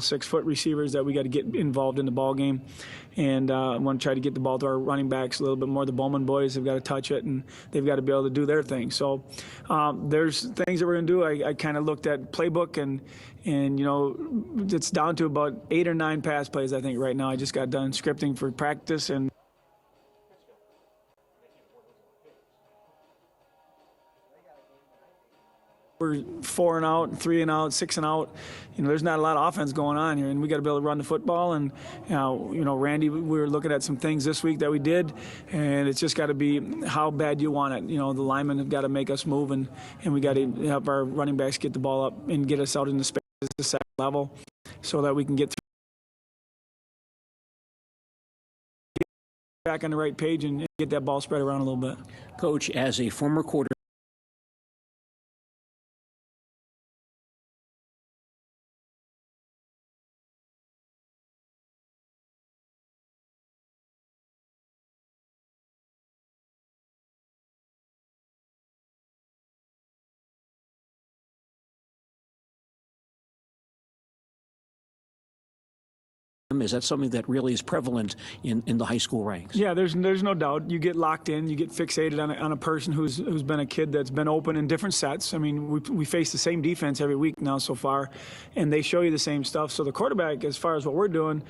6-foot receivers that we got to get involved in the ball game, and I want to try to get the ball to our running backs a little bit more. The Bowman boys have got to touch it, and they've got to be able to do their thing. So there's things that we're going to do. I kind of looked at playbook, and you know, it's down to about 8 or 9 pass plays I think right now. I just got done scripting for practice, and we're 4 and out, 3 and out, 6 and out. You know, there's not a lot of offense going on here, and we got to be able to run the football. And you know, Randy, we were looking at some things this week that we did, and it's just got to be how bad you want it. You know, the linemen have got to make us move, and we got to help our running backs get the ball up and get us out in the space at the second level, so that we can get back on the right page and get that ball spread around a little bit. Coach, as a former quarterback, is that something that really is prevalent in the high school ranks? Yeah, there's no doubt. You get locked in, you get fixated on a person who's been a kid that's been open in different sets. I mean, we face the same defense every week now so far, and they show you the same stuff. So the quarterback, as far as what we're doing,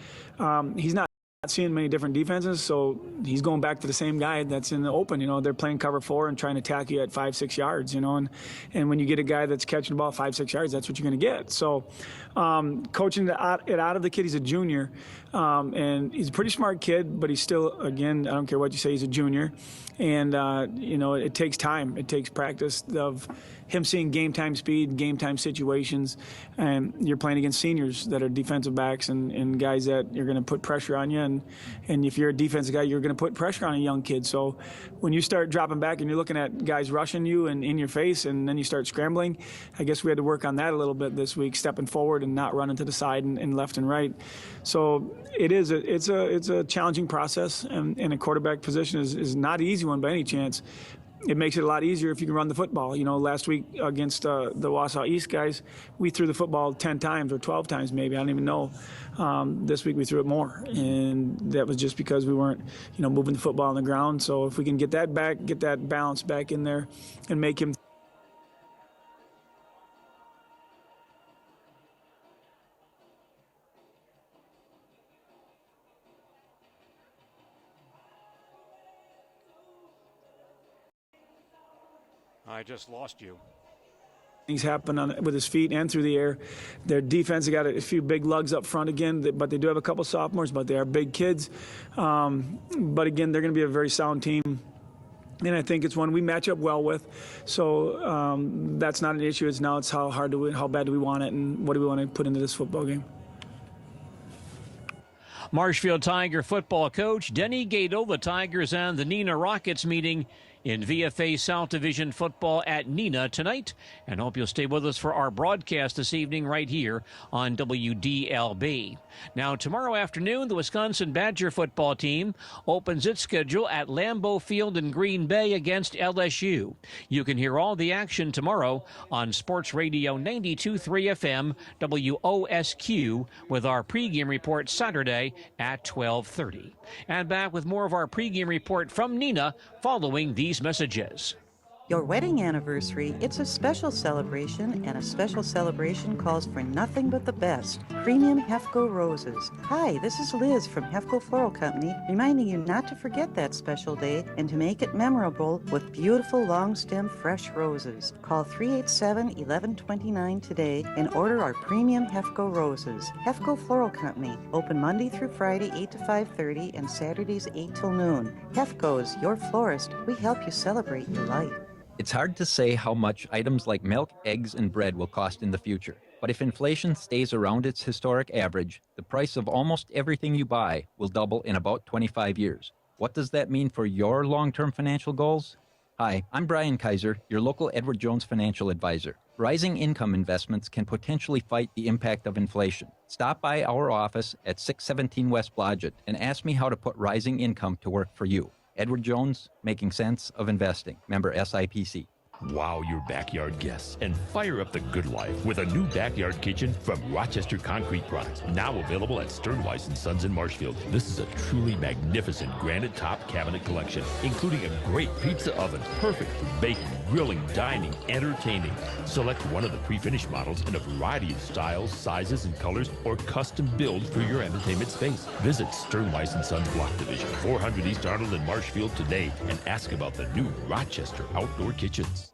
he's not seeing many different defenses, so he's going back to the same guy that's in the open. You know, they're playing cover 4 and trying to attack you at 5-6 yards, you know, and when you get a guy that's catching the ball 5-6 yards, that's what you're going to get. So coaching it out of the kid, he's a junior, and he's a pretty smart kid, but he's still, again, I don't care what you say, he's a junior. And, you know, it takes time. It takes practice of him seeing game time speed, game time situations. And you're playing against seniors that are defensive backs and guys that you're going to put pressure on you. And if you're a defensive guy, you're going to put pressure on a young kid. So when you start dropping back and you're looking at guys rushing you and in your face, and then you start scrambling, I guess we had to work on that a little bit this week, stepping forward and not running to the side and left and right. So it's a challenging process, and a quarterback position is not an easy one by any chance. It makes it a lot easier if you can run the football. You know, last week against the Wausau East guys, we threw the football 10 times or 12 times maybe. I don't even know. This week we threw it more, and that was just because we weren't, you know, moving the football on the ground. So if we can get that back, get that balance back in there, and make him. I just lost you. Things happen with his feet and through the air. Their defense, they got a few big lugs up front again, but they do have a couple sophomores, but they are big kids. But again, they're going to be a very sound team. And I think it's one we match up well with. So that's not an issue. It's how bad do we want it, and what do we want to put into this football game. Marshfield Tiger football coach Denny Gadel, the Tigers and the Neenah Rockets meeting in VFA South Division football at Neenah tonight. And hope you'll stay with us for our broadcast this evening right here on WDLB. Now, tomorrow afternoon, the Wisconsin Badger football team opens its schedule at Lambeau Field in Green Bay against LSU. You can hear all the action tomorrow on Sports Radio 92.3 FM WOSQ with our pregame report Saturday at 12:30. And back with more of our pregame report from Neenah following these messages. Your wedding anniversary, it's a special celebration, and a special celebration calls for nothing but the best. Premium Hefco roses. Hi, this is Liz from Hefco Floral Company, reminding you not to forget that special day and to make it memorable with beautiful long-stem fresh roses. Call 387-1129 today and order our premium Hefco roses. Hefco Floral Company, open Monday through Friday 8 to 5:30 and Saturdays 8 till noon. Hefco's, your florist. We help you celebrate your life. It's hard to say how much items like milk, eggs, and bread will cost in the future. But if inflation stays around its historic average, the price of almost everything you buy will double in about 25 years. What does that mean for your long-term financial goals? Hi, I'm Brian Kaiser, your local Edward Jones financial advisor. Rising income investments can potentially fight the impact of inflation. Stop by our office at 617 West Blodgett and ask me how to put rising income to work for you. Edward Jones, making sense of investing. Member SIPC. Wow your backyard guests and fire up the good life with a new backyard kitchen from Rochester Concrete Products, now available at Sternweiss & Sons in Marshfield. This is a truly magnificent granite top cabinet collection, including a great pizza oven, perfect for baking, grilling, dining, entertaining. Select one of the pre-finished models in a variety of styles, sizes, and colors, or custom build for your entertainment space. Visit Sternweiss & Sons Block Division, 400 East Arnold in Marshfield today and ask about the new Rochester Outdoor Kitchens.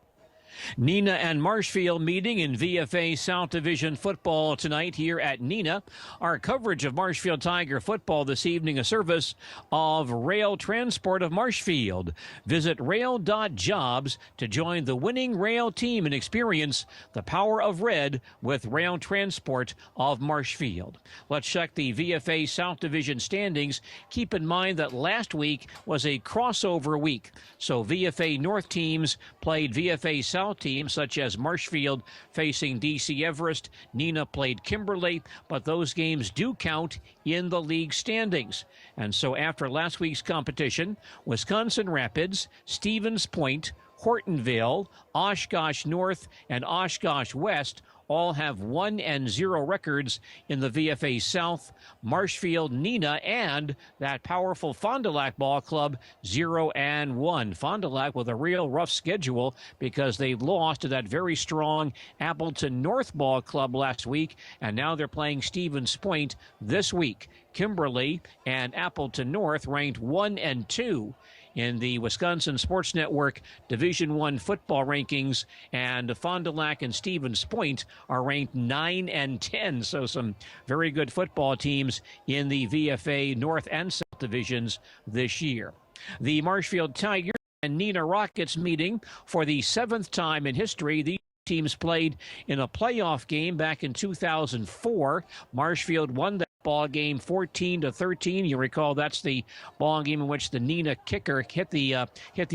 Neenah and Marshfield meeting in VFA South Division football tonight here at Neenah. Our coverage of Marshfield Tiger football this evening, a service of Rail Transport of Marshfield. Visit rail.jobs to join the winning rail team and experience the power of red with Rail Transport of Marshfield. Let's check the VFA South Division standings. Keep in mind that last week was a crossover week, so VFA North teams played VFA South teams such as Marshfield facing DC Everest. Neenah played Kimberly, but those games do count in the league standings. And so after last week's competition, Wisconsin Rapids, Stevens Point, Hortonville, Oshkosh North, and Oshkosh West all have 1-0 records in the VFA South. Marshfield, Neenah, and that powerful Fond du Lac Ball Club 0-1. Fond du Lac with a real rough schedule because they lost to that very strong Appleton North Ball Club last week, and now they're playing Stevens Point this week. Kimberly and Appleton North ranked 1 and 2 in the Wisconsin Sports Network Division I football rankings, and Fond du Lac and Stevens Point are ranked 9 and 10. So some very good football teams in the VFA North and South divisions this year. The Marshfield Tigers and Neenah Rockets meeting for the 7th time in history. These teams played in a playoff game back in 2004. Marshfield won that ball game 14-13. You recall that's the ball game in which the Neenah kicker hit the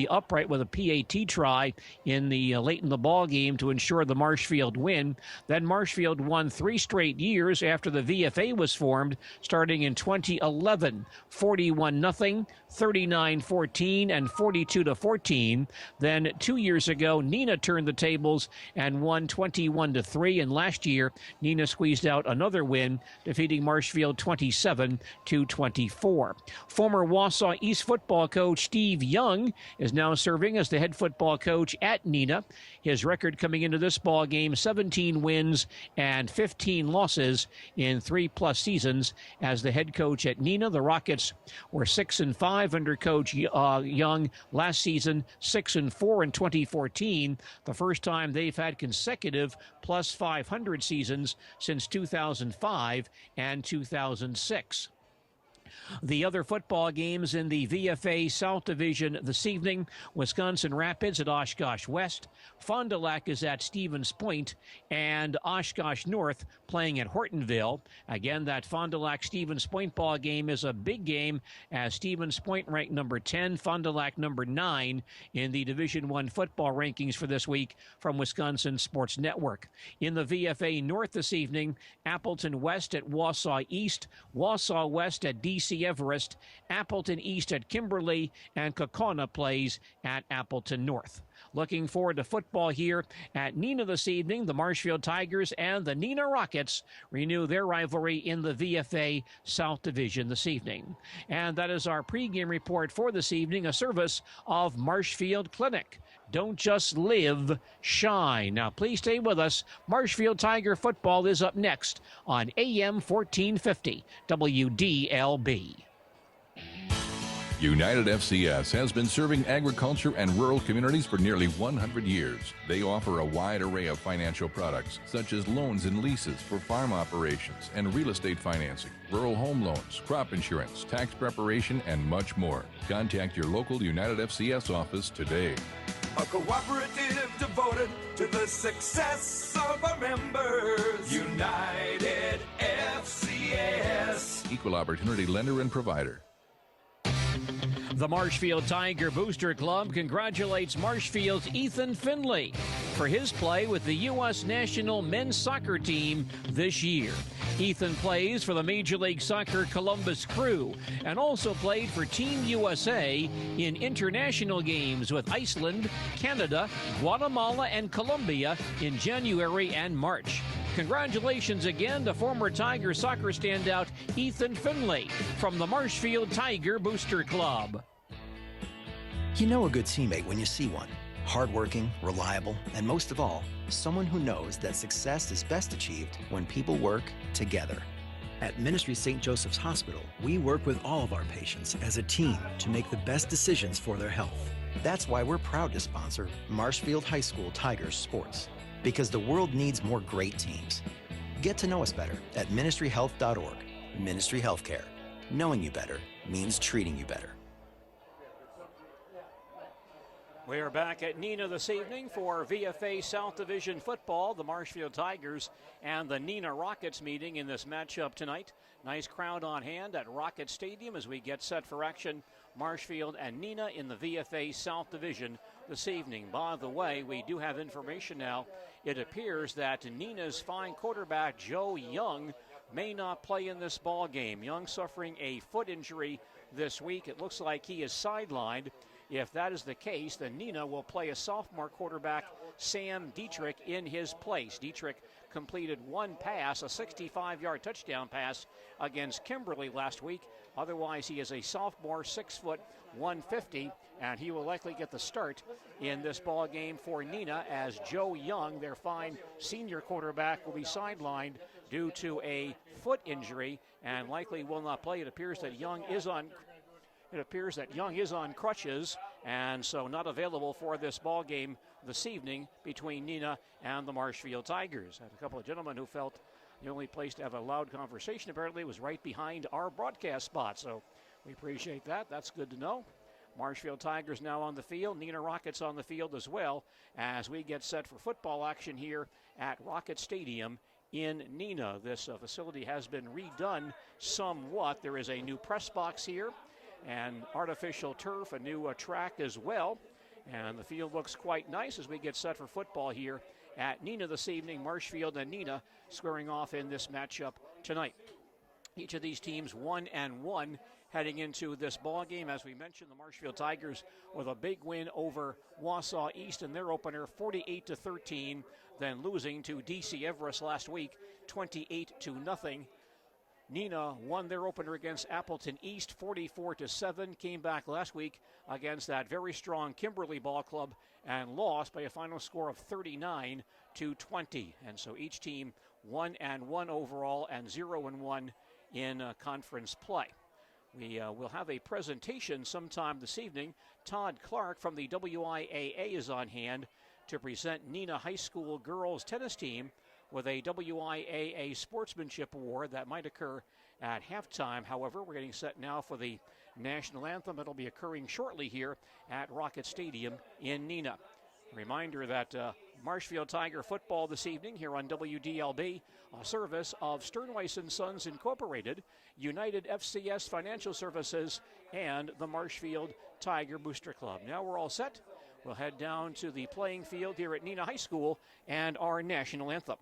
upright with a PAT try in the late in the ball game to ensure the Marshfield win. Then Marshfield won 3 straight years after the VFA was formed, starting in 2011, 41-0, 39-14, and 42-14. Then 2 years ago, Neenah turned the tables and won 21-3, and last year Neenah squeezed out another win, defeating Marshfield 27-24. Former Wausau East football coach Steve Young is now serving as the head football coach at Neenah. His record coming into this ball game, 17 wins and 15 losses in 3+ seasons as the head coach at Neenah. The Rockets were 6-5 under Coach Young last season, 6-4 in 2014, the first time they've had consecutive plus 500 seasons since 2005 and 2006. The other football games in the VFA South Division this evening: Wisconsin Rapids at Oshkosh West, Fond du Lac is at Stevens Point, and Oshkosh North playing at Hortonville. Again, that Fond du Lac Stevens Point ball game is a big game as Stevens Point ranked number 10, Fond du Lac number 9 in the Division I football rankings for this week from Wisconsin Sports Network. In the VFA North this evening, Appleton West at Wausau East, Wausau West at DC Everest, Appleton East at Kimberly, and Kokona plays at Appleton North. Looking forward to football here at Neenah this evening. The Marshfield Tigers and the Neenah Rockets renew their rivalry in the VFA South Division this evening. And that is our pregame report for this evening, a service of Marshfield Clinic. Don't just live, shine. Now, please stay with us. Marshfield Tiger football is up next on AM 1450 WDLB. United FCS has been serving agriculture and rural communities for nearly 100 years. They offer a wide array of financial products, such as loans and leases for farm operations and real estate financing, rural home loans, crop insurance, tax preparation, and much more. Contact your local United FCS office today. A cooperative devoted to the success of our members. United FCS. Equal opportunity lender and provider. The Marshfield Tiger Booster Club congratulates Marshfield's Ethan Finley for his play with the U.S. National Men's Soccer Team this year. Ethan plays for the Major League Soccer Columbus Crew and also played for Team USA in international games with Iceland, Canada, Guatemala, and Colombia in January and March. Congratulations again to former Tiger soccer standout Ethan Finlay from the Marshfield Tiger Booster Club. You know a good teammate when you see one. Hardworking, reliable, and most of all, someone who knows that success is best achieved when people work together. At Ministry St. Joseph's Hospital, we work with all of our patients as a team to make the best decisions for their health. That's why we're proud to sponsor Marshfield High School Tigers Sports, because the world needs more great teams. Get to know us better at ministryhealth.org. Ministry Healthcare. Knowing you better means treating you better. We are back at Neenah this evening for VFA South Division football. The Marshfield Tigers and the Neenah Rockets meeting in this matchup tonight. Nice crowd on hand at Rocket Stadium as we get set for action. Marshfield and Neenah in the VFA South Division this evening. By the way, we do have information now. It appears that Neenah's fine quarterback Joe Young may not play in this ball game. Young suffering a foot injury this week. It looks like he is sidelined. If that is the case, then Neenah will play a sophomore quarterback, Sam Dietrich, in his place. Dietrich completed one pass, a 65-yard touchdown pass against Kimberly last week. Otherwise, he is a sophomore, 6 foot, 150, and he will likely get the start in this ball game for Neenah as Joe Young, their fine senior quarterback, will be sidelined due to a foot injury and likely will not play. It appears that Young is on crutches and so not available for this ball game this evening between Neenah and the Marshfield Tigers. I had a couple of gentlemen who felt the only place to have a loud conversation apparently was right behind our broadcast spot, so we appreciate that. That's good to know. Marshfield Tigers now on the field. Neenah Rockets on the field as well as we get set for football action here at Rocket Stadium in Neenah. This facility has been redone somewhat. There is a new press box here and artificial turf, a new track as well. And the field looks quite nice as we get set for football here at Neenah this evening. Marshfield and Neenah squaring off in this matchup tonight. Each of these teams 1-1 heading into this ball game. As we mentioned, the Marshfield Tigers with a big win over Wausau East in their opener, 48-13, then losing to DC Everest last week, 28-0. Neenah won their opener against Appleton East 44-7, came back last week against that very strong Kimberly ball club and lost by a final score of 39-20. And so each team 1-1 overall and 0-1 in conference play. We will have a presentation sometime this evening. Todd Clark from the WIAA is on hand to present Neenah High School girls tennis team with a WIAA Sportsmanship Award that might occur at halftime. However, we're getting set now for the national anthem. It'll be occurring shortly here at Rocket Stadium in Neenah. Reminder that Marshfield Tiger football this evening here on WDLB, a service of Sternweiss & Sons Incorporated, United FCS Financial Services, and the Marshfield Tiger Booster Club. Now we're all set. We'll head down to the playing field here at Neenah High School and our national anthem.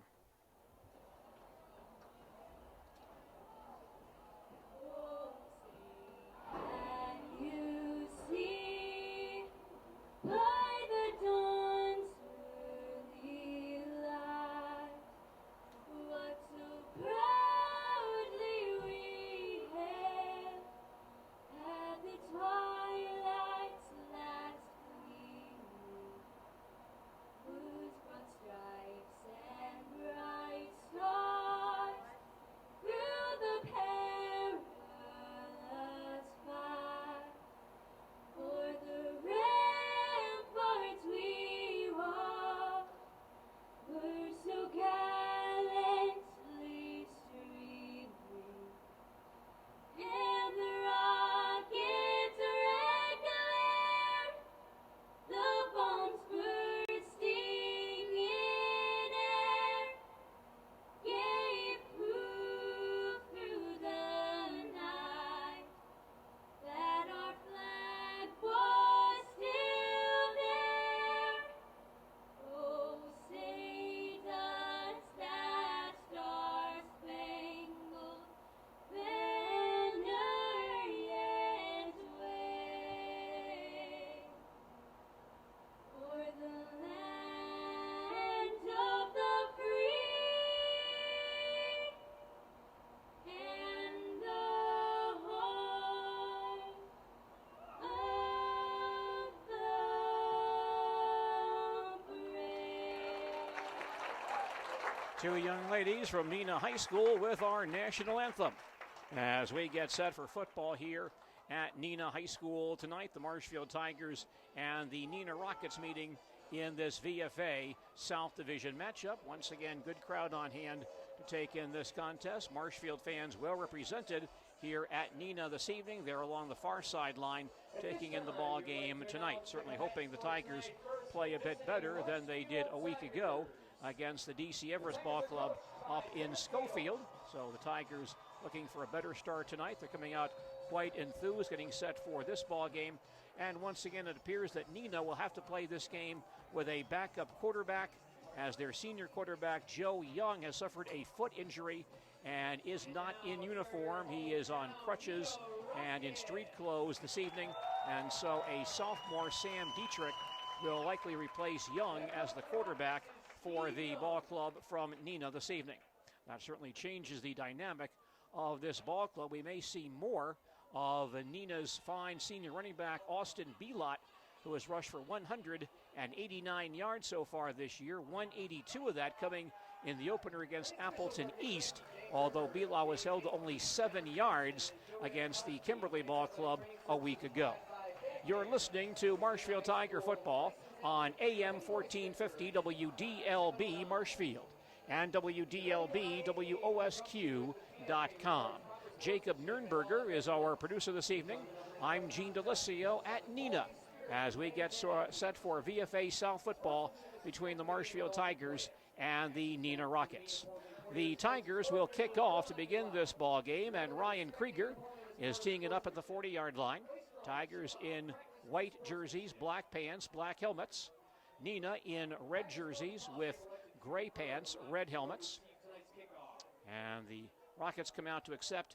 Stripes and Two young ladies from Neenah High School with our national anthem. As we get set for football here at Neenah High School tonight, the Marshfield Tigers and the Neenah Rockets meeting in this VFA South Division matchup. Once again, good crowd on hand to take in this contest. Marshfield fans well represented here at Neenah this evening. They're along the far sideline taking in the ball game tonight. Certainly hoping the Tigers play a bit better than they did a week ago against the DC Everest Ball Club up in Schofield. So the Tigers looking for a better start tonight. They're coming out quite enthused, getting set for this ball game. And once again, it appears that Neenah will have to play this game with a backup quarterback, as their senior quarterback, Joe Young, has suffered a foot injury and is not in uniform. He is on crutches and in street clothes this evening. And so a sophomore, Sam Dietrich, will likely replace Young as the quarterback for the ball club from Neenah this evening. That certainly changes the dynamic of this ball club. We may see more of Neenah's fine senior running back, Austin Belot, who has rushed for 189 yards so far this year, 182 of that coming in the opener against Appleton East, although Belot was held to only 7 yards against the Kimberly Ball Club a week ago. You're listening to Marshfield Tiger football on AM 1450 WDLB Marshfield and WDLB WOSQ.com. Jacob Nurnberger is our producer this evening. I'm Gene Delisio at Neenah as we get set for VFA South football between the Marshfield Tigers and the Neenah Rockets. The Tigers will kick off to begin this ball game, and Ryan Krieger is teeing it up at the 40-yard line. Tigers in white jerseys, black pants, black helmets. Neenah in red jerseys with gray pants, red helmets. And the Rockets come out to accept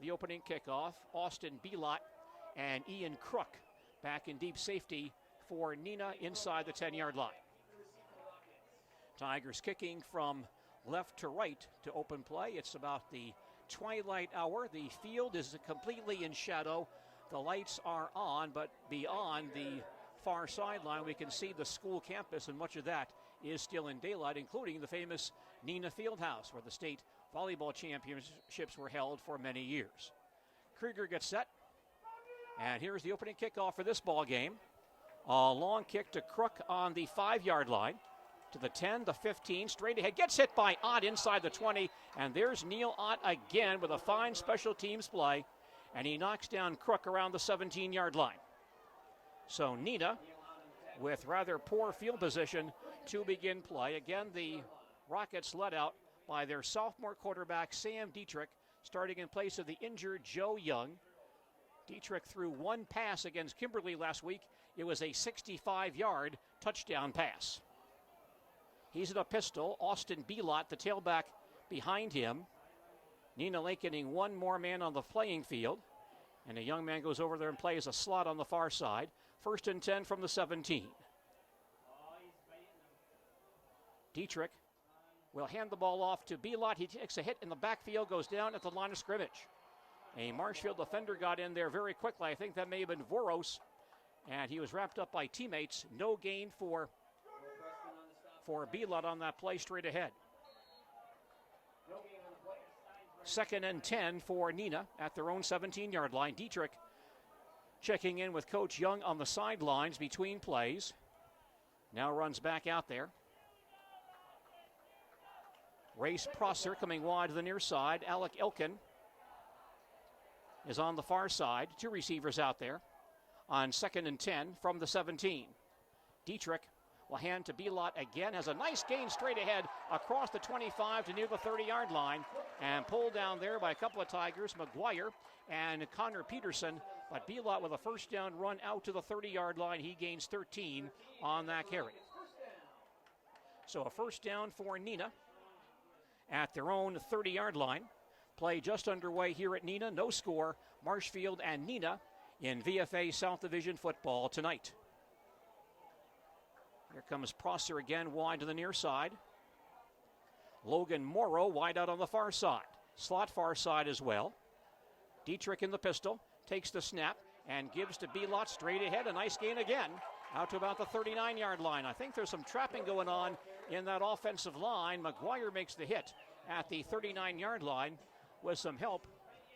the opening kickoff. Austin Belot and Ian Crook back in deep safety for Neenah inside the 10-yard line. Tigers kicking from left to right to open play. It's about the twilight hour. The field is completely in shadow. The lights are on, but beyond the far sideline, we can see the school campus, and much of that is still in daylight, including the famous Neenah Fieldhouse, where the state volleyball championships were held for many years. Krieger gets set, and here's the opening kickoff for this ball game. A long kick to Crook on the 5-yard line, to the 10, the 15, straight ahead, gets hit by Ott inside the 20, and there's Neil Ott again with a fine special teams play, and he knocks down Crook around the 17-yard line. So Neenah with rather poor field position to begin play. Again, the Rockets led out by their sophomore quarterback, Sam Dietrich, starting in place of the injured Joe Young. Dietrich threw one pass against Kimberly last week. It was a 65-yard touchdown pass. He's in a pistol. Austin Belot, the tailback, behind him. Neenah Lakening one more man on the playing field. And a young man goes over there and plays a slot on the far side. 1st and 10 from the 17. Dietrich will hand the ball off to Belot. He takes a hit in the backfield, goes down at the line of scrimmage. A Marshfield defender got in there very quickly. I think that may have been Voros. And he was wrapped up by teammates. No gain for Belot on that play straight ahead. 2nd and 10 for Neenah at their own 17-yard line. Dietrich checking in with Coach Young on the sidelines between plays. Now runs back out there. Race Prosser coming wide to the near side. Alec Elkin is on the far side. 2 receivers out there on 2nd and 10 from the 17. Dietrich will hand to Belot again. Has a nice gain straight ahead across the 25 to near the 30-yard line. And pulled down there by a couple of Tigers, McGuire and Connor Peterson. But Belot with a first down run out to the 30-yard line. He gains 13 on that carry. So a first down for Neenah at their own 30-yard line. Play just underway here at Neenah. No score. Marshfield and Neenah in VFA South Division football tonight. Here comes Prosser again wide to the near side. Logan Morrow wide out on the far side. Slot far side as well. Dietrich in the pistol. Takes the snap and gives to Belot straight ahead. A nice gain again out to about the 39-yard line. I think there's some trapping going on in that offensive line. McGuire makes the hit at the 39-yard line with some help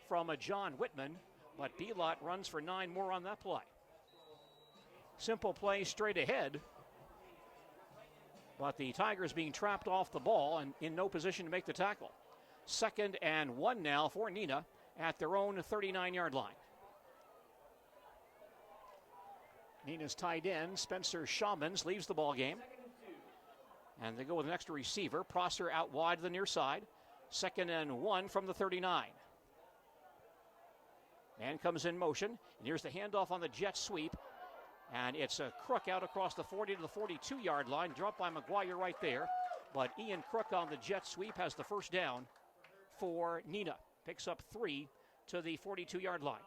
from a John Whitman, but Belot runs for 9 more on that play. Simple play straight ahead, but the Tigers being trapped off the ball and in no position to make the tackle. 2nd and 1 now for Neenah at their own 39-yard line. Neenah's tight end, Spencer Shamans, leaves the ball game. And they go with an extra receiver. Prosser out wide to the near side. 2nd and 1 from the 39. Man comes in motion. And here's the handoff on the jet sweep. And it's a Crook out across the 40 to the 42-yard line. Dropped by McGuire right there. But Ian Crook on the jet sweep has the first down for Neenah. Picks up 3 to the 42-yard line.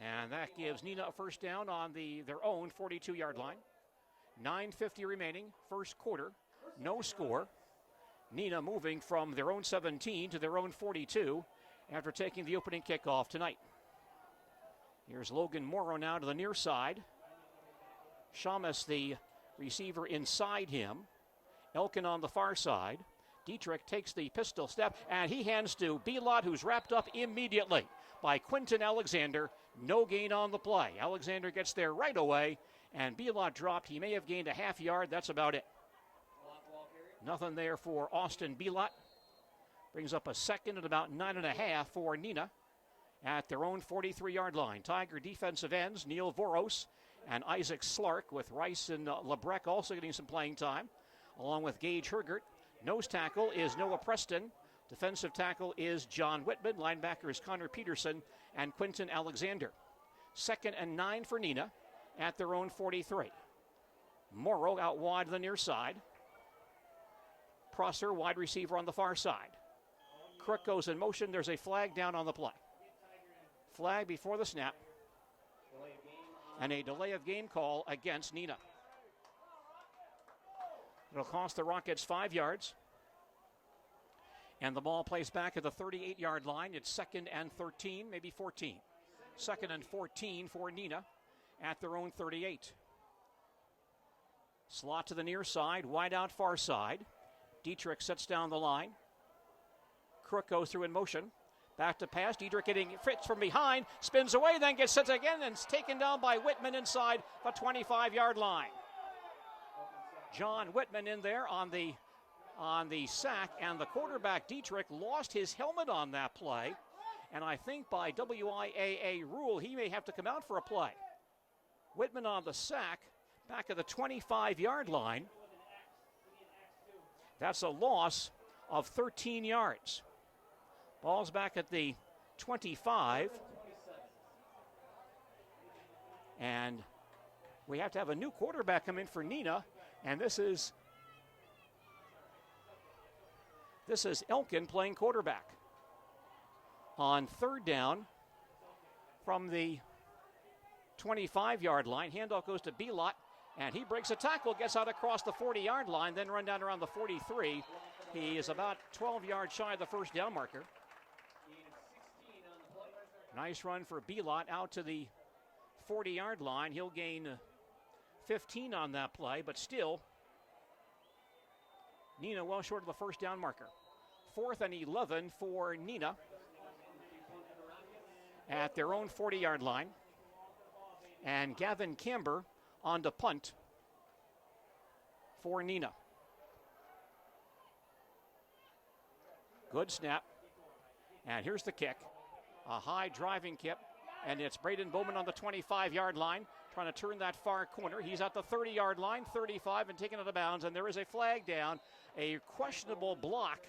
And that gives Neenah a first down on their own 42-yard line. 9:50 remaining, first quarter, no score. Neenah moving from their own 17 to their own 42 after taking the opening kickoff tonight. Here's Logan Morrow now to the near side. Shamus, the receiver, inside him. Elkin on the far side. Dietrich takes the pistol step, and he hands to Belot, who's wrapped up immediately by Quinton Alexander. No gain on the play. Alexander gets there right away, and Belot dropped. He may have gained a half yard. That's about it. Nothing there for Austin Belot. Brings up a second at about 9.5 for Neenah at their own 43-yard line. Tiger defensive ends, Neil Voros and Isaac Slark, with Rice and Lebrecq also getting some playing time, along with Gage Hergert. Nose tackle is Noah Preston. Defensive tackle is John Whitman. Linebacker is Connor Peterson and Quinton Alexander. 2nd and 9 for Neenah at their own 43. Morrow out wide to the near side. Prosser, wide receiver on the far side. Crook goes in motion. There's a flag down on the play. Flag before the snap. And a delay of game call against Neenah. It'll cost the Rockets 5 yards. And the ball plays back at the 38-yard line. It's 2nd and 13, maybe 14. 2nd and 14 for Neenah at their own 38. Slot to the near side, wide out far side. Dietrich sets down the line. Crook goes through in motion. Back to pass. Dietrich getting Fritz from behind. Spins away, then gets set again and is taken down by Whitman inside the 25-yard line. John Whitman in there on the sack, and the quarterback Dietrich lost his helmet on that play. And I think by WIAA rule, he may have to come out for a play. Whitman on the sack, back at the 25-yard line. That's a loss of 13 yards. Ball's back at the 25. And we have to have a new quarterback come in for Neenah. And this is Elkin playing quarterback. On 3rd down from the 25-yard line, handoff goes to Belot, and he breaks a tackle, gets out across the 40-yard line, then run down around the 43. He is about 12 yards shy of the first down marker. Nice run for Belot out to the 40-yard line. He'll gain 15 on that play, but still, Neenah well short of the first down marker. 4th and 11 for Neenah at their own 40-yard line. And Gavin Camber on to punt for Neenah. Good snap. And here's the kick. A high driving kick. And it's Braden Bowman on the 25-yard line, trying to turn that far corner. He's at the 30-yard line, 35, and taken out of bounds. And there is a flag down, a questionable block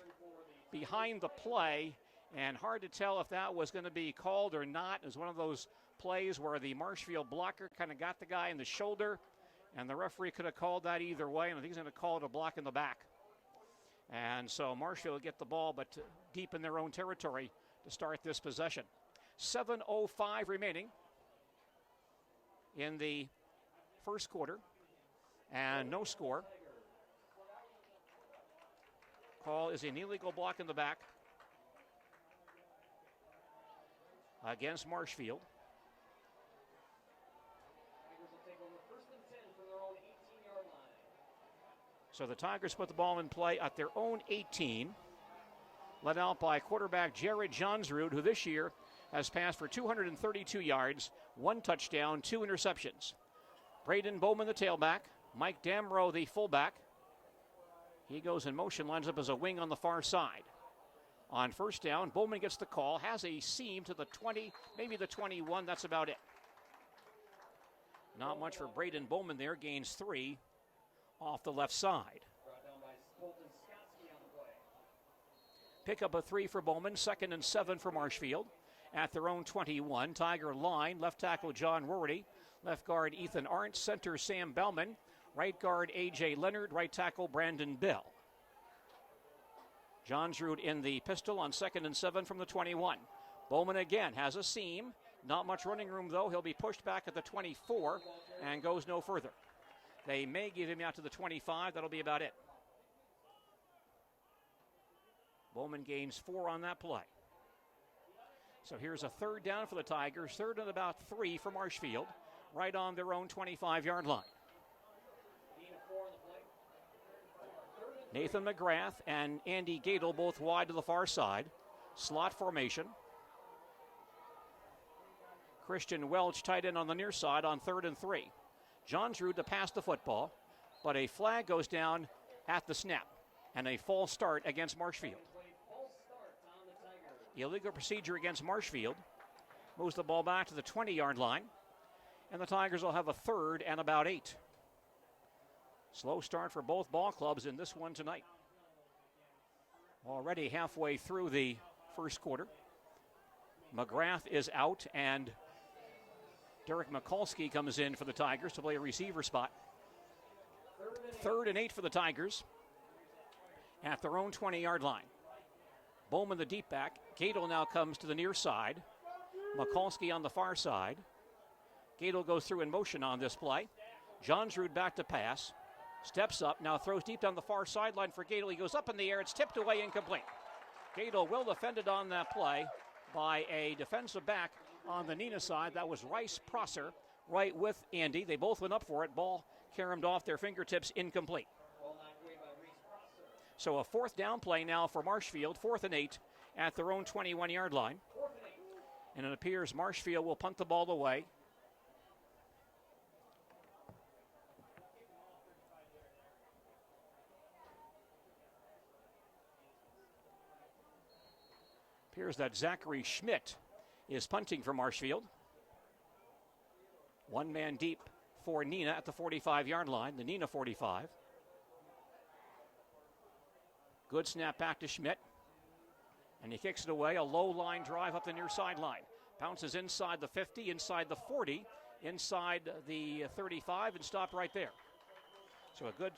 behind the play. And hard to tell if that was going to be called or not. It was one of those plays where the Marshfield blocker kind of got the guy in the shoulder, and the referee could have called that either way, and I think he's going to call it a block in the back. And so Marshfield get the ball, but deep in their own territory to start this possession. 7:05 remaining in the first quarter, and no score. Call is an illegal block in the back against Marshfield. So the Tigers put the ball in play at their own 18, led out by quarterback Jared Johnsrud, who this year has passed for 232 yards, 1 touchdown, 2 interceptions. Braden Bowman, the tailback. Mike Damrow, the fullback. He goes in motion, lines up as a wing on the far side. On first down, Bowman gets the call, has a seam to the 20, maybe the 21. That's about it. Not much for Braden Bowman there. Gains 3 off the left side. Pick up a 3 for Bowman. 2nd and 7 for Marshfield. At their own 21, Tiger line. Left tackle John Rorty. Left guard Ethan Arndt. Center Sam Bellman. Right guard A.J. Leonard. Right tackle Brandon Bell. Johnsrud in the pistol on 2nd and 7 from the 21. Bowman again has a seam. Not much running room, though. He'll be pushed back at the 24 and goes no further. They may give him out to the 25. That'll be about it. Bowman gains 4 on that play. So here's a 3rd down for the Tigers. 3rd and about 3 for Marshfield. Right on their own 25-yard line. Nathan McGrath and Andy Gadel both wide to the far side. Slot formation. Christian Welch tight end on the near side on 3rd and 3. Johnsrud to pass the football, but a flag goes down at the snap and a false start against Marshfield. Illegal procedure against Marshfield. Moves the ball back to the 20-yard line, and the Tigers will have a 3rd and about 8. Slow start for both ball clubs in this one tonight. Already halfway through the first quarter. McGrath is out, and Derek Mikulski comes in for the Tigers to play a receiver spot. 3rd and 8 for the Tigers at their own 20-yard line. Bowman the deep back. Gadel now comes to the near side. Mikulski on the far side. Gadel goes through in motion on this play. Johnsrud back to pass. Steps up, now throws deep down the far sideline for Gadel. He goes up in the air. It's tipped away, incomplete. Gadel well defended on that play by a defensive back on the Neenah side. That was Rice Prosser right with Andy. They both went up for it. Ball caromed off their fingertips, incomplete. So a 4th down play now for Marshfield, 4th and 8 at their own 21-yard line. And it appears Marshfield will punt the ball away. Appears that Zachary Schmidt is punting for Marshfield. 1 man deep for Neenah at the 45-yard line, the Neenah 45. Good snap back to Schmidt. And he kicks it away, a low line drive up the near sideline. Bounces inside the 50, inside the 40, inside the 35, and stopped right there. So a good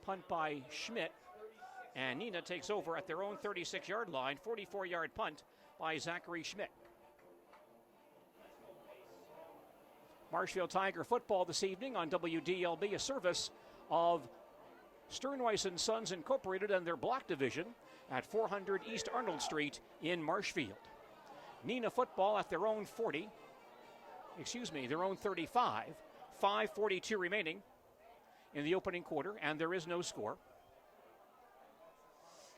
punt by Schmidt. And Neenah takes over at their own 36-yard line, 44-yard punt by Zachary Schmidt. Marshfield Tiger football this evening on WDLB, a service of Sternweiss & Sons Incorporated and their block division at 400 East Arnold Street in Marshfield. Neenah football at their own 35. 5:42 remaining in the opening quarter, and there is no score.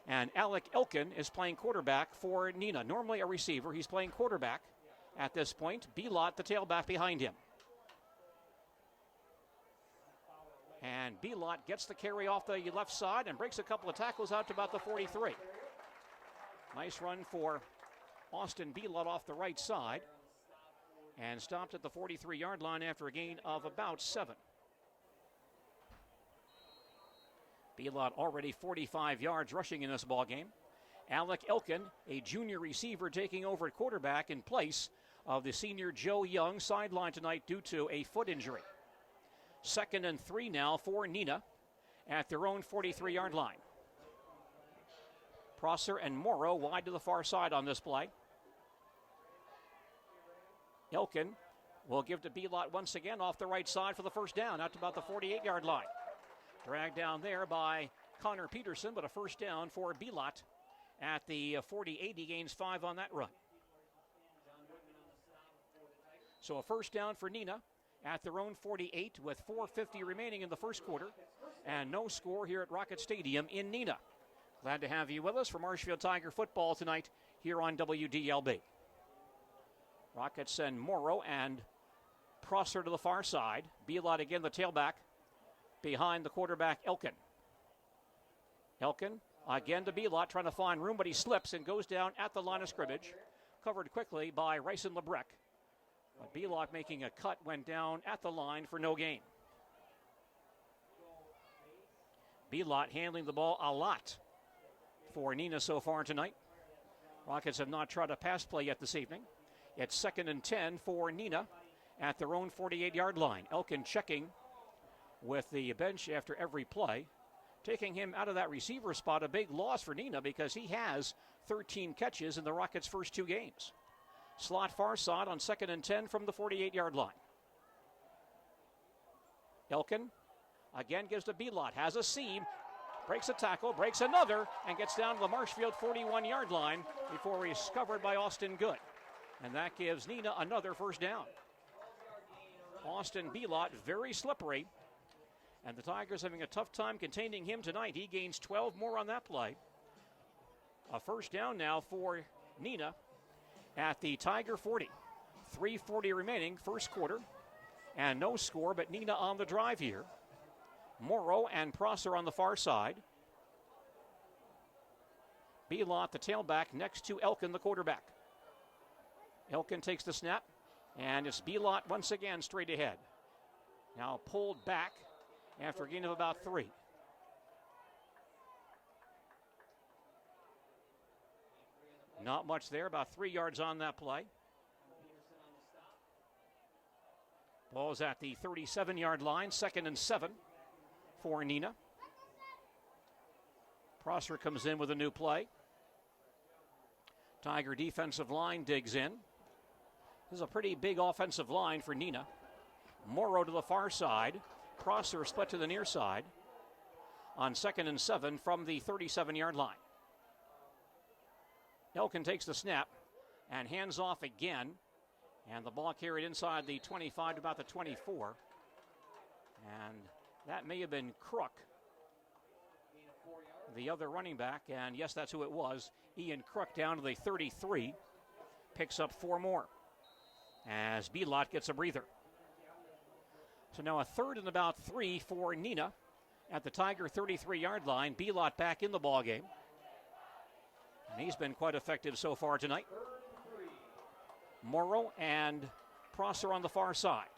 And Alec Elkin is playing quarterback for Neenah. Normally a receiver, he's playing quarterback at this point. Belot, the tailback, behind him. And Belot gets the carry off the left side and breaks a couple of tackles out to about the 43. Nice run for Austin Belot off the right side. And stopped at the 43-yard line after a gain of about 7. Belot already 45 yards rushing in this ball game. Alec Elkin, a junior receiver, taking over at quarterback in place of the senior Joe Young, sidelined tonight due to a foot injury. 2nd and 3 now for Neenah at their own 43-yard line. Prosser and Morrow wide to the far side on this play. Elkin will give to Belot once again off the right side for the first down, out to about the 48-yard line. Dragged down there by Connor Peterson, but a first down for Belot at the 48. He gains 5 on that run. So a first down for Neenah at their own 48 with 4:50 remaining in the first quarter, and no score here at Rocket Stadium in Neenah. Glad to have you with us for Marshfield Tiger football tonight here on WDLB. Rockets send Morrow and Prosser to the far side. Belot again, the tailback, behind the quarterback Elkin. Elkin again to Belot, trying to find room, but he slips and goes down at the line of scrimmage. Covered quickly by Rice and Lebrec. But Belot making a cut, went down at the line for no gain. Belot handling the ball a lot for Neenah so far tonight. Rockets have not tried a pass play yet this evening. It's 2nd and 10 for Neenah at their own 48-yard line. Elkin checking with the bench after every play, taking him out of that receiver spot. A big loss for Neenah because he has 13 catches in the Rockets' first 2 games. Slot far side on 2nd and 10 from the 48-yard line. Elkin again gives to Belot, has a seam, breaks a tackle, breaks another, and gets down to the Marshfield 41-yard line before he's covered by Austin Good. And that gives Neenah another first down. Austin Belot, very slippery, and the Tigers having a tough time containing him tonight. He gains 12 more on that play. A first down now for Neenah at the Tiger 40. 3:40 remaining, first quarter, and no score, but Neenah on the drive here. Morrow and Prosser on the far side. Belot, the tailback, next to Elkin, the quarterback. Elkin takes the snap, and it's Belot once again straight ahead. Now pulled back after a gain of about 3. Not much there, about 3 yards on that play. Ball's at the 37-yard line, 2nd and 7 for Neenah. Prosser comes in with a new play. Tiger defensive line digs in. This is a pretty big offensive line for Neenah. Morrow to the far side. Prosser split to the near side on 2nd and 7 from the 37-yard line. Elkin takes the snap and hands off again. And the ball carried inside the 25 to about the 24. And that may have been Crook, the other running back. And yes, that's who it was. Ian Crook down to the 33. Picks up 4 more as Belot gets a breather. So now a 3rd and about 3 for Neenah at the Tiger 33-yard line. Belot back in the ballgame. And he's been quite effective so far tonight. Morrow and Prosser on the far side.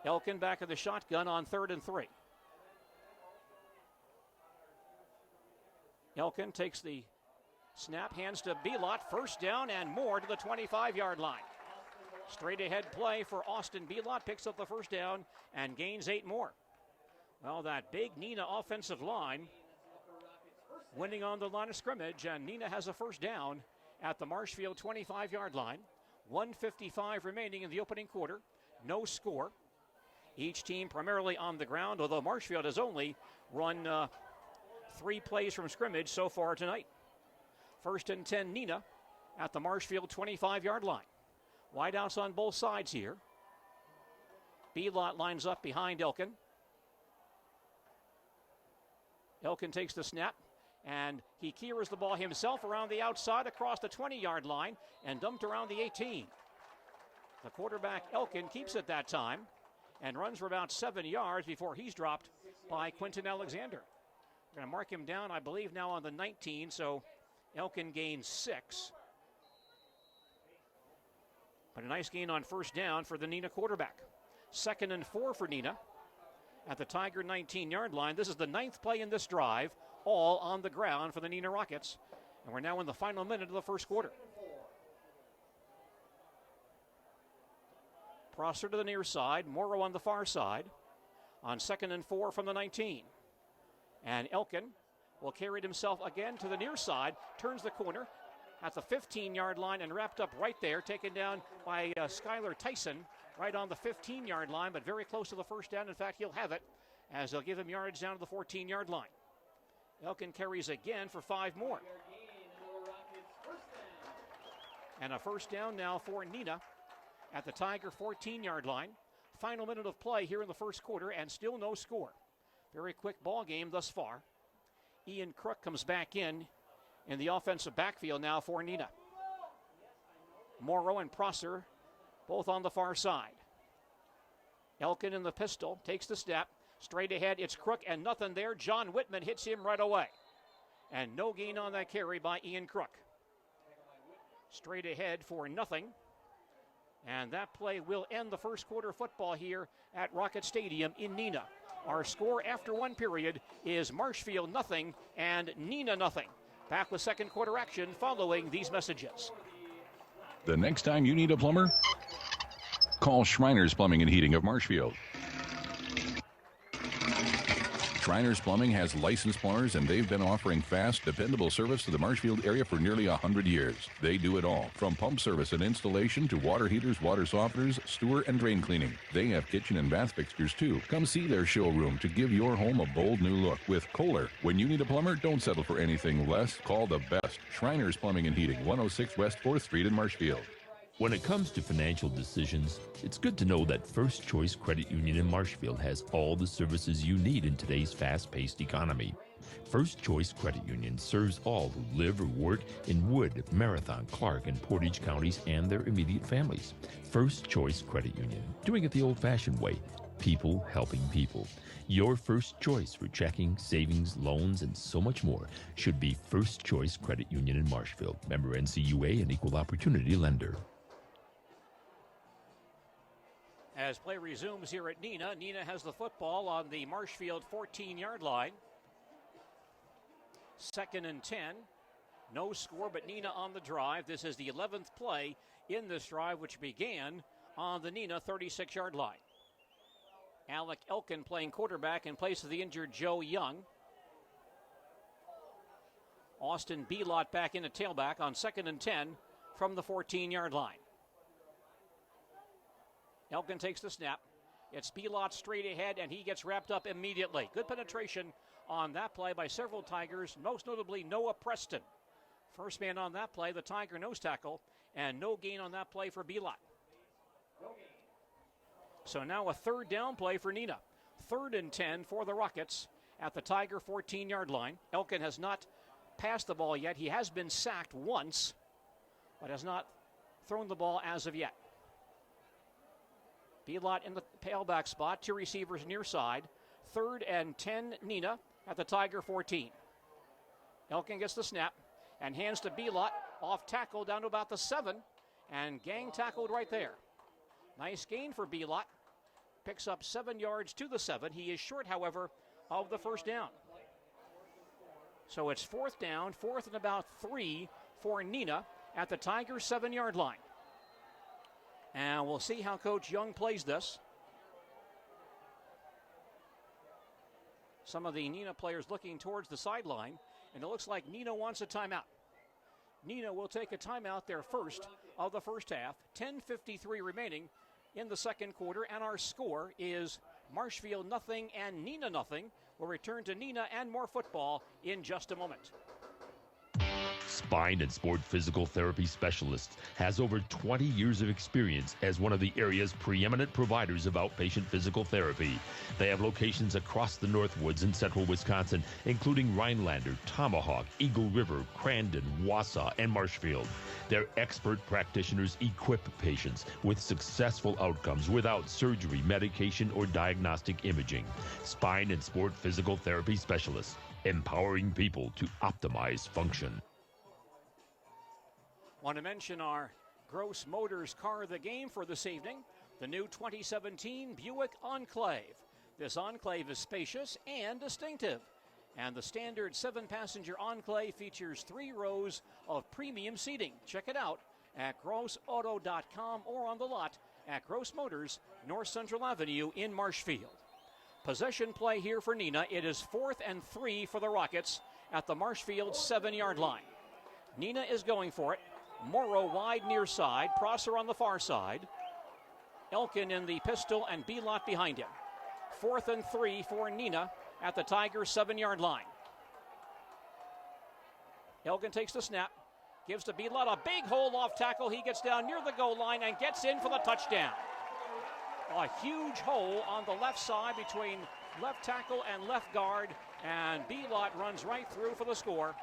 Elkin back of the shotgun on 3rd and 3. Elkin takes the snap, hands to Belot, first down and more to the 25-yard line. Straight ahead play for Austin Belot, picks up the first down and gains 8 more. Well, that big Neenah offensive line winning on the line of scrimmage, and Neenah has a first down at the Marshfield 25-yard line. 1:55 remaining in the opening quarter. No score. Each team primarily on the ground, although Marshfield has only run 3 plays from scrimmage so far tonight. 1st and 10 Neenah at the Marshfield 25-yard line. Wideouts on both sides here. Belot lines up behind Elkin. Elkin takes the snap, and he keers the ball himself around the outside across the 20-yard line and dumped around the 18. The quarterback, Elkin, keeps it that time and runs for about 7 yards before he's dropped by Quinton Alexander. We're going to mark him down, I believe, now on the 19, so Elkin gains 6. But a nice gain on first down for the Neenah quarterback. 2nd and 4 for Neenah at the Tiger 19-yard line. This is the 9th play in this drive, all on the ground for the Neenah Rockets. And we're now in the final minute of the first quarter. Prosser to the near side, Morrow on the far side on 2nd and 4 from the 19. And Elkin will carry it himself again to the near side, turns the corner at the 15-yard line and wrapped up right there, taken down by Skylar Tyson right on the 15-yard line, but very close to the first down. In fact, he'll have it as they'll give him yardage down to the 14-yard line. Elkin carries again for 5 more. And a first down now for Neenah at the Tiger 14-yard line. final minute of play here in the first quarter, and still no score. Very quick ball game thus far. Ian Crook comes back in the offensive backfield now for Neenah. Morrow and Prosser both on the far side. Elkin in the pistol, takes the snap. Straight ahead, it's Crook and nothing there. John Whitman hits him right away. And no gain on that carry by Ian Crook. Straight ahead for nothing. And that play will end the first quarter football here at Rocket Stadium in Neenah. Our score after one period is Marshfield nothing and Neenah nothing. Back with second quarter action following these messages. The next time you need a plumber, call Shriners Plumbing and Heating of Marshfield. Shriners Plumbing has licensed plumbers, and they've been offering fast, dependable service to the Marshfield area for nearly 100 years. They do it all, from pump service and installation to water heaters, water softeners, sewer and drain cleaning. They have kitchen and bath fixtures too. Come see their showroom to give your home a bold new look with Kohler. When you need a plumber, don't settle for anything less. Call the best. Shriners Plumbing and Heating, 106 West 4th Street in Marshfield. When it comes to financial decisions, it's good to know that First Choice Credit Union in Marshfield has all the services you need in today's fast-paced economy. First Choice Credit Union serves all who live or work in Wood, Marathon, Clark, and Portage counties and their immediate families. First Choice Credit Union, doing it the old-fashioned way. People helping people. Your first choice for checking, savings, loans, and so much more should be First Choice Credit Union in Marshfield. Member NCUA and Equal Opportunity Lender. As play resumes here at Neenah, Neenah has the football on the Marshfield 14-yard line. 2nd and 10. No score, but Neenah on the drive. This is the 11th play in this drive, which began on the Neenah 36-yard line. Alec Elkin playing quarterback in place of the injured Joe Young. Austin Belot back in at tailback on 2nd and 10 from the 14-yard line. Elkin takes the snap. It's Belot straight ahead, and he gets wrapped up immediately. Good penetration on that play by several Tigers, most notably Noah Preston. First man on that play, the Tiger nose tackle, and no gain on that play for Belot. So now a third down play for Neenah. 3rd and 10 for the Rockets at the Tiger 14-yard line. Elkin has not passed the ball yet. He has been sacked once, but has not thrown the ball as of yet. Belot in the tailback spot, 2 receivers near side. 3rd and 10, Neenah at the Tiger 14. Elkin gets the snap and hands to Belot, off tackle down to about the 7, and gang tackled right there. Nice gain for Belot. Picks up 7 yards to the 7. He is short, however, of the first down. So it's 4th down, 4th and about 3 for Neenah at the Tiger 7-yard line. And we'll see how Coach Young plays this. Some of the Neenah players looking towards the sideline, and it looks like Neenah wants a timeout. Neenah will take a timeout, their first of the first half. 10:53 remaining in the second quarter, and our score is Marshfield nothing and Neenah nothing. We'll return to Neenah and more football in just a moment. Spine and Sport Physical Therapy Specialist has over 20 years of experience as one of the area's preeminent providers of outpatient physical therapy. They have locations across the Northwoods and central Wisconsin, including Rhinelander, Tomahawk, Eagle River, Crandon, Wausau, and Marshfield. Their expert practitioners equip patients with successful outcomes without surgery, medication, or diagnostic imaging. Spine and Sport Physical Therapy Specialist, empowering people to optimize function. Want to mention our Gross Motors car of the game for this evening, the new 2017 Buick Enclave. This Enclave is spacious and distinctive, and the standard 7-passenger Enclave features 3 rows of premium seating. Check it out at grossauto.com or on the lot at Gross Motors, North Central Avenue in Marshfield. Possession play here for Neenah. It is 4th and 3 for the Rockets at the Marshfield 7-yard line. Neenah is going for it. Morrow wide near side, Prosser on the far side. Elkin in the pistol and Belot behind him. 4th and 3 for Neenah at the Tigers 7-yard line. Elkin takes the snap, gives to Belot a big hole off tackle. He gets down near the goal line and gets in for the touchdown. A huge hole on the left side between left tackle and left guard, and Belot runs right through for the score.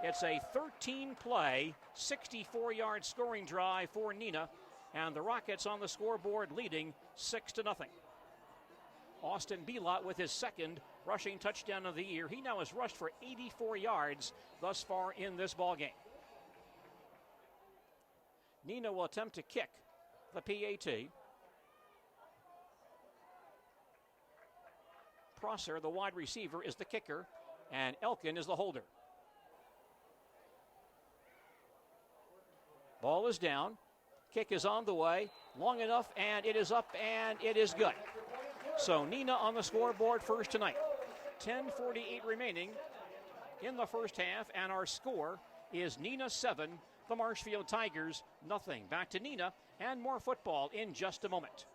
It's a 13-play, 64-yard scoring drive for Neenah, and the Rockets on the scoreboard leading 6-0. Austin Belot with his second rushing touchdown of the year. He now has rushed for 84 yards thus far in this ballgame. Neenah will attempt to kick the PAT. Prosser, the wide receiver, is the kicker, and Elkin is the holder. Ball is down. Kick is on the way. Long enough, and it is up, and it is good. So Neenah on the scoreboard first tonight. 10:48 remaining in the first half, and our score is Neenah 7, the Marshfield Tigers nothing. Back to Neenah and more football in just a moment.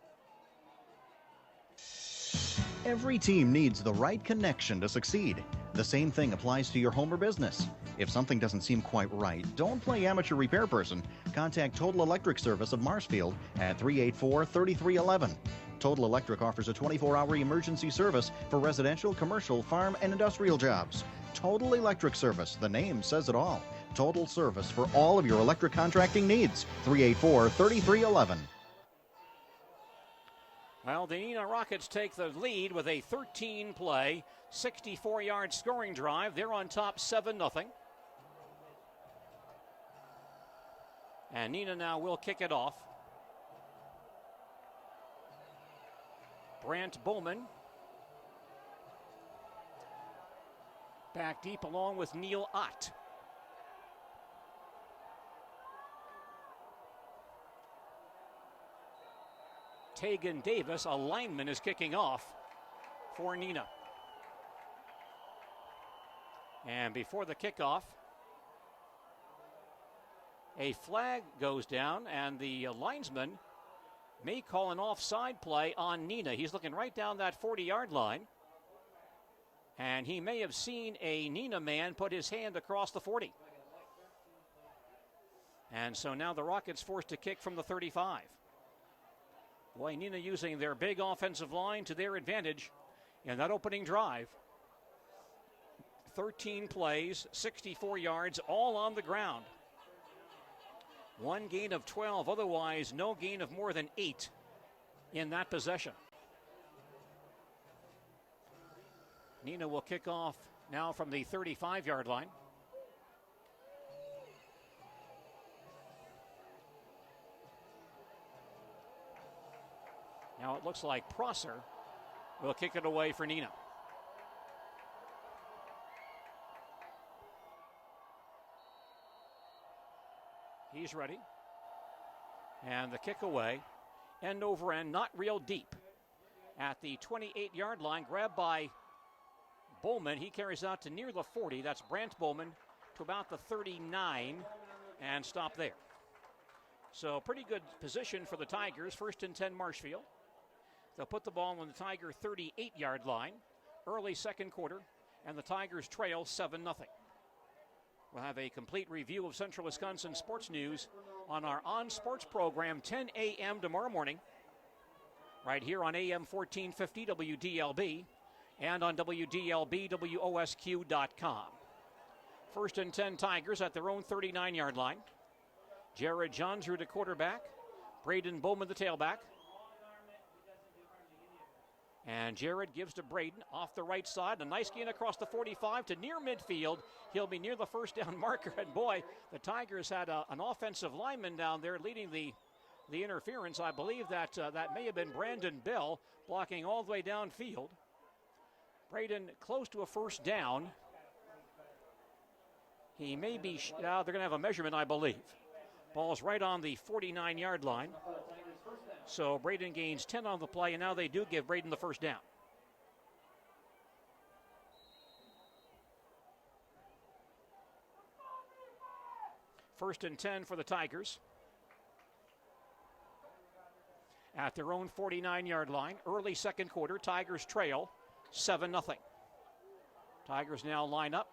Every team needs the right connection to succeed. The same thing applies to your home or business. If something doesn't seem quite right, don't play amateur repair person. Contact Total Electric Service of Marshfield at 384-3311. Total Electric offers a 24-hour emergency service for residential, commercial, farm, and industrial jobs. Total Electric Service, the name says it all. Total service for all of your electric contracting needs. 384-3311. Well, the Neenah Rockets take the lead with a 13-play, 64-yard scoring drive. They're on top 7-0. And Neenah now will kick it off. Brant Bowman back deep along with Neil Ott. Tegan Davis, a lineman, is kicking off for Neenah. And before the kickoff, a flag goes down, and the linesman may call an offside play on Neenah. He's looking right down that 40-yard line, and he may have seen a Neenah man put his hand across the 40. And so now the Rockets forced to kick from the 35. Boy, Neenah using their big offensive line to their advantage in that opening drive. 13 plays, 64 yards, all on the ground. One gain of 12, otherwise no gain of more than 8 in that possession. Neenah will kick off now from the 35-yard line. Now it looks like Prosser will kick it away for Neenah. He's ready. And the kick away, end over end, not real deep. At the 28-yard line, grabbed by Bowman. He carries out to near the 40. That's Brant Bowman to about the 39 and stop there. So pretty good position for the Tigers. 1st and 10 Marshfield. They'll put the ball on the Tiger 38-yard line. Early second quarter, and the Tigers trail 7-0. We'll have a complete review of Central Wisconsin sports news on our On Sports program 10 a.m. tomorrow morning, right here on AM 1450 WDLB and on WDLB-WOSQ.com. 1st and 10 Tigers at their own 39-yard line. Jared Johnsrud to quarterback. Braden Bowman the tailback. And Jared gives to Braden off the right side. A nice gain across the 45 to near midfield. He'll be near the first down marker. And boy, the Tigers had an offensive lineman down there leading the interference. I believe that that may have been Brandon Bell blocking all the way downfield. Braden close to a first down. He may be, they're going to have a measurement, I believe. Ball's right on the 49-yard line. So Braden gains 10 on the play, and now they do give Braden the first down. First and 10 for the Tigers. At their own 49-yard line, early second quarter, Tigers trail 7-0. Tigers now line up.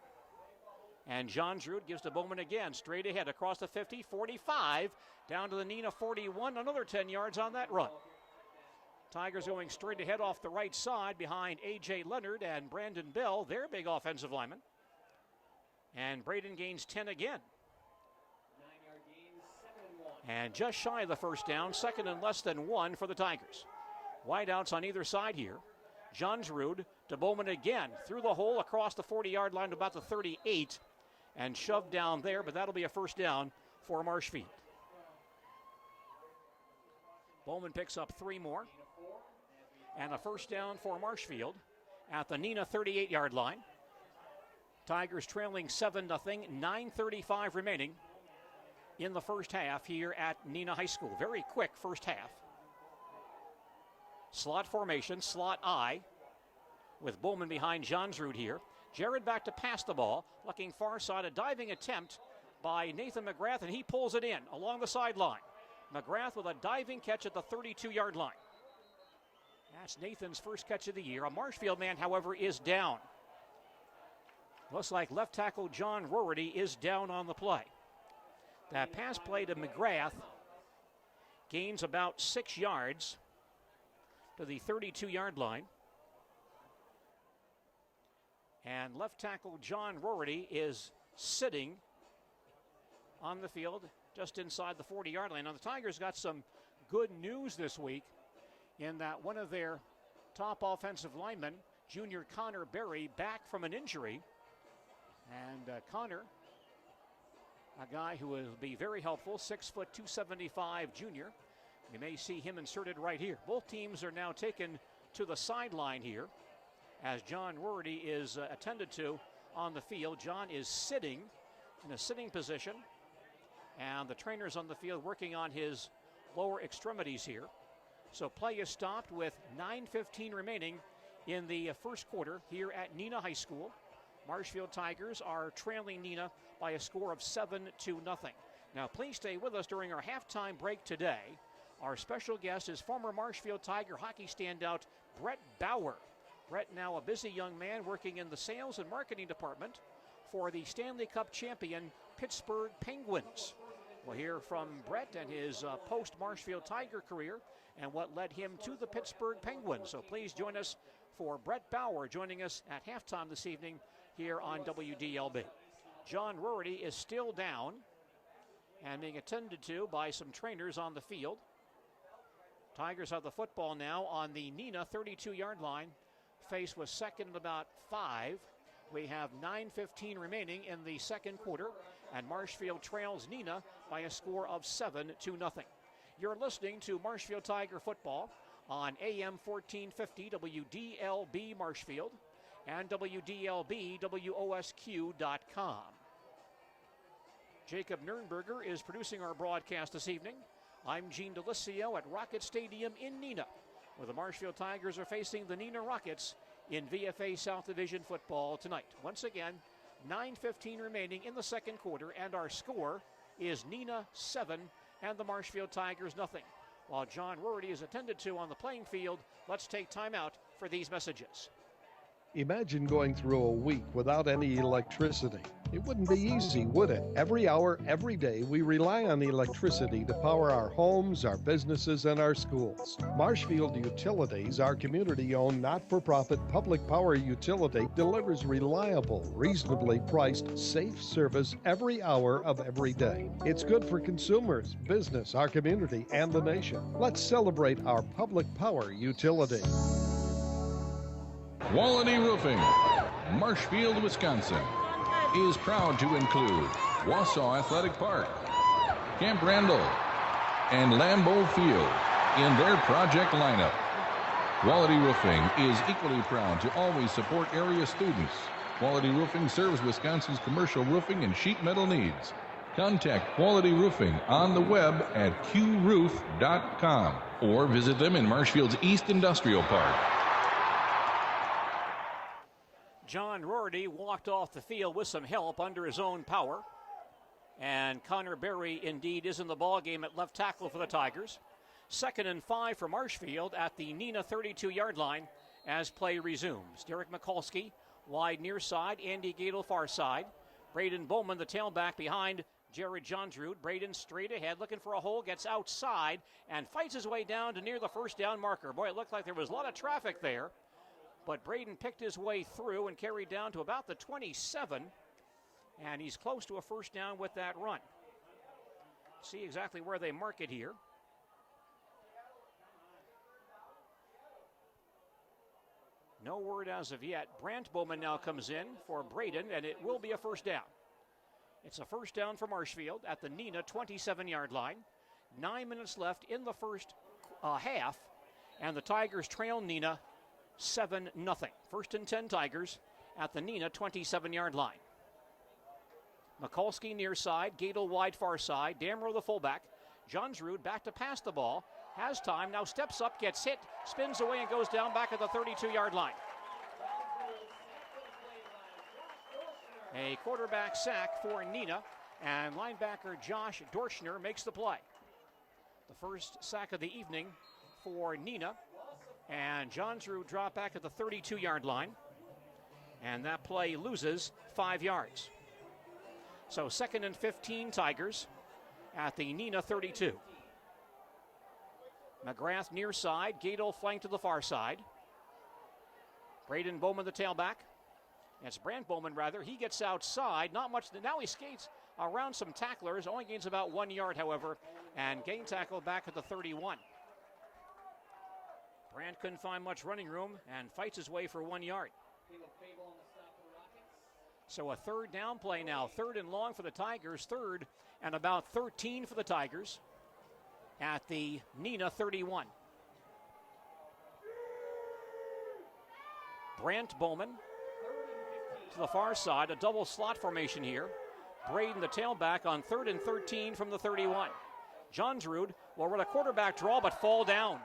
And Johnsrud gives to Bowman again, straight ahead across the 50, 45, down to the Neenah 41, another 10 yards on that run. Tigers going straight ahead off the right side behind A.J. Leonard and Brandon Bell, their big offensive lineman. And Braden gains 10 again. And just shy of the first down, second and less than 1 for the Tigers. Wideouts on either side here. Johnsrud to Bowman again, through the hole across the 40-yard line to about the 38 and shoved down there, but that'll be a first down for Marshfield. Bowman picks up 3 more. And a first down for Marshfield at the Neenah 38-yard line. Tigers trailing 7-0, 9:35 remaining in the first half here at Neenah High School. Very quick first half. Slot formation, slot I, with Bowman behind Johnsrud here. Jared back to pass the ball, looking far side, a diving attempt by Nathan McGrath, and he pulls it in along the sideline. McGrath with a diving catch at the 32-yard line. That's Nathan's first catch of the year. A Marshfield man, however, is down. Looks like left tackle John Rority is down on the play. That pass play to McGrath gains about 6 yards to the 32-yard line. And left tackle John Rority is sitting on the field just inside the 40-yard line. Now, the Tigers got some good news this week in that one of their top offensive linemen, junior Connor Berry, back from an injury. And Connor, a guy who will be very helpful, 6 foot 275 junior. You may see him inserted right here. Both teams are now taken to the sideline here as John Rorty is attended to on the field. John is sitting in a sitting position, and the trainers on the field working on his lower extremities here. So play is stopped with 9:15 remaining in the first quarter here at Neenah High School. Marshfield Tigers are trailing Neenah by a score of 7-0. Now, please stay with us during our halftime break today. Our special guest is former Marshfield Tiger hockey standout Brett Bauer. Brett, now a busy young man working in the sales and marketing department for the Stanley Cup champion Pittsburgh Penguins. We'll hear from Brett and his post-Marshfield Tiger career and what led him to the Pittsburgh Penguins. So please join us for Brett Bauer joining us at halftime this evening here on WDLB. John Rorty is still down and being attended to by some trainers on the field. Tigers have the football now on the Neenah 32-yard line, faced with second and about 5. We have 9:15 remaining in the second quarter, and Marshfield trails Neenah by a score of 7-0. You're listening to Marshfield Tiger football on AM 1450 WDLB Marshfield and WDLB WOSQ.com. Jacob Nurnberger is producing our broadcast this evening. I'm Gene Delisio at Rocket Stadium in Neenah, where the Marshfield Tigers are facing the Neenah Rockets in VFA South Division football tonight. Once again, 9:15 remaining in the second quarter, and our score is Neenah 7 and the Marshfield Tigers 0. While John Rorty is attended to on the playing field, let's take time out for these messages. Imagine going through a week without any electricity. It wouldn't be easy, would it? Every hour, every day, we rely on electricity to power our homes, our businesses, and our schools. Marshfield Utilities, our community-owned, not-for-profit public power utility, delivers reliable, reasonably priced, safe service every hour of every day. It's good for consumers, business, our community, and the nation. Let's celebrate our public power utility. Quality Roofing, Marshfield, Wisconsin, is proud to include Wausau Athletic Park, Camp Randall, and Lambeau Field in their project lineup. Quality Roofing is equally proud to always support area students. Quality Roofing serves Wisconsin's commercial roofing and sheet metal needs. Contact Quality Roofing on the web at qroof.com or visit them in Marshfield's East Industrial Park. John Rorty walked off the field with some help under his own power. And Connor Berry indeed is in the ballgame at left tackle for the Tigers. 2nd and 5 for Marshfield at the Neenah 32-yard line as play resumes. Derek Mikulski wide near side, Andy Gadel far side. Braden Bowman, the tailback behind Jared Johnsrud. Braden straight ahead, looking for a hole, gets outside and fights his way down to near the first down marker. Boy, it looked like there was a lot of traffic there, but Braden picked his way through and carried down to about the 27, and he's close to a first down with that run. See exactly where they mark it here. No word as of yet. Brant Bowman now comes in for Braden, and it will be a first down. It's a first down for Marshfield at the Neenah 27-yard line. 9 minutes left in the first half, and the Tigers trail Neenah 7-0. First and 10 Tigers at the Neenah 27-yard line. Mikulski near side, Gadel wide far side, Damrow the fullback. Johnsrud back to pass the ball, has time, now steps up, gets hit, spins away and goes down back at the 32-yard line. A quarterback sack for Neenah, and linebacker Josh Dorschner makes the play. The first sack of the evening for Neenah, and Johnsrud dropped back at the 32-yard line, and that play loses 5 yards. So 2nd and 15 Tigers at the Neenah 32. McGrath near side, Gadel flanked to the far side. Braden Bowman the tailback. It's Brant Bowman rather. He gets outside, not much. Now he skates around some tacklers, only gains about 1 yard, however, and gain tackle back at the 31. Brant couldn't find much running room and fights his way for 1 yard. So a third down play now. 3rd and long for the Tigers. 3rd and about 13 for the Tigers at the Neenah 31. Brant Bowman to the far side. A double slot formation here. Braden the tailback on 3rd and 13 from the 31. Johnsrud will run a quarterback draw but fall down.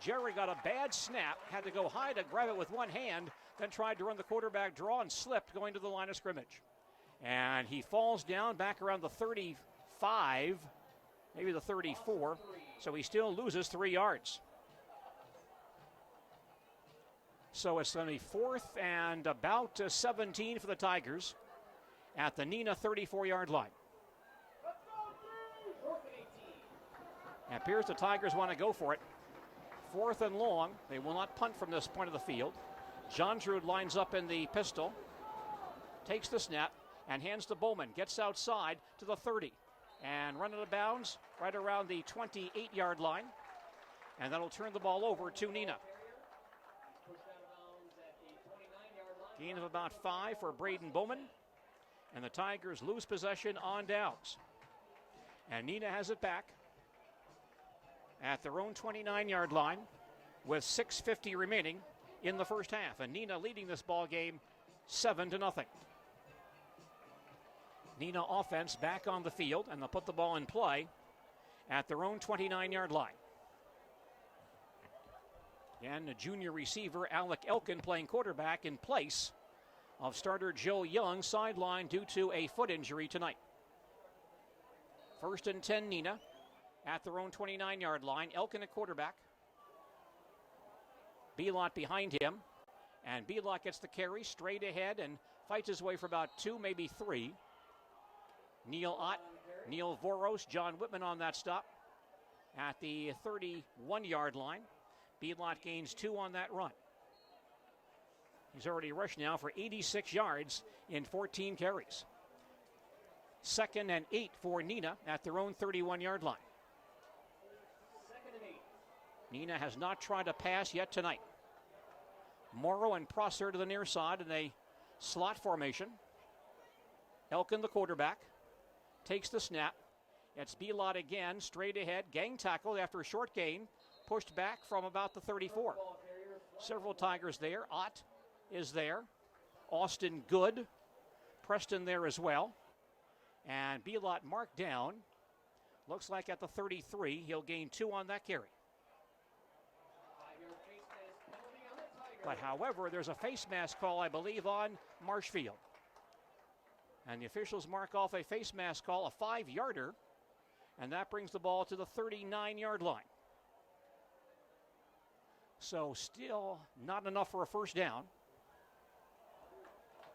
Jerry got a bad snap, had to go high to grab it with one hand, then tried to run the quarterback draw and slipped going to the line of scrimmage. And he falls down back around the 35, maybe the 34, so he still loses 3 yards. So it's going to be 4th and about 17 for the Tigers at the Neenah 34-yard line. It appears the Tigers want to go for it. 4th and long. They will not punt from this point of the field. Johnsrud lines up in the pistol, takes the snap, and hands to Bowman. Gets outside to the 30, and run out of bounds right around the 28-yard line. And that'll turn the ball over to Neenah. Gain of about 5 for Braden Bowman. And the Tigers lose possession on downs. And Neenah has it back at their own 29-yard line with 6:50 remaining in the first half. And Neenah leading this ball game 7-0. Neenah offense back on the field, and they'll put the ball in play at their own 29-yard line. And a junior receiver, Alec Elkin, playing quarterback in place of starter Joe Young, sidelined due to a foot injury tonight. 1st and 10 Neenah at their own 29-yard line. Elkin at quarterback. Belot behind him. And Belot gets the carry straight ahead and fights his way for about 2, maybe 3. Neil Ott, Neil Voros, John Whitman on that stop at the 31-yard line. Belot gains 2 on that run. He's already rushed now for 86 yards in 14 carries. 2nd and 8 for Neenah at their own 31-yard line. Neenah has not tried to pass yet tonight. Morrow and Prosser to the near side in a slot formation. Elkin, the quarterback, takes the snap. It's Belot again, straight ahead, gang tackle after a short gain, pushed back from about the 34. Several Tigers there. Ott is there. Austin Good, Preston there as well. And Belot marked down. Looks like at the 33, he'll gain 2 on that carry. But however, there's a face mask call, I believe, on Marshfield. And the officials mark off a face mask call, a 5-yarder, and that brings the ball to the 39-yard line. So still not enough for a first down.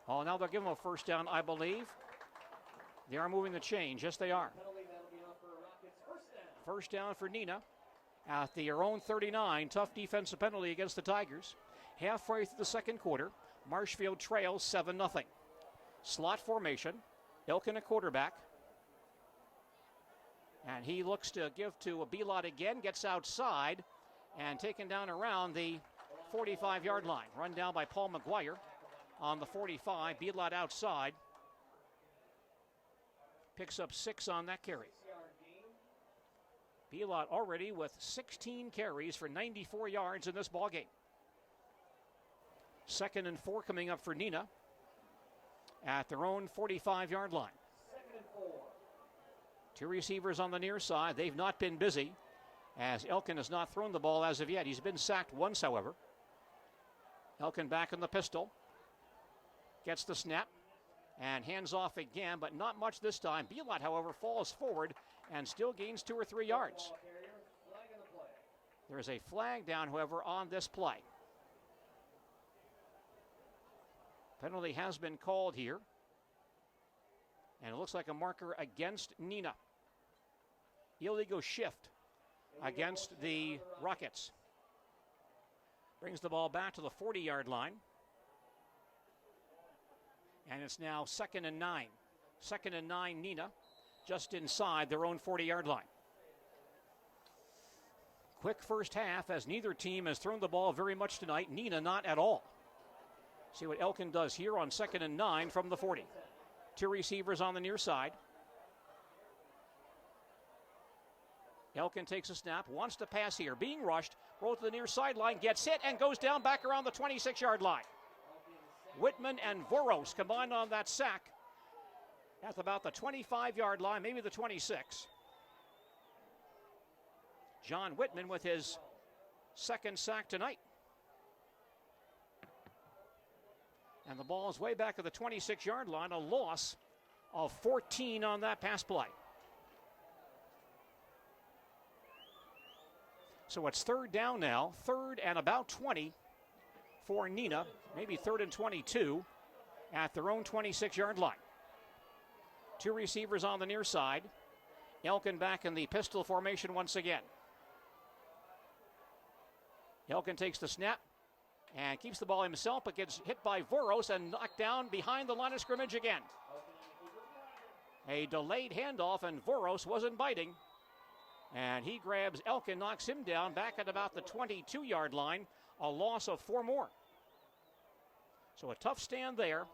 Oh, now they'll give him a first down, I believe. They are moving the chains. Yes, they are. First down for Neenah at their own 39. Tough defensive penalty against the Tigers. Halfway through the second quarter, Marshfield trails 7-0. Slot formation. Ilkin a quarterback. And he looks to give to a Belot again. Gets outside and taken down around the 45-yard line. Run down by Paul McGuire on the 45. Belot outside. Picks up 6 on that carry. Belot already with 16 carries for 94 yards in this ballgame. 2nd and 4 coming up for Neenah at their own 45-yard line. 2 receivers on the near side. They've not been busy, as Elkin has not thrown the ball as of yet. He's been sacked once, however. Elkin back in the pistol. Gets the snap and hands off again, but not much this time. Belot, however, falls forward and still gains 2 or 3 yards. There is a flag down, however, on this play. Penalty has been called here. And it looks like a marker against Neenah. Illegal shift against the Rockets. Brings the ball back to the 40-yard line. And it's now 2nd and 9. 2nd and 9, Neenah, just inside their own 40-yard line. Quick first half, as neither team has thrown the ball very much tonight. Neenah not at all. See what Elkin does here on 2nd and 9 from the 40. 2 receivers on the near side. Elkin takes a snap, wants to pass here, being rushed, rolls to the near sideline, gets hit, and goes down back around the 26-yard line. Whitman and Voros combined on that sack at about the 25-yard line, maybe the 26. John Whitman with his 2nd sack tonight. And the ball is way back at the 26-yard line, a loss of 14 on that pass play. So it's 3rd down now, 3rd and about 20 for Neenah, maybe 3rd and 22 at their own 26-yard line. 2 receivers on the near side. Elkin back in the pistol formation once again. Elkin takes the snap and keeps the ball himself, but gets hit by Voros and knocked down behind the line of scrimmage again. A delayed handoff, and Voros wasn't biting. And he grabs Elkin, knocks him down back at about the 22-yard line. A loss of 4 more. So a tough stand there.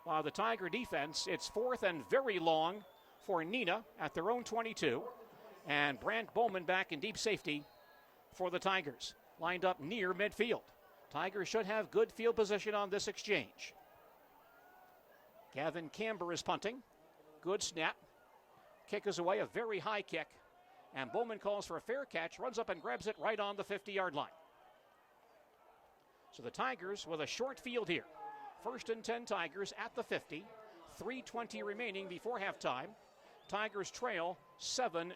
While the Tiger defense, it's 4th and very long for Neenah at their own 22. And Brant Bowman back in deep safety for the Tigers, lined up near midfield. Tigers should have good field position on this exchange. Gavin Camber is punting. Good snap. Kick is away, a very high kick. And Bowman calls for a fair catch, runs up and grabs it right on the 50-yard line. So the Tigers with a short field here. 1st and 10 Tigers at the 50. 3:20 remaining before halftime. Tigers trail 7-0.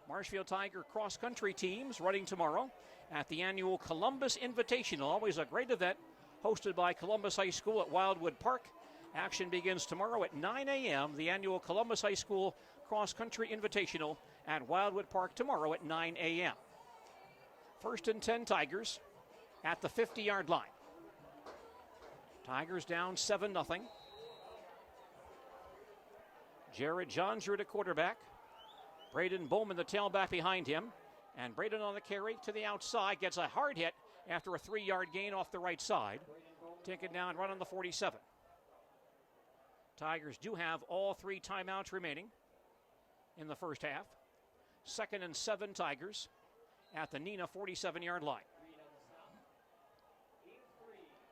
Marshfield Tiger cross-country teams running tomorrow at the annual Columbus Invitational. Always a great event hosted by Columbus High School at Wildwood Park. Action begins tomorrow at 9 a.m. The annual Columbus High School cross-country invitational at Wildwood Park tomorrow at 9 a.m. 1st and 10 Tigers at the 50-yard line. Tigers down 7-0. Jared Johnsrud at quarterback. Braden Bowman, the tailback behind him. And Braden on the carry to the outside. Gets a hard hit after a 3-yard gain off the right side. Taken down, run on the 47. Tigers do have all 3 timeouts remaining in the first half. 2nd and 7 Tigers at the Neenah 47-yard line.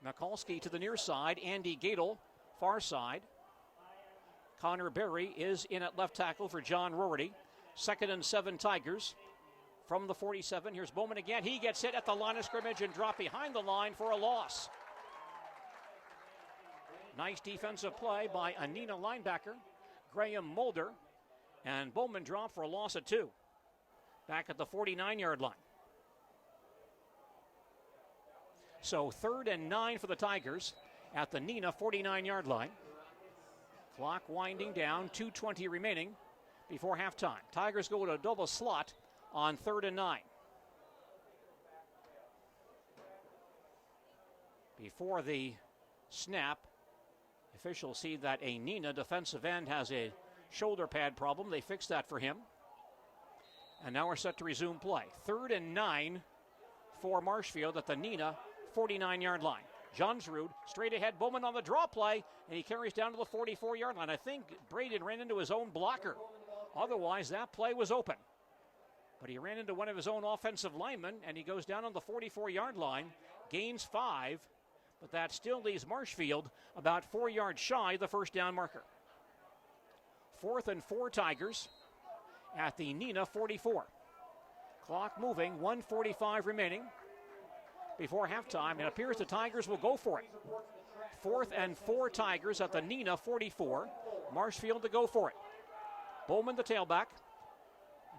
Mikulski to the near side. Andy Gadel, far side. Connor Berry is in at left tackle for John Rorty. 2nd and 7 Tigers from the 47. Here's Bowman again. He gets hit at the line of scrimmage and dropped behind the line for a loss. Nice defensive play by a Neenah linebacker, Graham Mulder. And Bowman dropped for a loss of 2. Back at the 49-yard line. So 3rd and 9 for the Tigers at the Neenah 49-yard line. Clock winding down, 2:20 remaining before halftime. Tigers go to a double slot on 3rd and 9. Before the snap, officials see that a Neenah defensive end has a shoulder pad problem. They fixed that for him. And now we're set to resume play. 3rd and 9 for Marshfield at the Neenah 49-yard line. Johnsrud straight ahead. Bowman on the draw play, and he carries down to the 44-yard line. I think Braden ran into his own blocker. Otherwise, that play was open. But he ran into one of his own offensive linemen, and he goes down on the 44-yard line, gains 5, but that still leaves Marshfield about 4 yards shy of the first down marker. 4th and 4 Tigers at the Neenah 44. Clock moving, 1:45 remaining before halftime. It appears the Tigers will go for it. 4th and 4 Tigers at the Neenah 44. Marshfield to go for it. Bowman the tailback.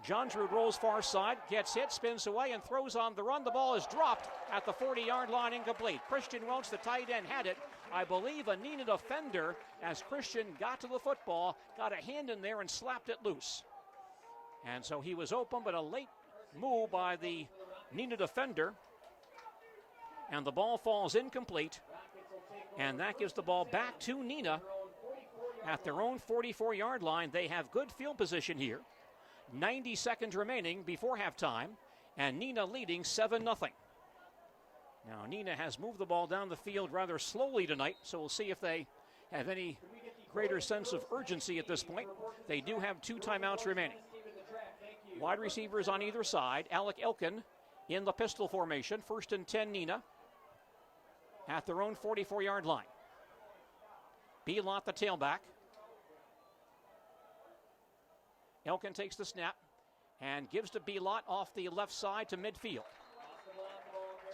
Johnsrud rolls far side, gets hit, spins away, and throws on the run. The ball is dropped at the 40-yard line, incomplete. Christian Welch, the tight end, had it. I believe a Neenah defender, as Christian got to the football, got a hand in there and slapped it loose. And so he was open, but a late move by the Neenah defender. And the ball falls incomplete. And that gives the ball back to Neenah at their own 44-yard line. They have good field position here. 90 seconds remaining before halftime, and Neenah leading 7-0. Now, Neenah has moved the ball down the field rather slowly tonight, so we'll see if they have any greater sense of urgency at this point. They do have 2 timeouts remaining. Wide receivers on either side. Alec Elkin in the pistol formation. 1st and 10 Neenah at their own 44-yard line. Belot the tailback. Elkin takes the snap and gives to Belot off the left side to midfield.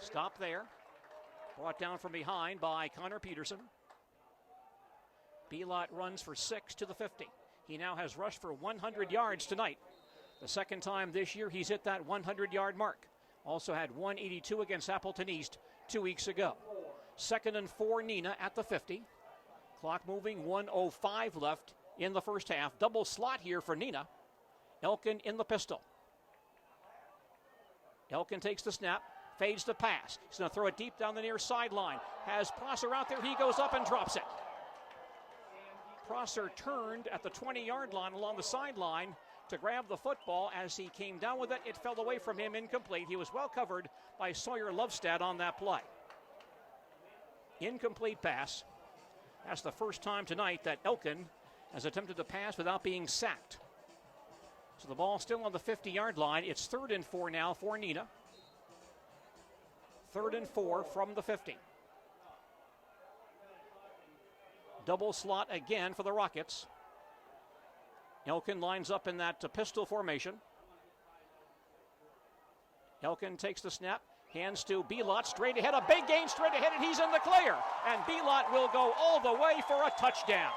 Stop there. Brought down from behind by Connor Peterson. Belot runs for 6 to the 50. He now has rushed for 100 yards tonight. The second time this year he's hit that 100-yard mark. Also had 182 against Appleton East 2 weeks ago. 2nd and 4 Neenah at the 50. Clock moving, 1:05 left in the first half. Double slot here for Neenah. Elkin in the pistol. Elkin takes the snap, fades the pass. He's going to throw it deep down the near sideline. Has Prosser out there. He goes up and drops it. Prosser turned at the 20-yard line along the sideline to grab the football. As he came down with it, it fell away from him, incomplete. He was well covered by Sawyer Lovestad on that play. Incomplete pass. That's the first time tonight that Elkin has attempted to pass without being sacked. So the ball still on the 50-yard line. It's 3rd and 4 now for Neenah. 3rd and 4 from the 50. Double slot again for the Rockets. Elkin lines up in that pistol formation. Elkin takes the snap, hands to Belot straight ahead. A big gain straight ahead, and he's in the clear. And Belot will go all the way for a touchdown.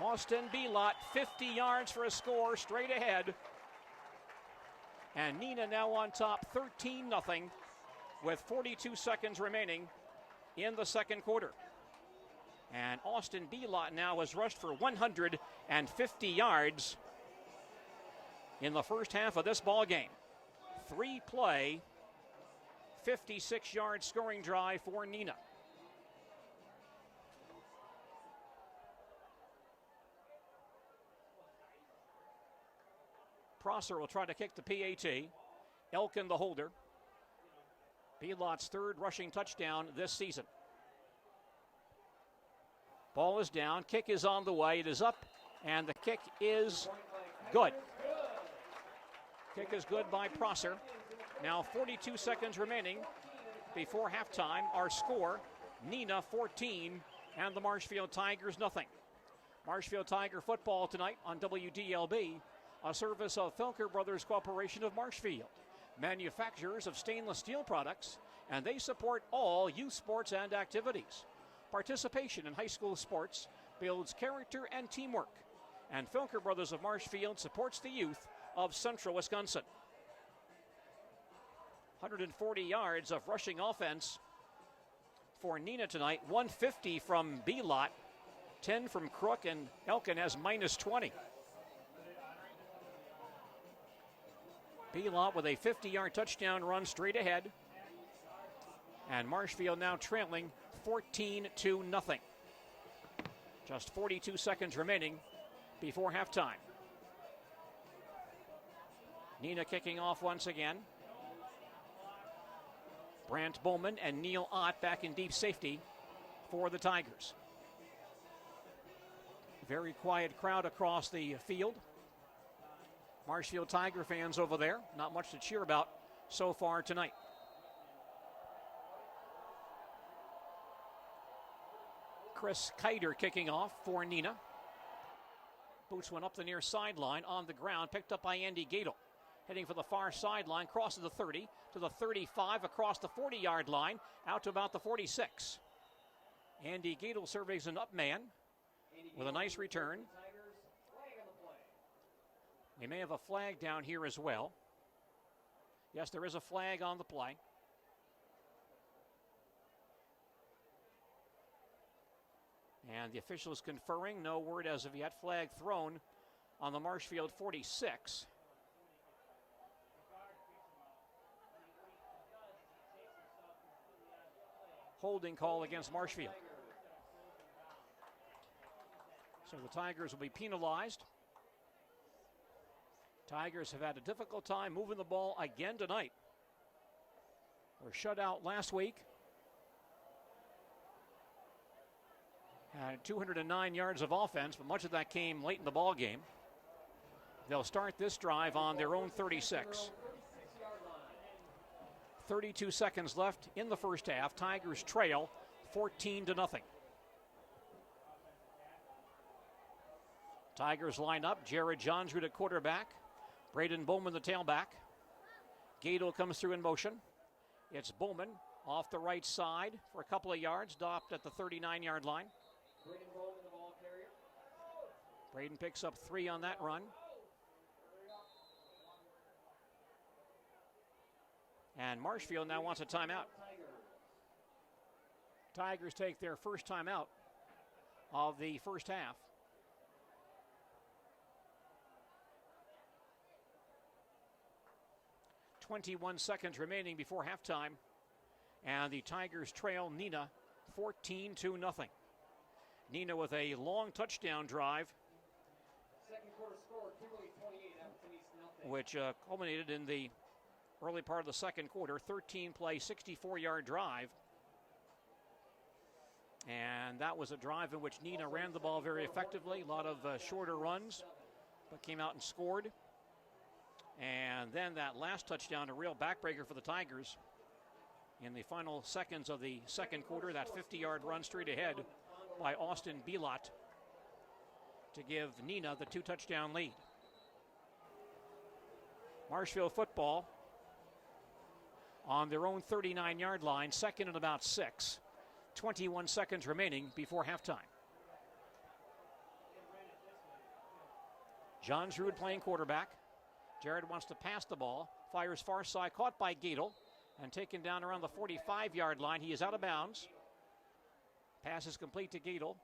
Austin Belot, 50 yards for a score straight ahead. And Neenah now on top, 13-0, with 42 seconds remaining in the second quarter. And Austin Belot now has rushed for 150 yards in the first half of this ball game. 3-play, 56-yard scoring drive for Neenah. Prosser will try to kick the PAT. Elkin the holder. Belot's 3rd rushing touchdown this season. Ball is down. Kick is on the way. It is up, and the kick is good. Kick is good by Prosser. Now 42 seconds remaining before halftime. Our score, Neenah 14 and the Marshfield Tigers nothing. Marshfield Tiger football tonight on WDLB. A service of Felker Brothers Corporation of Marshfield, manufacturers of stainless steel products, and they support all youth sports and activities. Participation in high school sports builds character and teamwork, and Felker Brothers of Marshfield supports the youth of Central Wisconsin. 140 yards of rushing offense for Neenah tonight. 150 from B-Lot, 10 from Crook, and Elkin has minus 20. B-Lot with a 50-yard touchdown run straight ahead. And Marshfield now trailing 14-0. Just 42 seconds remaining before halftime. Neenah kicking off once again. Brant Bowman and Neil Ott back in deep safety for the Tigers. Very quiet crowd across the field. Marshfield Tiger fans over there. Not much to cheer about so far tonight. Chris Kiter kicking off for Neenah. Boots went up the near sideline on the ground, picked up by Andy Gadel. Heading for the far sideline, crosses the 30 to the 35, across the 40-yard line, out to about the 46. Andy Gadel surveys an up man with a nice return. We may have a flag down here as well. Yes, there is a flag on the play. And the officials conferring, no word as of yet. Flag thrown on the Marshfield 46. Holding call against Marshfield. So the Tigers will be penalized. Tigers have had a difficult time moving the ball again tonight. They were shut out last week. Had 209 yards of offense, but much of that came late in the ball game. They'll start this drive on their own 36. 32 seconds left in the first half. Tigers trail 14-0. Tigers line up. Jared Johnsrud at quarterback. Braden Bowman the tailback. Gadel comes through in motion. It's Bowman off the right side for a couple of yards, stopped at the 39-yard line. Braden picks up 3 on that run. And Marshfield now wants a timeout. Tigers take their first timeout of the first half. .21 seconds remaining before halftime. And the Tigers trail Neenah 14-0. Neenah with a long touchdown drive, which culminated in the early part of the second quarter. 13-play, 64-yard drive. And that was a drive in which Neenah ran the ball very effectively. A lot of shorter runs, but came out and scored. And then that last touchdown, a real backbreaker for the Tigers in the final seconds of the second quarter. That 50-yard run straight ahead by Austin B-Lot to give Neenah the 2-touchdown lead. Marshfield football on their own 39-yard line, second and about 6. 21 seconds remaining before halftime. Johnsrud playing quarterback. Jared wants to pass the ball, fires far side, caught by Gadel, and taken down around the 45-yard line. He is out of bounds. Pass is complete to Gadel,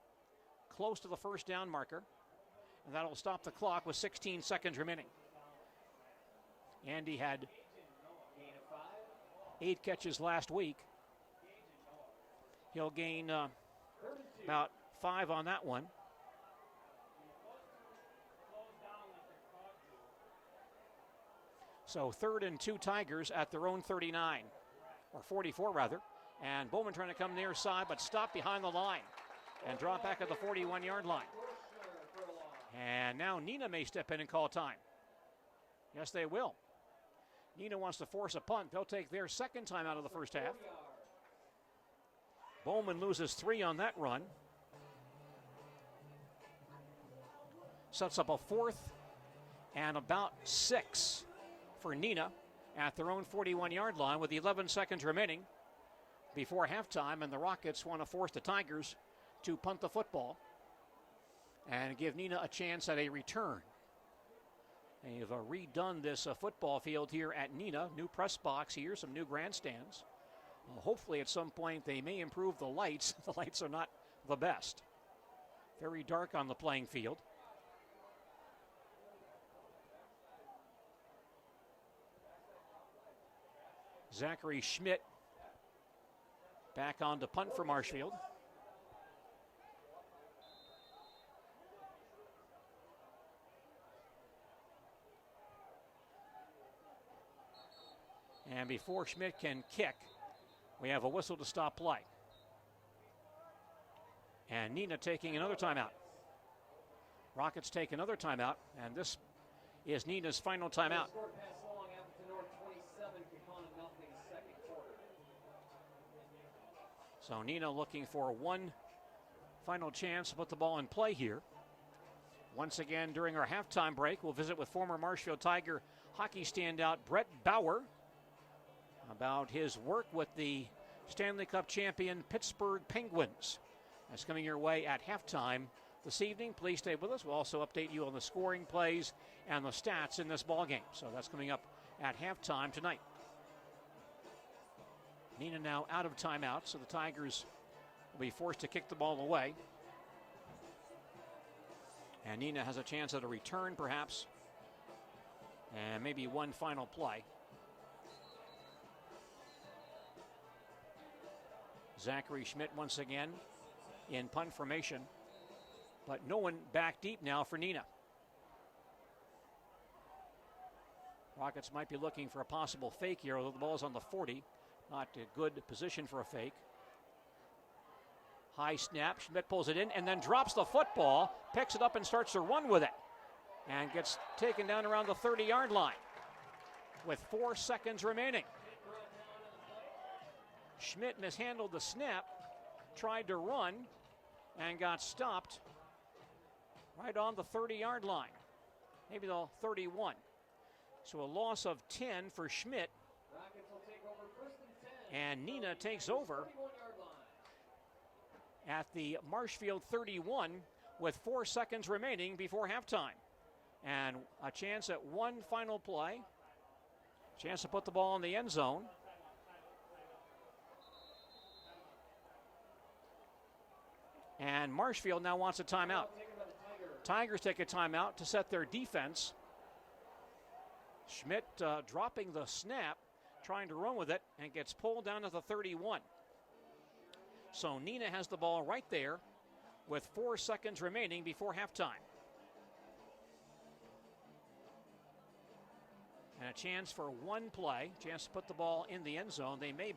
close to the first down marker, and that'll stop the clock with 16 seconds remaining. Andy had 8 catches last week. He'll gain about 5 on that one. So 3rd and 2 Tigers at their own 39, or 44 rather. And Bowman trying to come near side, but stopped behind the line and drop back at the 41-yard line. And now Neenah may step in and call time. Yes, they will. Neenah wants to force a punt. They'll take their second time out of the first half. Bowman loses 3 on that run. Sets up a 4th and about 6 for Neenah at their own 41-yard line with 11 seconds remaining before halftime, and the Rockets want to force the Tigers to punt the football and give Neenah a chance at a return. They've redone this football field here at Neenah. New press box here, some new grandstands. Hopefully at some point they may improve the lights. The lights are not the best. Very dark on the playing field. Zachary Schmidt back on to punt for Marshfield. And before Schmidt can kick, we have a whistle to stop play. And Neenah taking another timeout. Rockets take another timeout, and this is Neenah's final timeout. So Neenah looking for one final chance to put the ball in play here. Once again, during our halftime break, we'll visit with former Marshfield Tiger hockey standout Brett Bauer about his work with the Stanley Cup champion Pittsburgh Penguins. That's coming your way at halftime this evening. Please stay with us. We'll also update you on the scoring plays and the stats in this ball game. So that's coming up at halftime tonight. Neenah now out of timeout, so the Tigers will be forced to kick the ball away. And Neenah has a chance at a return, perhaps, and maybe one final play. Zachary Schmidt once again in punt formation, but no one back deep now for Neenah. Rockets might be looking for a possible fake here, although the ball's on the 40. Not a good position for a fake. High snap, Schmidt pulls it in and then drops the football, picks it up and starts to run with it, and gets taken down around the 30-yard line with 4 seconds remaining. Schmidt mishandled the snap, tried to run, and got stopped right on the 30-yard line, maybe the 31. So a loss of 10 for Schmidt. And Neenah takes over at the Marshfield 31 with 4 seconds remaining before halftime. And a chance at one final play. Chance to put the ball in the end zone. And Marshfield now wants a timeout. Tigers take a timeout to set their defense. Schmidt dropping the snap, trying to run with it, and gets pulled down to the 31. So Neenah has the ball right there with 4 seconds remaining before halftime. And a chance for one play, chance to put the ball in the end zone. They may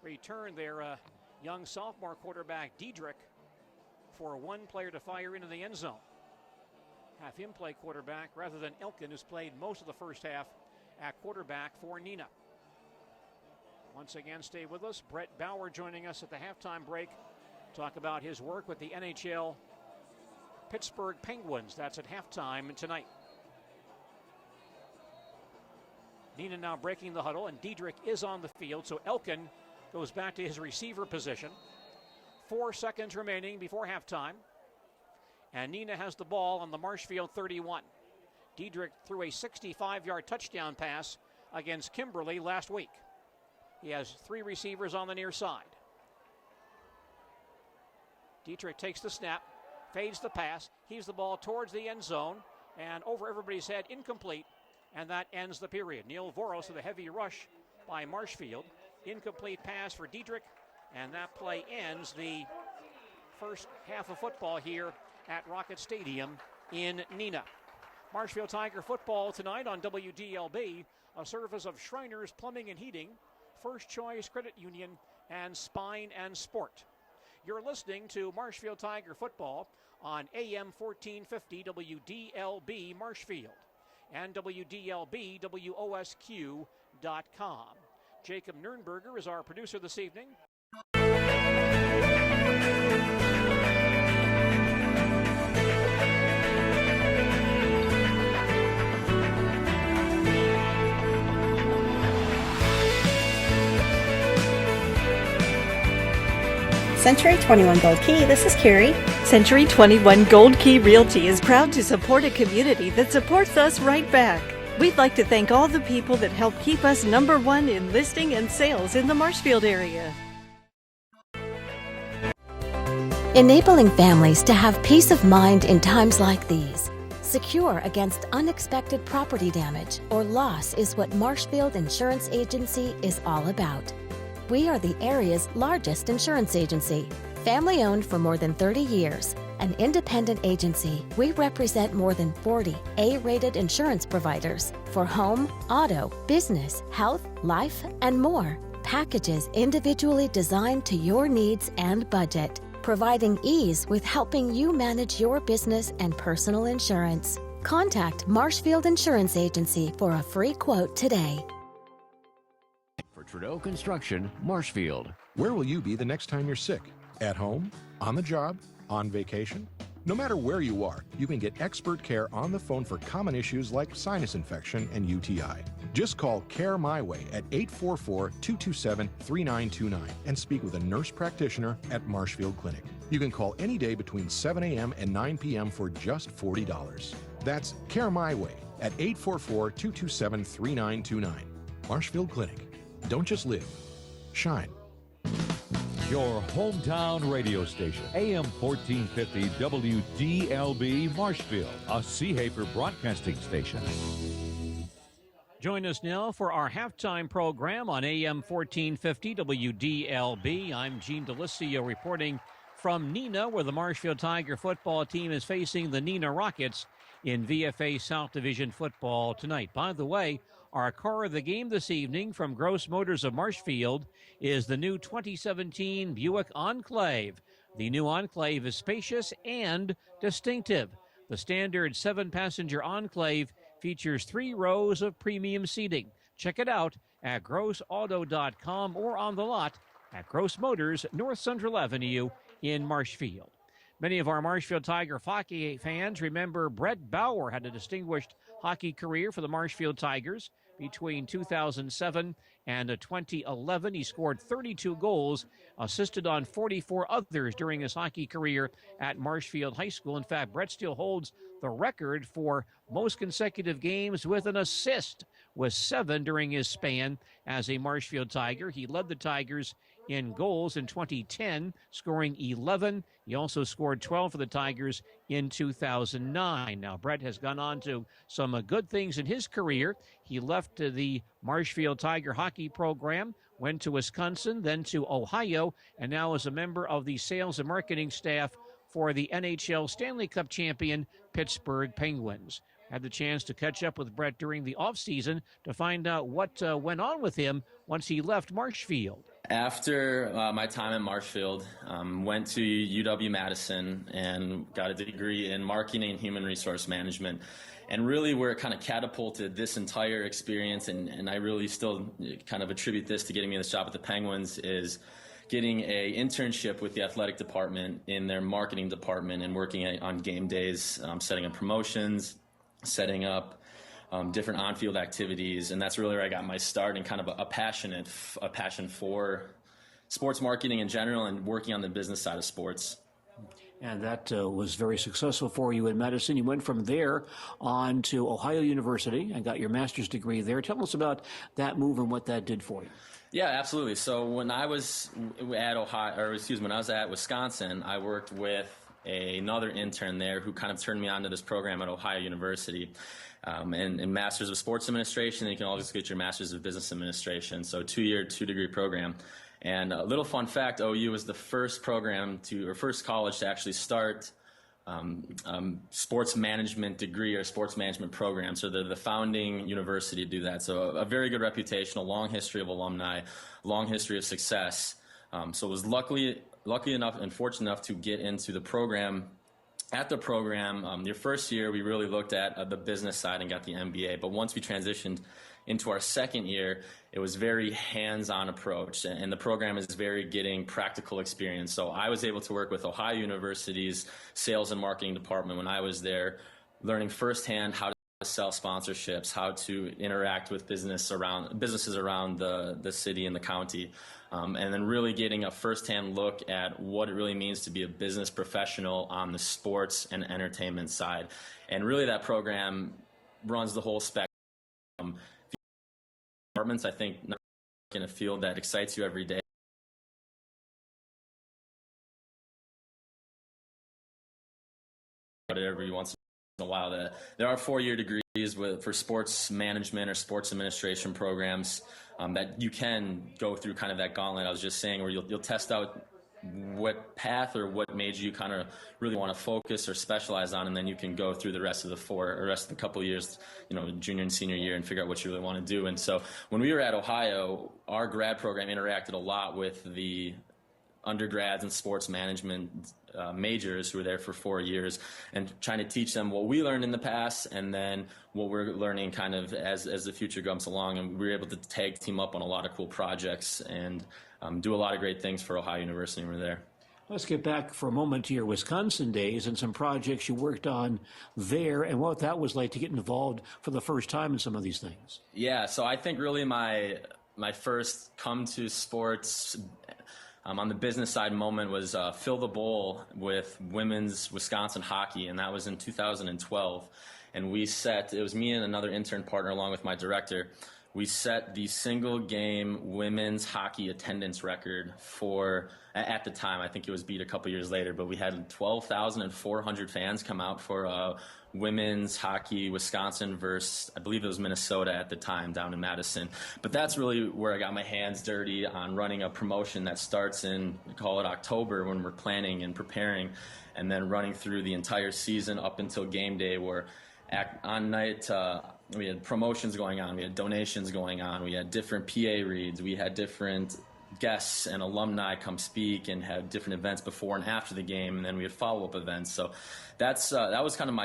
return their young sophomore quarterback, Diedrich, for one player to fire into the end zone. Have him play quarterback rather than Elkin, who's played most of the first half at quarterback for Neenah. Once again, stay with us. Brett Bauer joining us at the halftime break. Talk about his work with the NHL Pittsburgh Penguins. That's at halftime tonight. Neenah now breaking the huddle, and Diedrich is on the field, so Elkin goes back to his receiver position. 4 seconds remaining before halftime. And Neenah has the ball on the Marshfield 31. Diedrich threw a 65-yard touchdown pass against Kimberly last week. He has 3 receivers on the near side. Diedrich takes the snap, fades the pass, heaves the ball towards the end zone, and over everybody's head, incomplete, and that ends the period. Neil Voros with a heavy rush by Marshfield. Incomplete pass for Diedrich, and that play ends the first half of football here at Rocket Stadium in Neenah. Marshfield Tiger football tonight on WDLB, a service of Shriners Plumbing and Heating, First Choice Credit Union, and Spine and Sport. You're listening to Marshfield Tiger football on AM 1450 WDLB Marshfield and WDLB WOSQ.com. Jacob Nurnberger is our producer this evening. Century 21 Gold Key, this is Carrie. Century 21 Gold Key Realty is proud to support a community that supports us right back. We'd like to thank all the people that help keep us #1 in listing and sales in the Marshfield area. Enabling families to have peace of mind in times like these. Secure against unexpected property damage or loss is what Marshfield Insurance Agency is all about. We are the area's largest insurance agency. Family owned for more than 30 years. An independent agency, we represent more than 40 A-rated insurance providers for home, auto, business, health, life, and more. Packages individually designed to your needs and budget, providing ease with helping you manage your business and personal insurance. Contact Marshfield Insurance Agency for a free quote today. For Trudeau Construction, Marshfield. Where will you be the next time you're sick? At home? On the job? On vacation? No matter where you are, you can get expert care on the phone for common issues like sinus infection and UTI. Just call Care My Way at 844-227-3929 and speak with a nurse practitioner at Marshfield Clinic. You can call any day between 7 a.m. and 9 p.m. for just $40. That's Care My Way at 844-227-3929. Marshfield Clinic. Don't just live, shine. Your hometown radio station, AM 1450 WDLB Marshfield, a Seehafer broadcasting station. Join us now for our halftime program on AM 1450 WDLB. I'm Gene Delisio reporting from Neenah, where the Marshfield Tiger football team is facing the Neenah Rockets in VFA South Division football tonight. By the way, our car of the game this evening from Gross Motors of Marshfield is the new 2017 Buick Enclave. The new Enclave is spacious and distinctive. The standard 7-passenger Enclave features 3 rows of premium seating. Check it out at grossauto.com or on the lot at Gross Motors, North Central Avenue in Marshfield. Many of our Marshfield Tiger hockey fans remember Brett Bauer had a distinguished hockey career for the Marshfield Tigers. Between 2007 and 2011, he scored 32 goals, assisted on 44 others during his hockey career at Marshfield High School. In fact, Brett still holds the record for most consecutive games with an assist, with 7 during his span as a Marshfield Tiger. He led the Tigers in goals in 2010, scoring 11. He also scored 12 for the Tigers in 2009. Now, Brett has gone on to some good things in his career. He left the Marshfield Tiger hockey program, went to Wisconsin, then to Ohio, and now is a member of the sales and marketing staff for the NHL Stanley Cup champion Pittsburgh Penguins. Had the chance to catch up with Brett during the offseason to find out what went on with him once he left Marshfield. After my time in Marshfield, went to UW-Madison and got a degree in marketing and human resource management. And really where it kind of catapulted this entire experience, and I really still kind of attribute this to getting me this job at the Penguins, is getting a internship with the athletic department in their marketing department and working on game days, setting up promotions, setting up different on-field activities, and that's really where I got my start and kind of a passion for sports marketing in general and working on the business side of sports. And that was very successful for you in Madison. You went from there on to Ohio University and got your master's degree there. Tell us about that move and what that did for you. Yeah, absolutely. So when I was at when I was at Wisconsin, I worked with another intern there who kind of turned me on to this program at Ohio University. And Masters of Sports Administration, and you can also get your Masters of Business Administration. So 2-year, 2-degree program. And a little fun fact, OU was the first first college to actually start sports management degree or sports management program. So they're the founding university to do that. So a very good reputation, a long history of alumni, long history of success. So I was lucky enough and fortunate enough to get into the program. At the program, your first year, we really looked at the business side and got the MBA. But once we transitioned into our second year, it was very hands-on approach. And the program is very getting practical experience. So I was able to work with Ohio University's sales and marketing department when I was there, learning firsthand how to sell sponsorships, how to interact with businesses around the city and the county, and then really getting a firsthand look at what it really means to be a business professional on the sports and entertainment side. And really that program runs the whole spectrum. Departments, I think, in a field that excites you every day. Every once in a while, there are 4-year degrees for sports management or sports administration programs that you can go through kind of that gauntlet I was just saying, where you'll test out what path or what major you kind of really want to focus or specialize on, and then you can go through the rest of the couple of years, junior and senior year, and figure out what you really want to do. And so when we were at Ohio, our grad program interacted a lot with the undergrads and sports management majors who were there for 4 years, and trying to teach them what we learned in the past and then what we're learning kind of as the future comes along. And we were able to tag team up on a lot of cool projects and do a lot of great things for Ohio University when we were there. Let's get back for a moment to your Wisconsin days and some projects you worked on there and what that was like to get involved for the first time in some of these things. Yeah, so I think really my first come to sports on the business side moment was Fill the Bowl with women's Wisconsin hockey, and that was in 2012. And it was me and another intern partner along with my director. We set the single game women's hockey attendance record at the time. I think it was beat a couple years later, but we had 12,400 fans come out for women's hockey, Wisconsin versus, I believe it was Minnesota at the time, down in Madison. But that's really where I got my hands dirty on running a promotion that starts in, we call it October, when we're planning and preparing, and then running through the entire season up until game day, where on night, we had promotions going on, we had donations going on, we had different PA reads, we had different guests and alumni come speak and had different events before and after the game, and then we had follow-up events. So that was kind of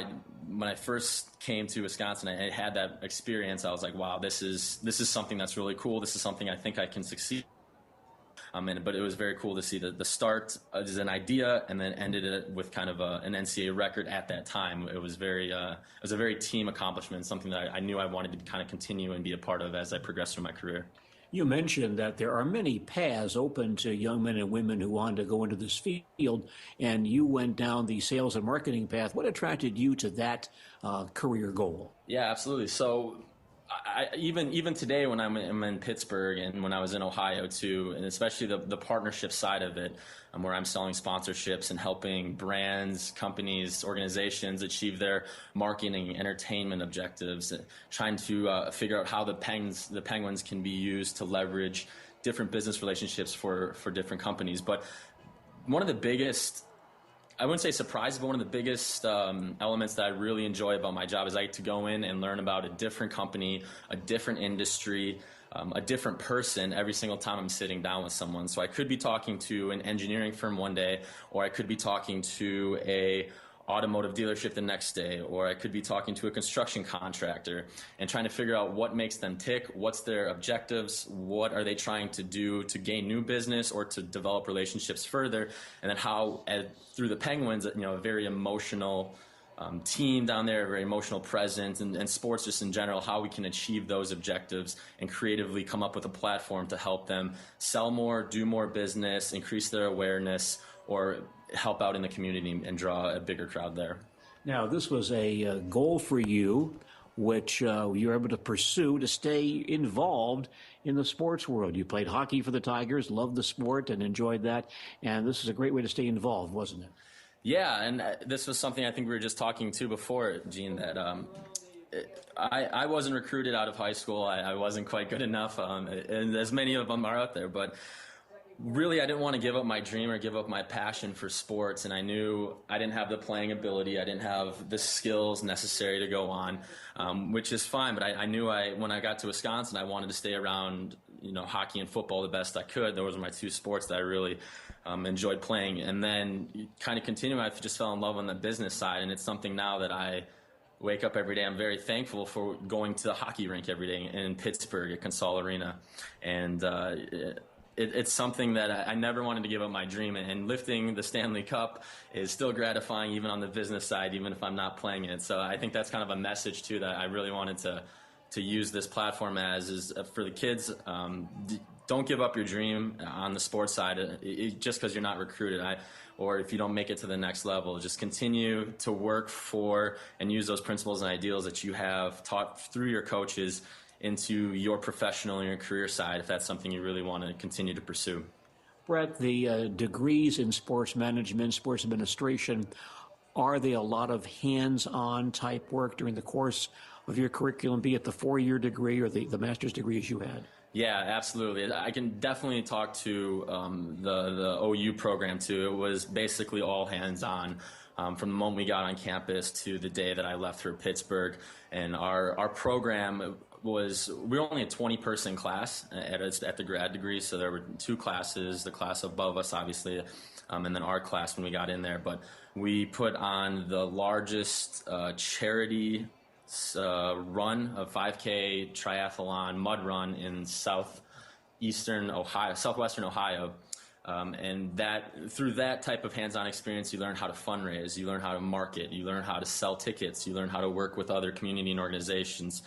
when I first came to Wisconsin, I had that experience. I was like, wow, this is something that's really cool. This is something I think I can succeed. But it was very cool to see the start as an idea and then ended it with kind of an NCAA record at that time. It was a very team accomplishment, something that I knew I wanted to kind of continue and be a part of as I progressed through my career. You mentioned that there are many paths open to young men and women who want to go into this field, and you went down the sales and marketing path. What attracted you to that career goal? Yeah, absolutely. So even today when I'm in Pittsburgh and when I was in Ohio too, and especially the partnership side of it, where I'm selling sponsorships and helping brands, companies, organizations achieve their marketing, entertainment objectives, trying to figure out how the Penguins can be used to leverage different business relationships for different companies. But one of the biggest, I wouldn't say surprise, but one of the biggest elements that I really enjoy about my job is I get to go in and learn about a different company, a different industry, a different person every single time I'm sitting down with someone. So I could be talking to an engineering firm one day, or I could be talking to a automotive dealership the next day, or I could be talking to a construction contractor and trying to figure out what makes them tick, what's their objectives, what are they trying to do to gain new business or to develop relationships further, and then how through the Penguins, a very emotional team down there, a very emotional presence, and sports just in general, how we can achieve those objectives and creatively come up with a platform to help them sell more, do more business, increase their awareness, or help out in the community and draw a bigger crowd there. Now, this was a goal for you, which you were able to pursue to stay involved in the sports world. You played hockey for the Tigers, loved the sport, and enjoyed that. And this is a great way to stay involved, wasn't it? Yeah, and this was something I think we were just talking to before, Gene, that I wasn't recruited out of high school. I wasn't quite good enough, and as many of them are out there. But really, I didn't want to give up my dream or give up my passion for sports, and I knew I didn't have the playing ability. I didn't have the skills necessary to go on, which is fine. But I knew when I got to Wisconsin, I wanted to stay around, hockey and football the best I could. Those were my two sports that I really enjoyed playing. And then kind of continuing, I just fell in love on the business side, and it's something now that I wake up every day. I'm very thankful for going to the hockey rink every day in Pittsburgh at Consol Arena. And it's something that I never wanted to give up my dream, and lifting the Stanley Cup is still gratifying even on the business side, even if I'm not playing it. So I think that's kind of a message too that I really wanted to use this platform as, is for the kids. Don't give up your dream on the sports side just because you're not recruited, or if you don't make it to the next level. Just continue to work for and use those principles and ideals that you have taught through your coaches into your professional and your career side, if that's something you really want to continue to pursue. Brett, the degrees in sports management, sports administration, are they a lot of hands-on type work during the course of your curriculum, be it the 4-year degree or the master's degrees you had? Yeah, absolutely. I can definitely talk to the OU program too. It was basically all hands-on from the moment we got on campus to the day that I left for Pittsburgh. And our program was, we were only a 20-person class at the grad degree, so there were 2 classes, the class above us obviously, and then our class when we got in there. But we put on the largest charity run of 5K triathlon mud run in southwestern Ohio. And that through that type of hands-on experience, you learn how to fundraise, you learn how to market, you learn how to sell tickets, you learn how to work with other community and organizations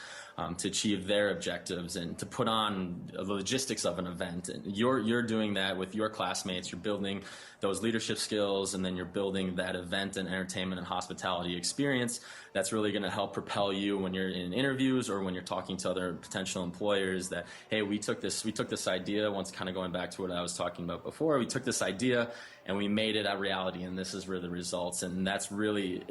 to achieve their objectives and to put on the logistics of an event. And you're doing that with your classmates. You're building those leadership skills, and then you're building that event and entertainment and hospitality experience that's really going to help propel you when you're in interviews or when you're talking to other potential employers that, hey, we took this idea, once kind of going back to what I was talking about before, we took this idea and we made it a reality, and this is where the results. And that's really,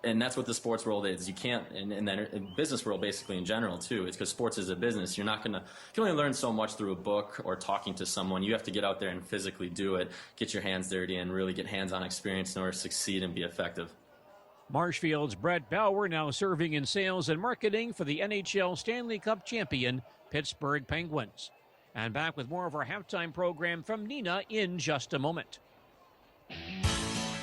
and that's what the sports world is. You can't, and then in business world basically in general too, it's because sports is a business. You can only learn so much through a book or talking to someone. You have to get out there and physically do it, get your hands dirty, and really get hands-on experience in order to succeed and be effective. Marshfield's Brett Bauer now serving in sales and marketing for the NHL Stanley Cup champion Pittsburgh Penguins. And back with more of our halftime program from Neenah in just a moment.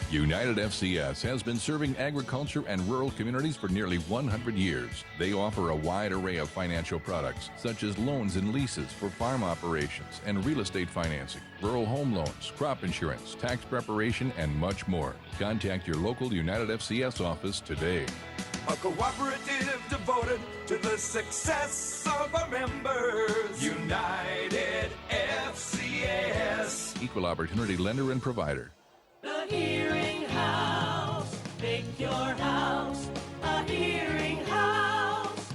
United FCS has been serving agriculture and rural communities for nearly 100 years. They offer a wide array of financial products, such as loans and leases for farm operations and real estate financing, rural home loans, crop insurance, tax preparation, and much more. Contact your local United FCS office today. A cooperative devoted to the success of our members. United FCS. Equal opportunity lender and provider. The Hearing House. Make your house a hearing house.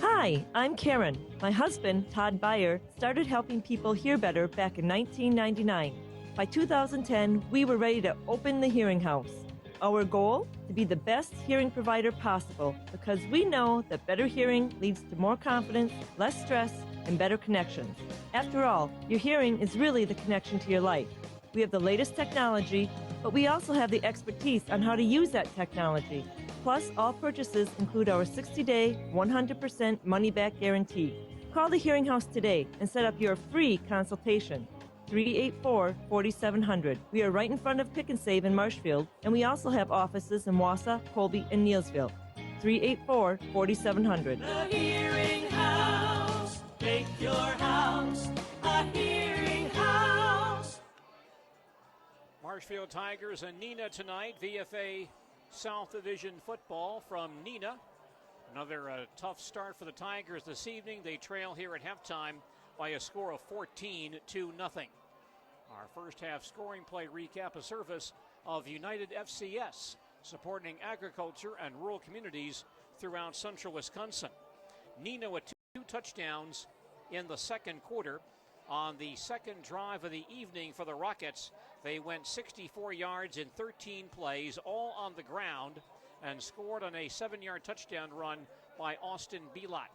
Hi, I'm Karen. My husband, Todd Beyer, started helping people hear better back in 1999. By 2010, we were ready to open the Hearing House. Our goal? To be the best hearing provider possible, because we know that better hearing leads to more confidence, less stress, and better connections. After all, your hearing is really the connection to your life. We have the latest technology, but we also have the expertise on how to use that technology. Plus, all purchases include our 60-day, 100% money-back guarantee. Call the Hearing House today and set up your free consultation. 384-4700. We are right in front of Pick and Save in Marshfield, and we also have offices in Wausau, Colby, and Neilsville. 384-4700. The Hearing House. Make your house a hearing house. Marshfield Tigers and Neenah tonight. VFA South Division football from Neenah. Another tough start for the Tigers this evening. They trail here at halftime by a score of 14-0. Our first half scoring play recap, a service of United FCS, supporting agriculture and rural communities throughout central Wisconsin. Neenah with 2 touchdowns in the second quarter. On the second drive of the evening for the Rockets, they went 64 yards in 13 plays, all on the ground, and scored on a 7-yard touchdown run by Austin Belot.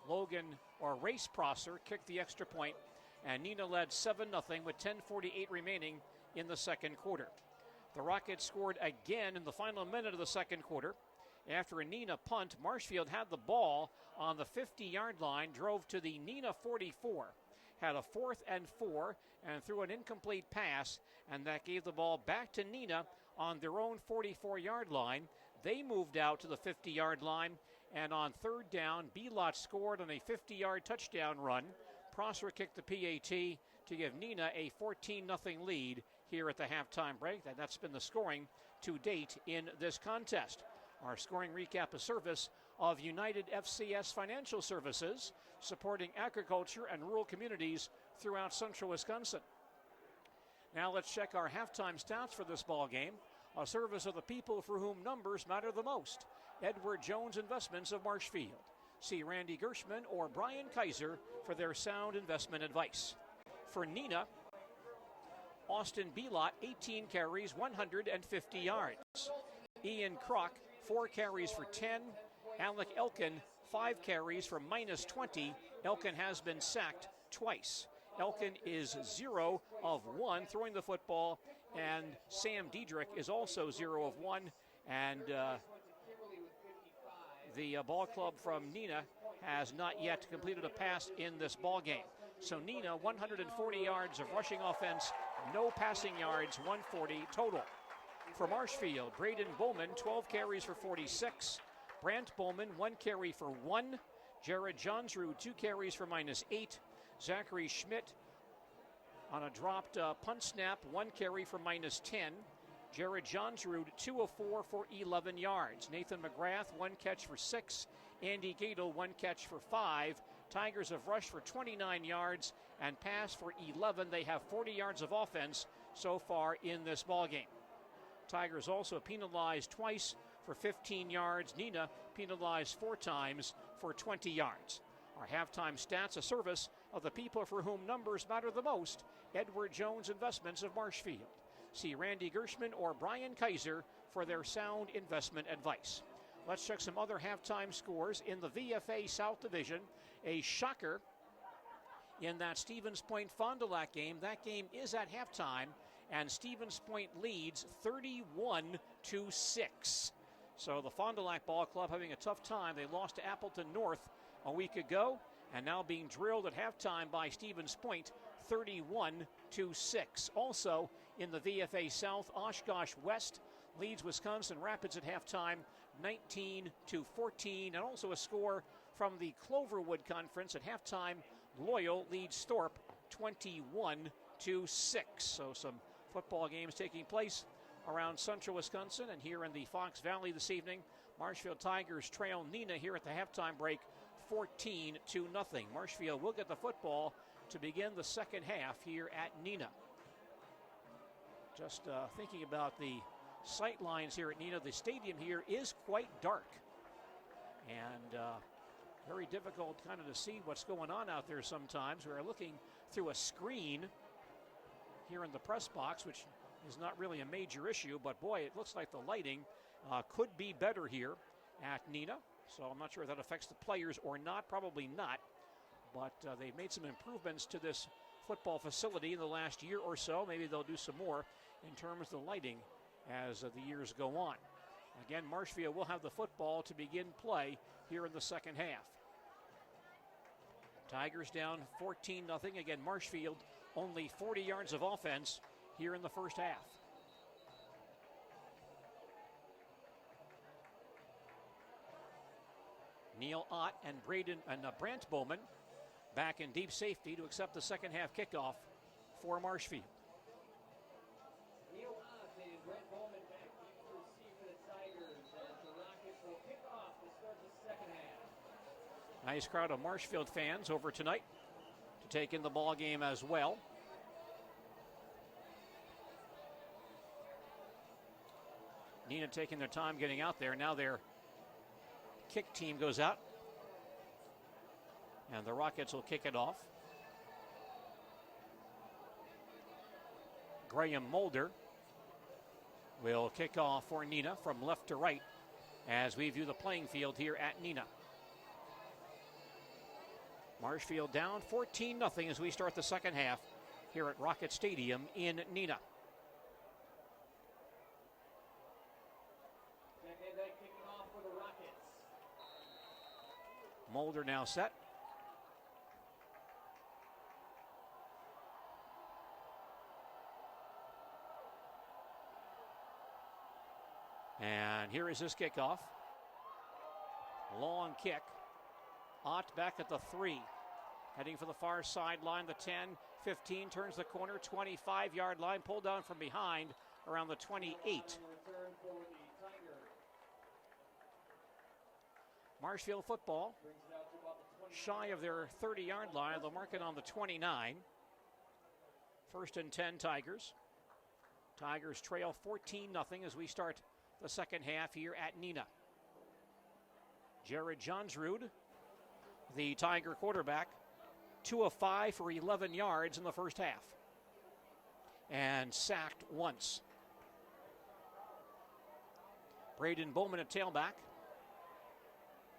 Logan or Race Prosser kicked the extra point, and Neenah led 7-0 with 10:48 remaining in the second quarter. The Rockets scored again in the final minute of the second quarter. After a Neenah punt, Marshfield had the ball on the 50-yard line, drove to the Neenah 44, had a 4th and 4, and threw an incomplete pass, and that gave the ball back to Neenah on their own 44-yard line. They moved out to the 50-yard line, and on third down, Belot scored on a 50-yard touchdown run. Prosser kicked the PAT to give Neenah a 14-0 lead here at the halftime break. That's been the scoring to date in this contest. Our scoring recap, a service of United FCS Financial Services, supporting agriculture and rural communities throughout central Wisconsin. Now let's check our halftime stats for this ball game. A service of the people for whom numbers matter the most. Edward Jones Investments of Marshfield. See Randy Gershman or Brian Kaiser for their sound investment advice. For Neenah, Austin Belot, 18 carries, 150 yards. Ian Kroc, 4 carries for 10. Alec Elkin, 5 carries for -20. Elkin has been sacked twice. Elkin is 0 of 1 throwing the football, and Sam Diedrich is also 0 of 1. And the ball club from Neenah has not yet completed a pass in this ball game. So Neenah, 140 yards of rushing offense, no passing yards, 140 total. For Marshfield, Braden Bowman, 12 carries for 46. Brant Bowman, 1 carry for 1. Jared Johnsrud, 2 carries for -8. Zachary Schmidt on a dropped punt snap, 1 carry for -10. Jared Johnsrud, 2 of 4 for 11 yards. Nathan McGrath, 1 catch for 6. Andy Gadel, 1 catch for 5. Tigers have rushed for 29 yards and passed for 11. They have 40 yards of offense so far in this ballgame. Tigers also penalized twice for 15 yards. Neenah penalized 4 times for 20 yards. Our halftime stats, a service of the people for whom numbers matter the most, Edward Jones Investments of Marshfield. See Randy Gershman or Brian Kaiser for their sound investment advice. Let's check some other halftime scores in the VFA South Division. A shocker in that Stevens Point-Fond du Lac game. That game is at halftime, and Stevens Point leads 31-6. So the Fond du Lac Ball Club having a tough time. They lost to Appleton North a week ago, and now being drilled at halftime by Stevens Point, 31-6. Also in the VFA South, Oshkosh West leads Wisconsin Rapids at halftime, 19-14, and also a score from the Cloverwood Conference at halftime. Loyal leads Thorpe 21-6. So some football games taking place around central Wisconsin and here in the Fox Valley this evening. Marshfield Tigers trail Neenah here at the halftime break 14-0. Marshfield will get the football to begin the second half here at Neenah. Just thinking about the sight lines here at Neenah, the stadium here is quite dark and very difficult kind of to see what's going on out there sometimes. We're looking through a screen here in the press box, which is not really a major issue, but boy, it looks like the lighting could be better here at Neenah. So I'm not sure if that affects the players or not, probably not. But they've made some improvements to this football facility in the last year or so. Maybe they'll do some more in terms of the lighting as the years go on. Again, Marshfield will have the football to begin play here in the second half. Tigers down 14-0. Again, Marshfield only 40 yards of offense here in the first half. Neil Ott and Brant Bowman back in deep safety to accept the second half kickoff for Marshfield. Neil Ott and Brant Bowman back deep to receive for the Tigers as the Rockets will kick off to start the second half. Nice crowd of Marshfield fans over tonight to take in the ball game as well. Neenah taking their time getting out there. Now their kick team goes out, and the Rockets will kick it off. Graham Mulder will kick off for Neenah from left to right as we view the playing field here at Neenah. Marshfield down 14-0 as we start the second half here at Rocket Stadium in Neenah. Mulder now set. And here is his kickoff. Long kick. Ott back at the 3. Heading for the far sideline, the 10, 15, turns the corner, 25-yard line, pulled down from behind around the 28. Marshfield football, shy of their 30-yard line. They'll mark it on the 29. 1st and 10 Tigers. Tigers trail 14-0 as we start the second half here at Neenah. Jared Johnsrud, the Tiger quarterback, 2 of 5 for 11 yards in the first half. And sacked once. Braden Bowman at tailback.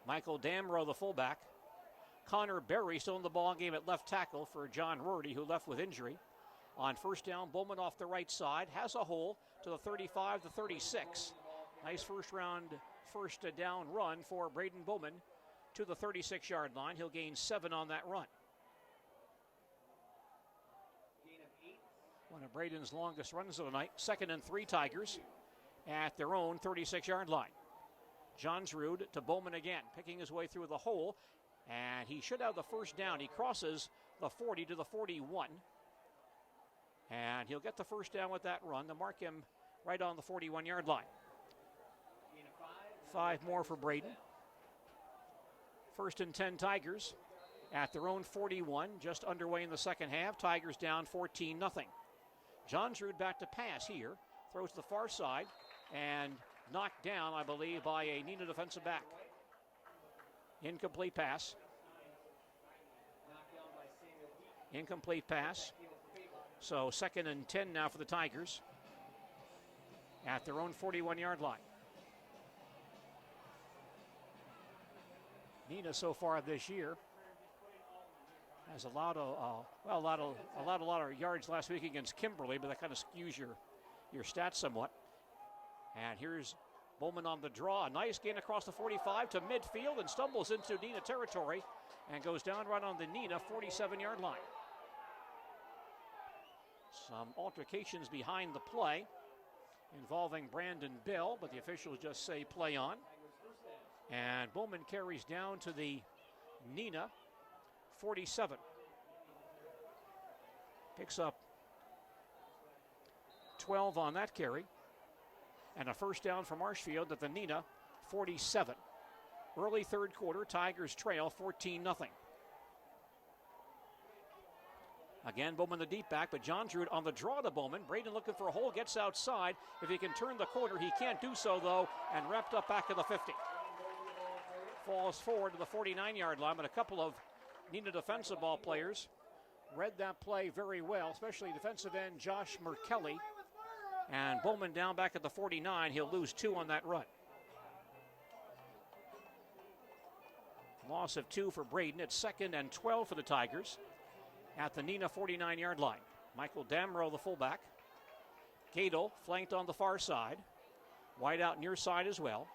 Michael Damrow, the fullback. Connor Berry still in the ball game at left tackle for John Rorty, who left with injury. On first down, Bowman off the right side, has a hole to the 35, the 36. Nice first down run for Braden Bowman to the 36-yard line. He'll gain 7 on that run. One of Braden's longest runs of the night. 2nd and 3 Tigers at their own 36-yard line. Johnsrud to Bowman again, picking his way through the hole, and he should have the first down. He crosses the 40 to the 41, and he'll get the first down with that run to mark him right on the 41-yard line. 5 more for Braden. 1st and 10 Tigers at their own 41, just underway in the second half. Tigers down 14-0. Johnsrud back to pass here, throws to the far side, and knocked down, I believe, by a Neenah defensive back. Incomplete pass. Incomplete pass. So 2nd and 10 now for the Tigers at their own 41-yard line. Neenah so far this year has allowed a lot of yards last week against Kimberly, but that kind of skews your stats somewhat. And here's Bowman on the draw. A nice gain across the 45 to midfield and stumbles into Neenah territory and goes down right on the Neenah 47-yard line. Some altercations behind the play involving Brandon Bell, but the officials just say play on. And Bowman carries down to the Neenah 47. Picks up 12 on that carry. And a first down for Marshfield at the Neenah 47. Early third quarter, Tigers trail 14-0. Again, Bowman the deep back, but Johnsrud on the draw to Bowman. Braden looking for a hole, gets outside. If he can turn the corner, he can't do so, though, and wrapped up back to the 50. Falls forward to the 49-yard line, but a couple of Neenah defensive ball players read that play very well, especially defensive end Josh Merkelly. And Bowman down back at the 49. He'll lose 2 on that run. Loss of 2 for Braden. It's 2nd and 12 for the Tigers at the Neenah 49-yard line. Michael Damrow, the fullback. Gadel flanked on the far side. Wide out near side as well.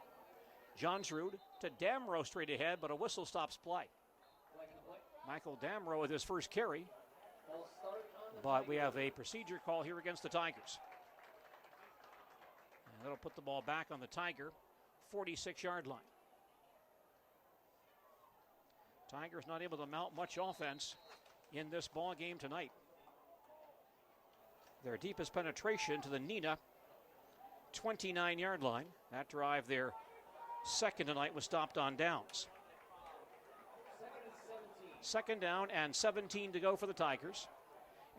Johnsrud to Damrow straight ahead, but a whistle stops play. Michael Damrow with his first carry. But we have a procedure call here against the Tigers. And that'll put the ball back on the Tiger 46-yard line. Tigers not able to mount much offense in this ball game tonight. Their deepest penetration to the Neenah 29-yard line. That drive, their second tonight, was stopped on downs. 2nd down and 17 to go for the Tigers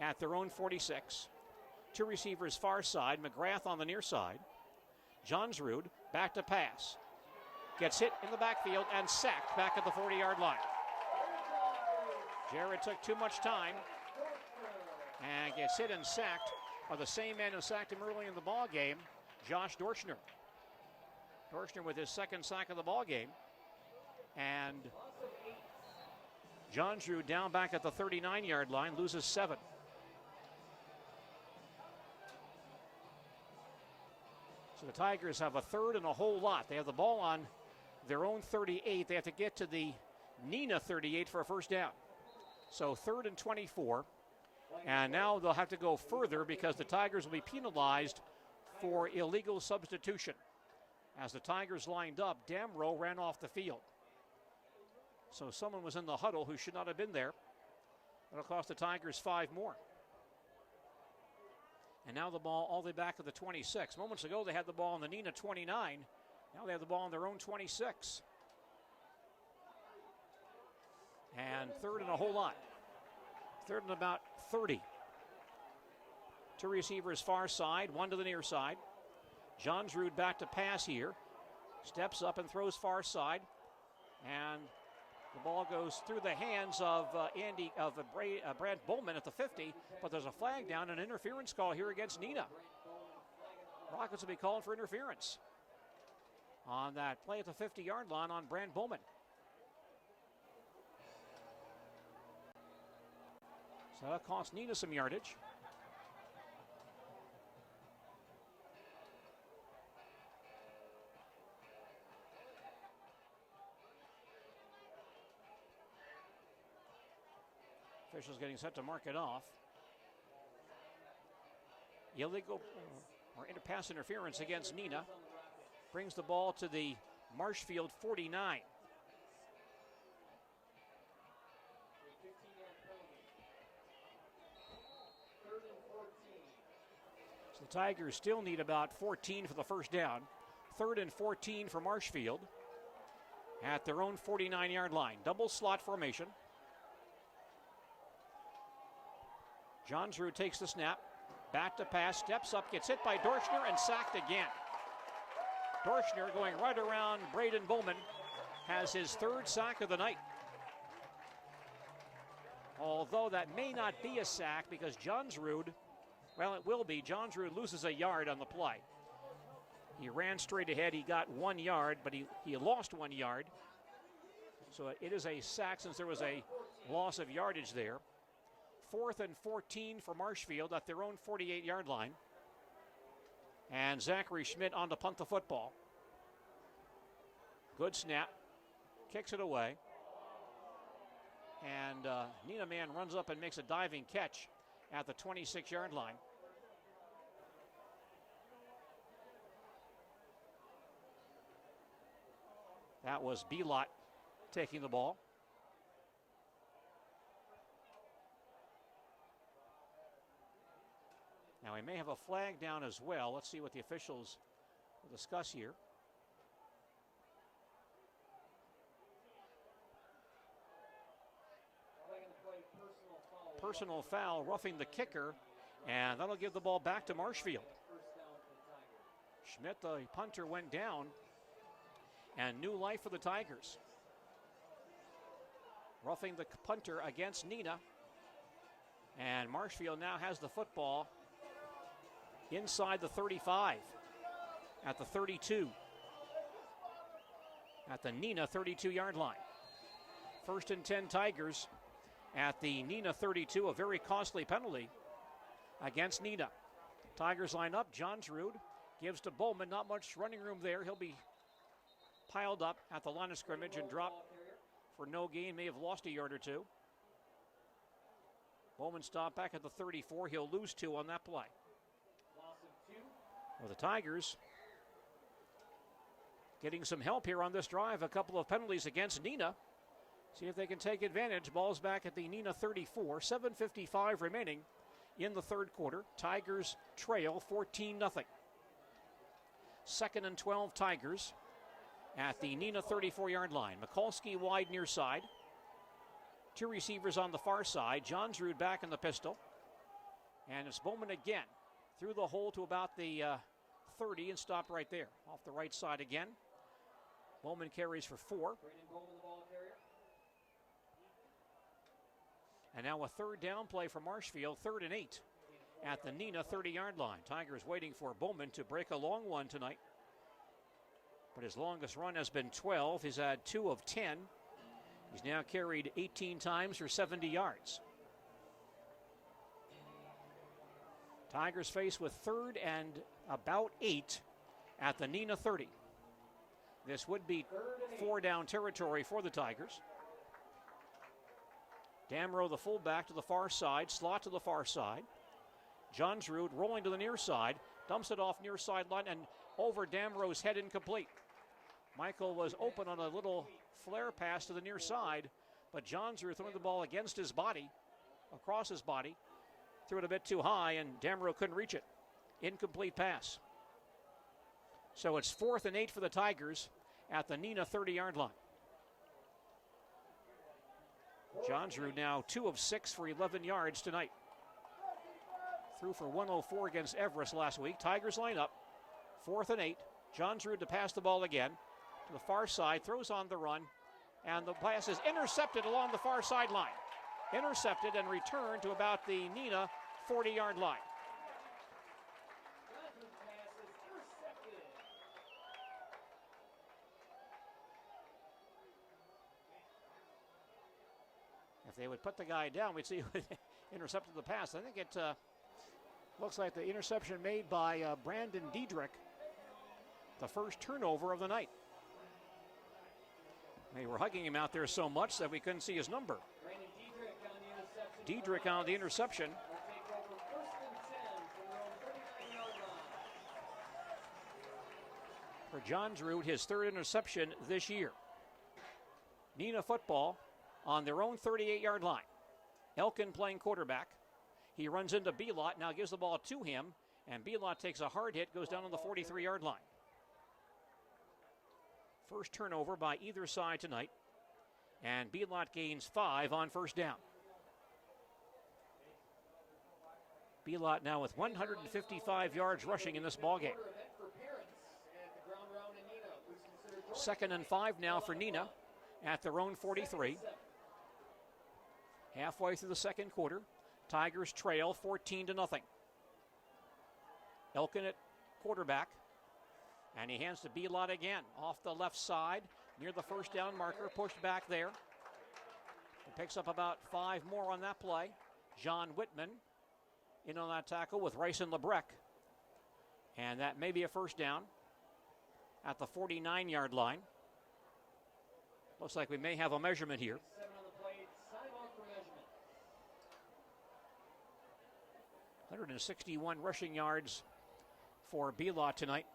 at their own 46. 2 receivers far side, McGrath on the near side. Johnsrud back to pass. Gets hit in the backfield and sacked back at the 40-yard line. Jared took too much time and gets hit and sacked by the same man who sacked him early in the ball game, Josh Dorschner. Dorschner with his 2nd sack of the ball game. And Johnsrud down back at the 39-yard line, loses 7. So the Tigers have a 3rd and a whole lot. They have the ball on their own 38. They have to get to the Neenah 38 for a first down. So 3rd and 24. And now they'll have to go further because the Tigers will be penalized for illegal substitution. As the Tigers lined up, Damrow ran off the field. So someone was in the huddle who should not have been there. It'll cost the Tigers 5 more. And now the ball all the way back to the 26. Moments ago, they had the ball on the Neenah 29. Now they have the ball on their own 26. And third and a whole lot. Third and about 30. Two receivers far side, one to the near side. Johnsrud back to pass here. Steps up and throws far side. And the ball goes through the hands of Brad Bowman at the 50, but there's a flag down, an interference call here against Neenah. Rockets will be called for interference on that play at the 50-yard line on Brad Bowman. So that cost Neenah some yardage. Officials getting set to mark it off. Illegal or pass interference against Neenah. Brings the ball to the Marshfield 49. So the Tigers still need about 14 for the first down. 3rd and 14 for Marshfield at their own 49-yard line. Double slot formation. Johnsrud takes the snap, back to pass, steps up, gets hit by Dorschner and sacked again. Dorschner going right around Braden Bowman has his 3rd sack of the night. Although that may not be a sack because Johnsrud, well, it will be. Johnsrud loses a yard on the play. He ran straight ahead, he got 1 yard, but he lost 1 yard. So it is a sack since there was a loss of yardage there. 4th and 14 for Marshfield at their own 48-yard line. And Zachary Schmidt on to punt the football. Good snap. Kicks it away. And Neenah man runs up and makes a diving catch at the 26-yard line. That was Belot taking the ball. Now, we may have a flag down as well. Let's see what the officials will discuss here. Personal foul, roughing the kicker, and that'll give the ball back to Marshfield. Schmidt, the punter, went down, and new life for the Tigers. Roughing the punter against Neenah, and Marshfield now has the football inside the 35, at the 32, at the Neenah 32-yard line. 1st and 10 Tigers at the Neenah 32, a very costly penalty against Neenah. Tigers line up, Johnsrud gives to Bowman, not much running room there. He'll be piled up at the line of scrimmage and dropped for no gain, may have lost a yard or two. Bowman stopped back at the 34, he'll lose 2 on that play. Well, the Tigers getting some help here on this drive. A couple of penalties against Neenah. See if they can take advantage. Ball's back at the Neenah 34. 7:55 remaining in the 3rd quarter. Tigers trail 14-0. 2nd and 12 Tigers at the Neenah 34-yard line. Mikulski wide near side. 2 receivers on the far side. Johnsrud back in the pistol. And it's Bowman again. Through the hole to about the 30 and stopped right there. Off the right side again. Bowman carries for 4. And now a 3rd down play for Marshfield. 3rd and 8 at the Neenah 30-yard line. Tigers waiting for Bowman to break a long one tonight. But his longest run has been 12. He's had 2 of 10. He's now carried 18 times for 70 yards. Tigers face with 3rd and about 8 at the Neenah 30. This would be 4-down territory for the Tigers. Damrow, the fullback, to the far side, slot to the far side. Johnsrud rolling to the near side, dumps it off near sideline and over Damrow's head, incomplete. Michael was open on a little flare pass to the near side, but Johnsrud throwing the ball against his body across his body. Threw it a bit too high, and Damereau couldn't reach it. Incomplete pass. So it's 4th and 8 for the Tigers at the Neenah 30-yard line. Johnsrud now 2 of 6 for 11 yards tonight. Threw for 104 against Everest last week. Tigers line up. 4th and 8. Johnsrud to pass the ball again to the far side. Throws on the run. And the pass is intercepted along the far sideline. Intercepted and returned to about the Neenah 40-yard line. If they would put the guy down, we'd see who intercepted the pass. I think it looks like the interception made by Brandon Diedrich, the first turnover of the night. They were hugging him out there so much that we couldn't see his number. Diedrich on the interception. For Johnsrud, his 3rd interception this year. Neenah football on their own 38-yard line. Elkin playing quarterback. He runs into Belot, now gives the ball to him, and Belot takes a hard hit, goes down on the 43-yard line. First turnover by either side tonight, and Belot gains 5 on first down. Belot now with 155 yards rushing in this ballgame. 2nd and 5 now for Neenah at their own 43. Halfway through the second quarter, Tigers trail 14-0. Elkin at quarterback, and he hands to Belot again off the left side near the first down marker, pushed back there. He picks up about 5 more on that play. John Whitman in on that tackle with Rice and Lebrecht, and that may be a first down at the 49-yard line. Looks like we may have a measurement here. 161 rushing yards for Belot tonight.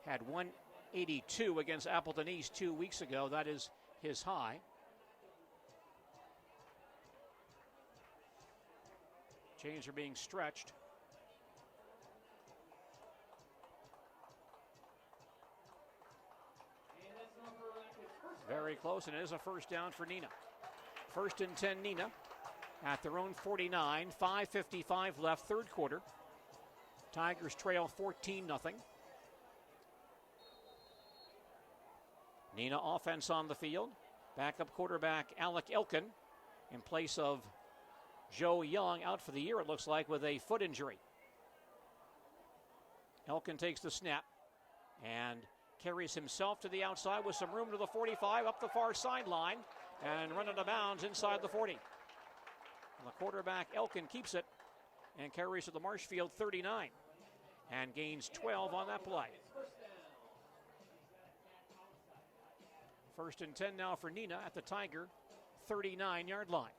Had 182 against Appleton East 2 weeks ago. That is his high. Chains are being stretched. Very close, and it is a first down for Neenah. 1st and 10 Neenah at their own 49, 5:55 left, third quarter. Tigers trail 14-0. Neenah offense on the field. Backup quarterback Alec Elkin in place of Joe Young, out for the year, it looks like, with a foot injury. Elkin takes the snap and carries himself to the outside with some room to the 45, up the far sideline, and run out of bounds inside the 40. And the quarterback, Elkin, keeps it and carries to the Marshfield 39 and gains 12 on that play. 1st and 10 now for Neenah at the Tiger 39-yard line.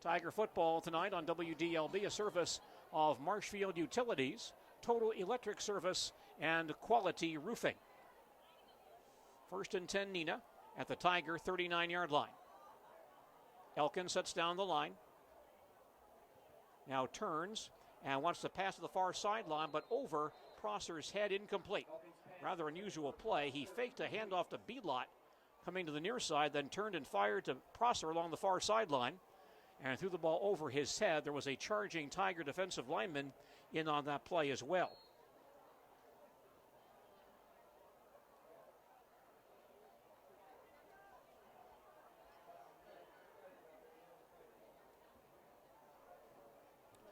Tiger football tonight on WDLB, a service of Marshfield Utilities, Total Electric Service, and Quality Roofing. 1st and 10 Neenah at the Tiger 39-yard line. Elkin sets down the line. Now turns and wants to pass to the far sideline, but over Prosser's head, incomplete. Rather unusual play. He faked a handoff to Belot coming to the near side, then turned and fired to Prosser along the far sideline and threw the ball over his head. There was a charging Tiger defensive lineman in on that play as well.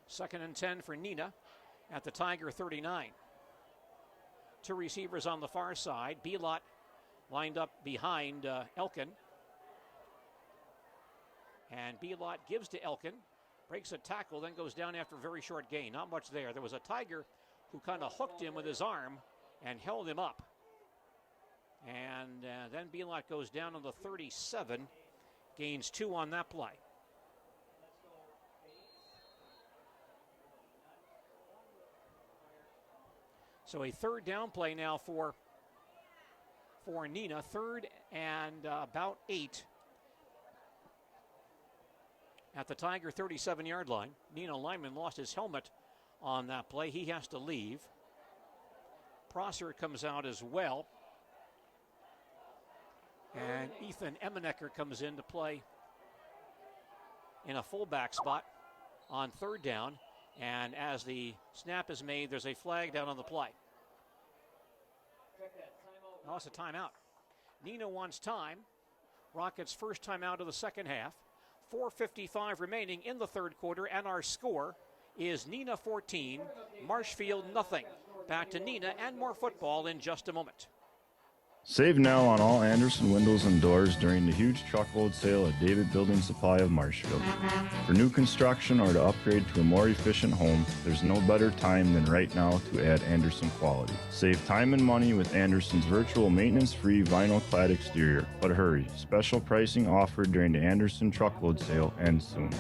Second and 10 for Neenah at the Tiger 39. Two receivers on the far side. Belot lined up behind Elkin. And Belot gives to Elkin, breaks a tackle, then goes down after a very short gain. Not much there. There was a Tiger who kind of hooked him with his arm and held him up. And then Belot goes down on the 37, gains 2 on that play. So a third down play now for Neenah. 3rd and about 8 at the Tiger 37-yard line. Neenah lineman lost his helmet on that play. He has to leave. Prosser comes out as well. And Ethan Emenecker comes in to play in a fullback spot on third down. And as the snap is made, there's a flag down on the play. Oh, it's a timeout. Neenah wants time. Rockets' first timeout of the second half. 4:55 remaining in the third quarter, and our score is Neenah 14, Marshfield nothing. Back to Neenah and more football in just a moment. Save now on all Anderson windows and doors during the huge truckload sale at David Building Supply of Marshfield. For new construction or to upgrade to a more efficient home, there's no better time than right now to add Anderson quality. Save time and money with Anderson's virtual maintenance-free vinyl clad exterior. But hurry, special pricing offered during the Anderson truckload sale ends soon.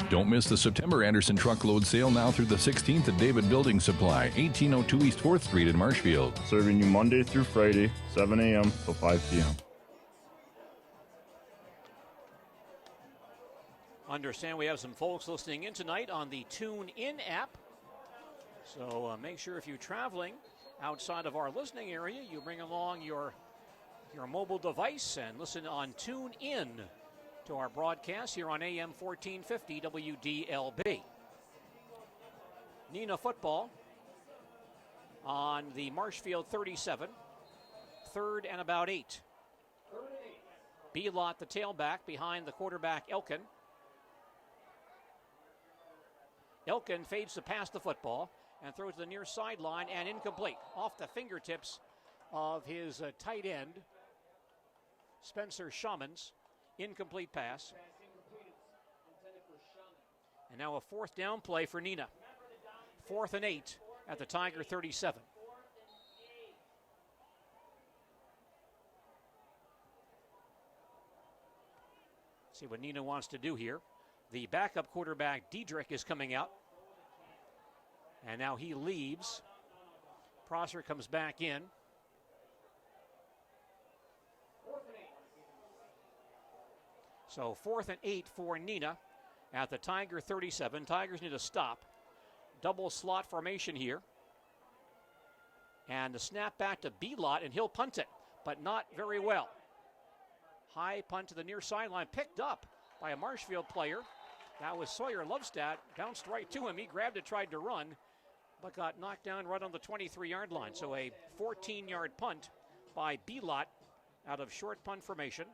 Don't miss the September Anderson truckload sale now through the 16th at David Building Supply, 1802 East 4th Street in Marshfield. Serving you Monday through Friday, 7 a.m. till 5 p.m. Understand we have some folks listening in tonight on the TuneIn app. So make sure if you're traveling outside of our listening area, you bring along your mobile device and listen on TuneIn to our broadcast here on AM 1450 WDLB. Neenah football on the Marshfield 37. Third and about 8. Belot, the tailback, behind the quarterback, Elkin. Elkin fades to pass the football and throws to the near sideline and incomplete. Off the fingertips of his tight end, Spencer Shamans. Incomplete pass. And now a fourth down play for Neenah. 4th and 8 at the Tiger 37. See what Neenah wants to do here. The backup quarterback, Diedrich, is coming out. And now he leaves. Prosser comes back in. So 4th and 8 for Neenah at the Tiger 37. Tigers need to stop. Double slot formation here. And the snap back to Belot, and he'll punt it, but not very well. High punt to the near sideline, picked up by a Marshfield player. That was Sawyer Lovestad, bounced right to him. He grabbed it, tried to run, but got knocked down right on the 23-yard line. So a 14-yard punt by Belot out of short punt formation.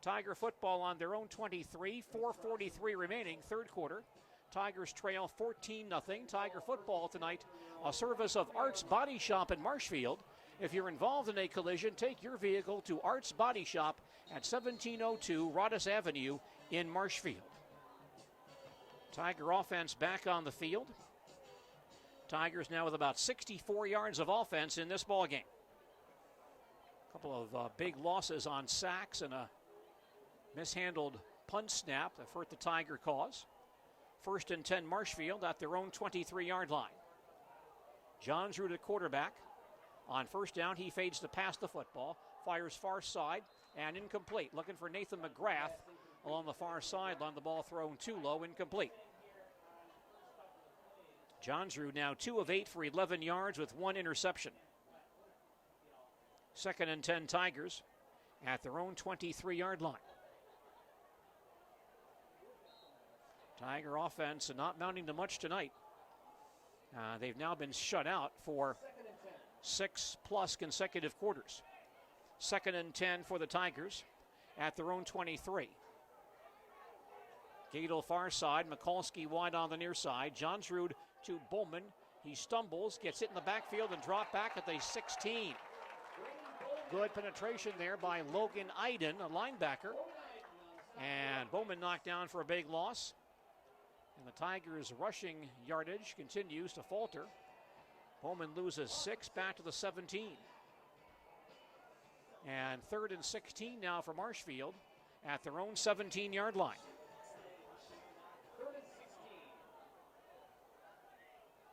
Tiger football on their own 23, 4:43 remaining, third quarter. Tigers trail 14-0. Tiger football tonight, a service of Arts Body Shop in Marshfield. If you're involved in a collision, take your vehicle to Arts Body Shop at 1702 Rodis Avenue in Marshfield. Tiger offense back on the field. Tigers now with about 64 yards of offense in this ballgame. A couple of big losses on sacks and a mishandled punt snap that hurt the Tiger cause. 1st and 10 Marshfield at their own 23-yard line. Johnsrud at quarterback. On first down, he fades to pass the football, fires far side, and incomplete. Looking for Nathan McGrath along the far sideline. The ball thrown too low, incomplete. Johnsrud now 2 of 8 for 11 yards with 1 interception. 2nd and 10 Tigers at their own 23-yard line. Tiger offense not mounting to much tonight. They've now been shut out for 6+ consecutive quarters. 2nd and 10 for the Tigers at their own 23. Gadel far side, Mikulski wide on the near side. Johnsrud to Bowman. He stumbles, gets it in the backfield and dropped back at the 16. Good penetration there by Logan Iden, a linebacker. And Bowman knocked down for a big loss. And the Tigers' rushing yardage continues to falter. Bowman loses 6 back to the 17. And 3rd and 16 now for Marshfield at their own 17-yard line.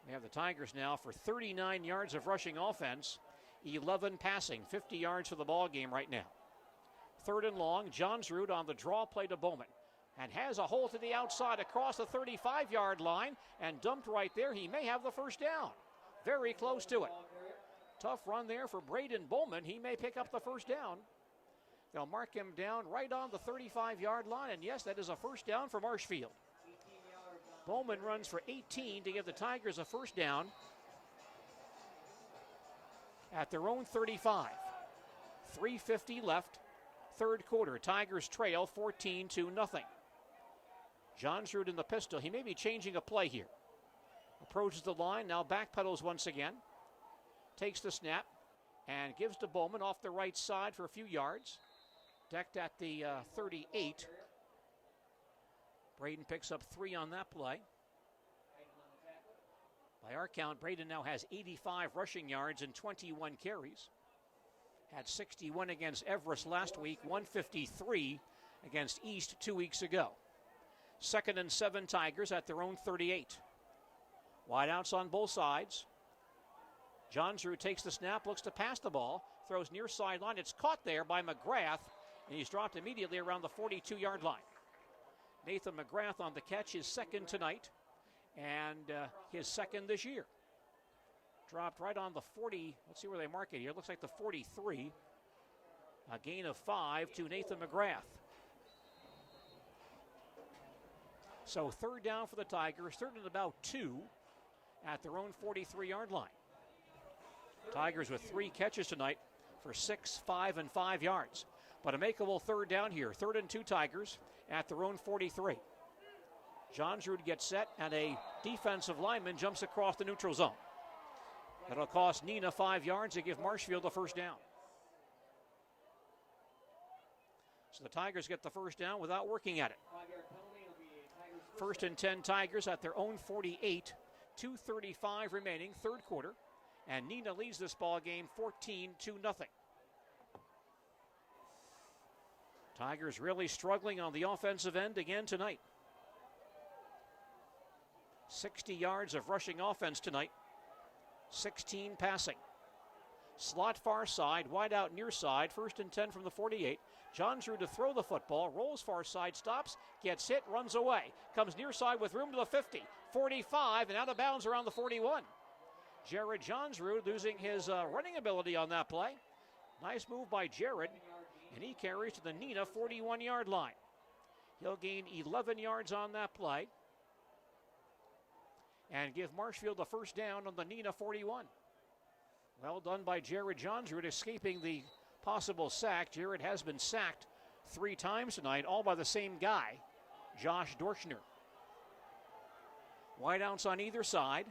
We have the Tigers now for 39 yards of rushing offense, 11 passing, 50 yards for the ball game right now. 3rd and long, Johnsrud on the draw play to Bowman. and has a hole to the outside across the 35-yard line and dumped right there. He may have the first down. Very close to it. Tough run there for Braden Bowman. He may pick up the first down. They'll mark him down right on the 35-yard line, and yes, that is a first down for Marshfield. Bowman runs for 18 to give the Tigers a first down at their own 35. 3:50 left, third quarter. Tigers trail 14-0. Johnsrud in the pistol. He may be changing a play here. Approaches the line, now backpedals once again. Takes the snap and gives to Bowman off the right side for a few yards. Decked at the 38. Braden picks up 3 on that play. By our count, Braden now has 85 rushing yards and 21 carries. Had 61 against Everest last week, 153 against East 2 weeks ago. 2nd and 7 Tigers at their own 38. Wideouts on both sides. Johnsrud takes the snap, looks to pass the ball, throws near sideline. It's caught there by McGrath, and he's dropped immediately around the 42-yard line. Nathan McGrath on the catch, his second tonight, and his second this year. Dropped right on the 40. Let's see where they mark it here. Looks like the 43. A gain of 5 to Nathan McGrath. So third down for the Tigers, third and about 2 at their own 43-yard line. Tigers with 3 catches tonight for 6, 5, and 5 yards. But a makeable third down here. 3rd and 2 Tigers at their own 43. Johnsrud gets set, and a defensive lineman jumps across the neutral zone. That'll cost Neenah 5 yards to give Marshfield a first down. So the Tigers get the first down without working at it. 1st and 10 Tigers at their own 48. 2:35 remaining, third quarter. And Neenah leads this ball game 14-0. Tigers really struggling on the offensive end again tonight. 60 yards of rushing offense tonight. 16 passing. Slot far side, wide out near side. 1st and 10 from the 48. Johnsrud to throw the football, rolls far side, stops, gets hit, runs away. Comes near side with room to the 50, 45, and out of bounds around the 41. Jared Johnsrud losing his running ability on that play. Nice move by Jared, and he carries to the Neenah 41-yard line. He'll gain 11 yards on that play and give Marshfield the first down on the Neenah 41. Well done by Jared Johnsrud, escaping the possible sack. Jared has been sacked 3 times tonight, all by the same guy, Josh Dorschner. Wideouts on either side.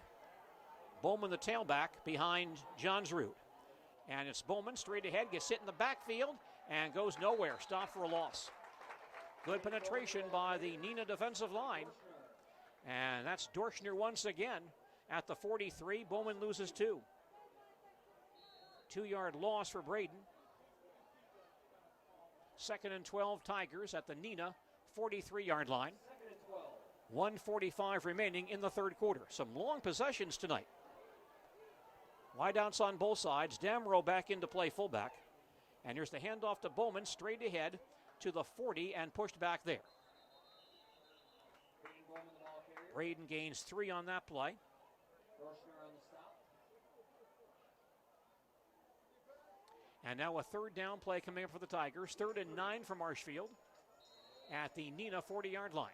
Bowman, the tailback, behind Johnsrud. And it's Bowman straight ahead, gets hit in the backfield, and goes nowhere. Stopped for a loss. Good penetration by the Neenah defensive line. And that's Dorschner once again at the 43. Bowman loses 2. 2-yard loss for Braden. 2nd and 12 Tigers at the Neenah 43-yard line. 1:45 remaining in the third quarter. Some long possessions tonight. Wideouts on both sides. Damrow back into play fullback. And here's the handoff to Bowman straight ahead to the 40 and pushed back there. Braden gains 3 on that play. And now a third down play coming up for the Tigers. 3rd and 9 for Marshfield at the Neenah 40-yard line.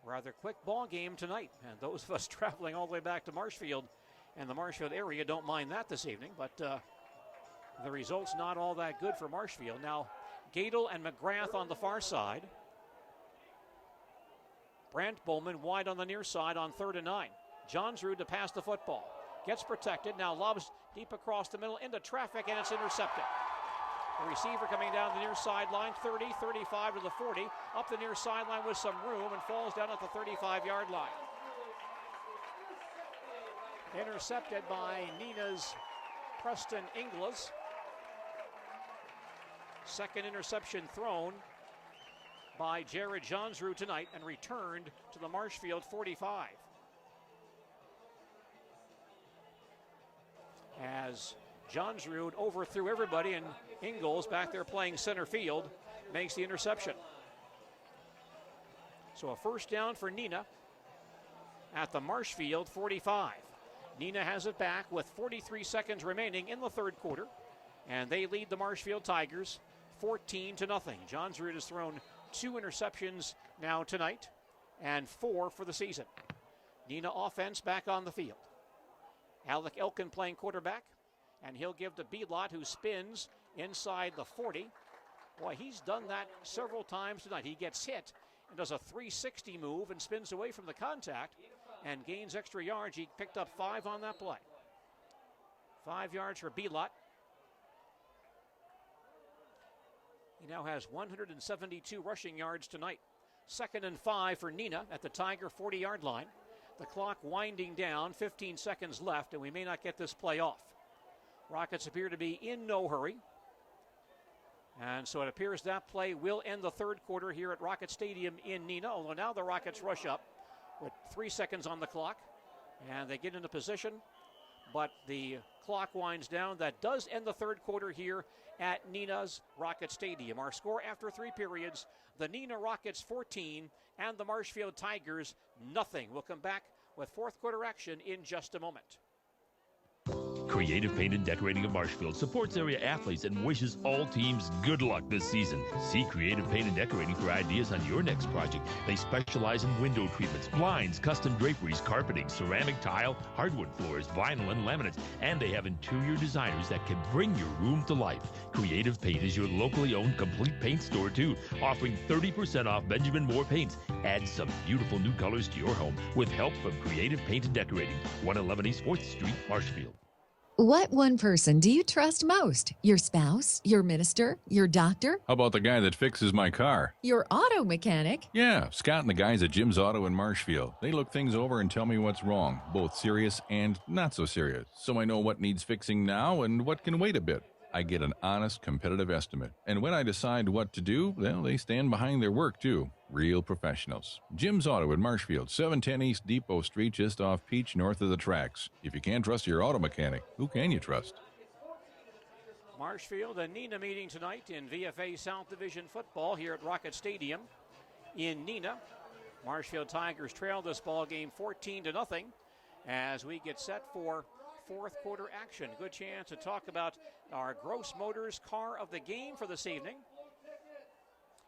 Rather quick ball game tonight. And those of us traveling all the way back to Marshfield and the Marshfield area don't mind that this evening. But the result's not all that good for Marshfield. Now, Gadel and McGrath on the far side. Brant Bowman wide on the near side on 3rd and 9. Johnsrud to pass the football. Gets protected, now lobs deep across the middle into traffic, and it's intercepted. The receiver coming down the near sideline, 30, 35 to the 40, up the near sideline with some room and falls down at the 35-yard line. Intercepted by Neenah's Preston Inglis. Second interception thrown by Jared Johnsrud tonight and returned to the Marshfield 45. As Johnsrud overthrew everybody, and Ingalls back there playing center field makes the interception. So a first down for Neenah at the Marshfield 45. Neenah has it back with 43 seconds remaining in the third quarter, and they lead the Marshfield Tigers 14-0. Johnsrud has thrown 2 interceptions now tonight and 4 for the season. Neenah offense back on the field. Alec Elkin playing quarterback, and he'll give to Belot, who spins inside the 40. Boy, he's done that several times tonight. He gets hit and does a 360 move and spins away from the contact and gains extra yards. He picked up 5 on that play. 5 yards for Belot. He now has 172 rushing yards tonight. 2nd and 5 for Neenah at the Tiger 40-yard line. The clock winding down, 15 seconds left, and we may not get this play off. Rockets appear to be in no hurry. And so it appears that play will end the third quarter here at Rocket Stadium in Neenah, although now the Rockets rush up with 3 seconds on the clock, and they get into position, but the clock winds down. That does end the third quarter here at Neenah's Rocket Stadium. Our score after 3 periods, the Neenah Rockets 14 and the Marshfield Tigers nothing. We'll come back with fourth quarter action in just a moment. Creative Paint and Decorating of Marshfield supports area athletes and wishes all teams good luck this season. See Creative Paint and Decorating for ideas on your next project. They specialize in window treatments, blinds, custom draperies, carpeting, ceramic tile, hardwood floors, vinyl, and laminates. And they have interior designers that can bring your room to life. Creative Paint is your locally owned complete paint store too, offering 30% off Benjamin Moore paints. Add some beautiful new colors to your home with help from Creative Paint and Decorating, 111 East 4th Street, Marshfield. What one person do you trust most? Your spouse, your minister, your doctor? How about the guy that fixes my car? Your auto mechanic? Yeah, Scott and the guys at Jim's Auto in Marshfield. They look things over and tell me what's wrong, both serious and not so serious, so I know what needs fixing now and what can wait a bit. I get an honest, competitive estimate. And when I decide what to do, well, they stand behind their work, too. Real professionals. Jim's Auto in Marshfield, 710 East Depot Street, just off Peach, north of the tracks. If you can't trust your auto mechanic, who can you trust? Marshfield and Neenah meeting tonight in VFA South Division football here at Rocket Stadium in Neenah. Marshfield Tigers trail this ball game 14-0 as we get set for fourth quarter action. Good chance to talk about our Gross Motors car of the game for this evening.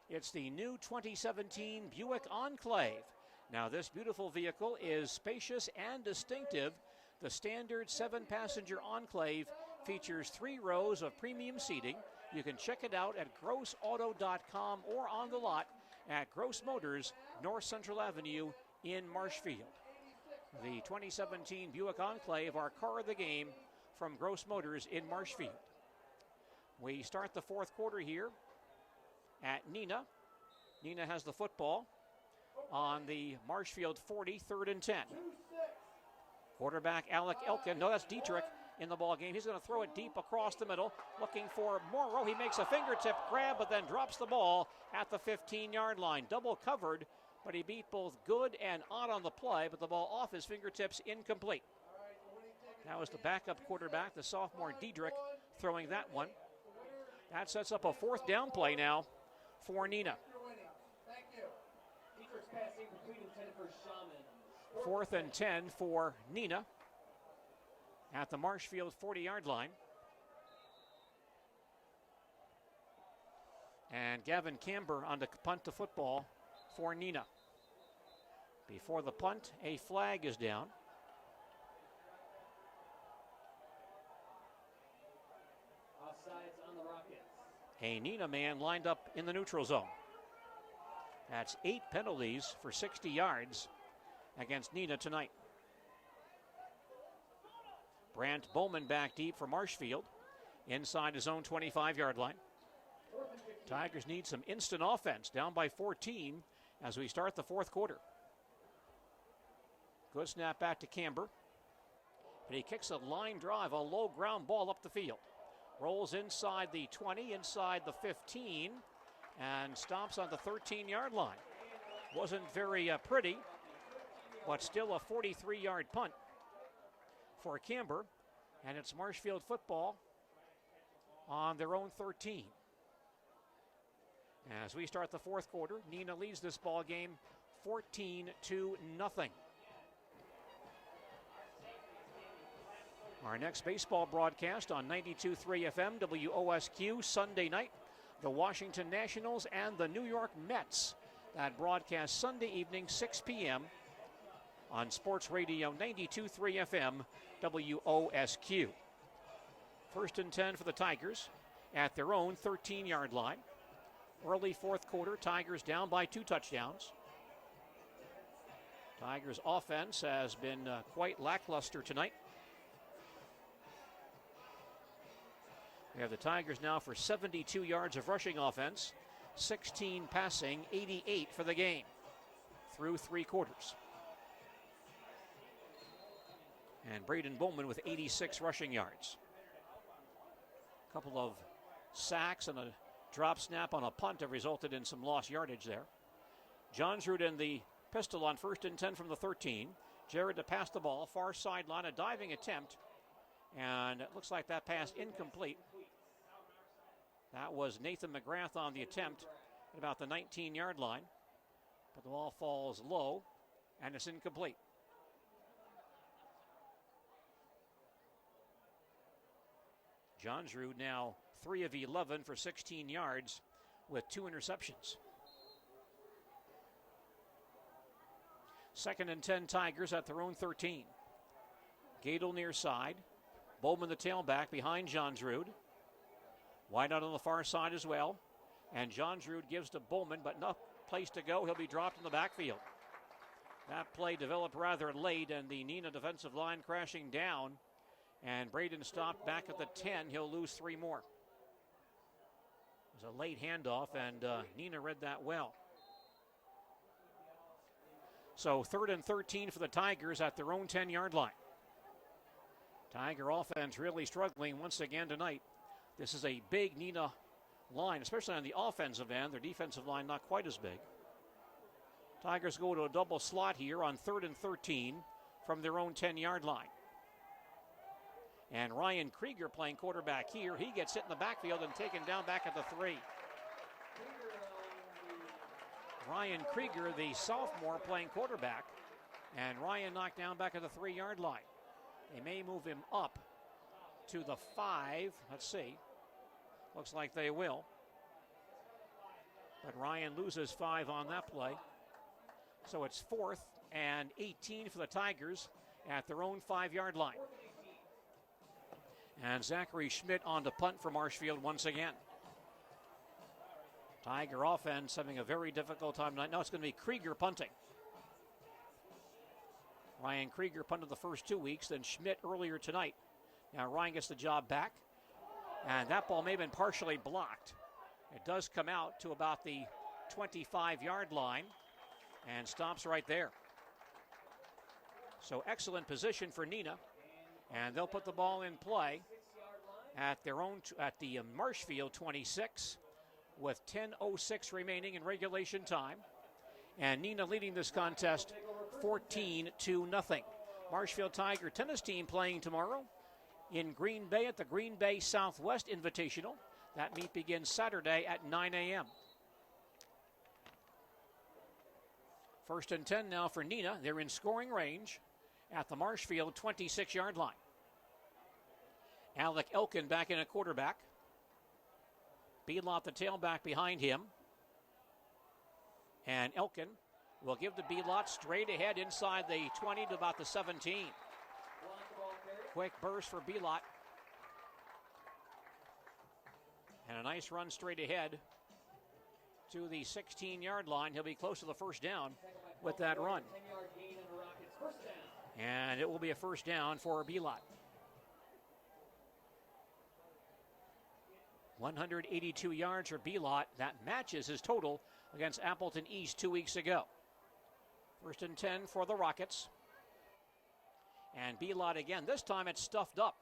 It's the new 2017 Buick Enclave. Now this beautiful vehicle is spacious and distinctive. The standard 7-passenger Enclave features 3 rows of premium seating. You can check it out at grossauto.com or on the lot at Gross Motors, North Central Avenue in Marshfield. The 2017 Buick Enclave, our car of the game from Gross Motors in Marshfield. We start the fourth quarter here at Neenah. Neenah has the football on the Marshfield 40, 3rd and 10. Quarterback Alec Elkin, no, that's Dietrich in the ball game. He's going to throw it deep across the middle, looking for Morrow. He makes a fingertip grab, but then drops the ball at the 15-yard line. Double covered, but he beat both Good and Ott on the play, but the ball off his fingertips, incomplete. That was the backup quarterback, the sophomore Diedrich, throwing that one. That sets up a fourth down play now for Neenah. 4th and 10 for Neenah at the Marshfield 40-yard line. And Gavin Camber on the punt to football for Neenah. Before the punt, a flag is down. On the Rockets. A Neenah man lined up in the neutral zone. That's 8 penalties for 60 yards against Neenah tonight. Brant Bowman back deep for Marshfield inside his own 25-yard line. Tigers need some instant offense, down by 14 as we start the fourth quarter. Good snap back to Camber. But he kicks a line drive, a low ground ball up the field. Rolls inside the 20, inside the 15, and stops on the 13-yard line. Wasn't very pretty, but still a 43-yard punt for Camber. And it's Marshfield football on their own 13. As we start the fourth quarter, Neenah leads this ball game 14-0. Our next baseball broadcast on 92.3 FM WOSQ Sunday night, the Washington Nationals and the New York Mets. That broadcast Sunday evening, 6 p.m. on Sports Radio 92.3 FM WOSQ. First and 10 for the Tigers at their own 13-yard line. Early fourth quarter, Tigers down by 2 touchdowns. Tigers' offense has been quite lackluster tonight. We have the Tigers now for 72 yards of rushing offense, 16 passing, 88 for the game through 3 quarters. And Braden Bowman with 86 rushing yards. A couple of sacks and a drop snap on a punt have resulted in some lost yardage there. Johnsrud in the pistol on first and 10 from the 13. Jared to pass the ball, far sideline, a diving attempt. And it looks like that pass incomplete. That was Nathan McGrath on the attempt at about the 19-yard line. But the ball falls low, and it's incomplete. Johnsrud now 3 of 11 for 16 yards with 2 interceptions. Second and 10 Tigers at their own 13. Gadel near side. Bowman the tailback behind Johnsrud. Wide out on the far side as well. And Johnsrud gives to Bowman, but no place to go. He'll be dropped in the backfield. That play developed rather late, and the Neenah defensive line crashing down. And Braden stopped back at the 10. He'll lose 3 more. It was a late handoff, and Neenah read that well. So 3rd and 13 for the Tigers at their own 10-yard line. Tiger offense really struggling once again tonight. This is a big Neenah line, especially on the offensive end. Their defensive line not quite as big. Tigers go to a double slot here on 3rd and 13 from their own 10-yard line. And Ryan Krieger playing quarterback here. He gets hit in the backfield and taken down back at the 3. Ryan Krieger, the sophomore, playing quarterback. And Ryan knocked down back at the 3-yard line. They may move him up to the 5. Let's see. Looks like they will. But Ryan loses 5 on that play. So it's 4th and 18 for the Tigers at their own 5-yard line. And Zachary Schmidt on to punt for Marshfield once again. Tiger offense having a very difficult time tonight. Now it's going to be Krieger punting. Ryan Krieger punted the first 2 weeks, then Schmidt earlier tonight. Now Ryan gets the job back. And that ball may have been partially blocked. It does come out to about the 25-yard line and stops right there. So excellent position for Neenah. And they'll put the ball in play at their own at the Marshfield 26 with 10:06 remaining in regulation time. And Neenah leading this contest 14-0. Marshfield Tiger tennis team playing tomorrow in Green Bay at the Green Bay Southwest Invitational. That meet begins Saturday at 9 a.m. First and 10 now for Neenah. They're in scoring range at the Marshfield 26-yard line. Alec Elkin back in at quarterback. Belot the tailback behind him. And Elkin will give to Belot straight ahead inside the 20 to about the 17. Quick burst for Belot. And a nice run straight ahead to the 16-yard line. He'll be close to the first down with that run. And it will be a first down for Belot. 182 yards for Belot. That matches his total against Appleton East 2 weeks ago. First and 10 for the Rockets. And Belot again. This time it's stuffed up.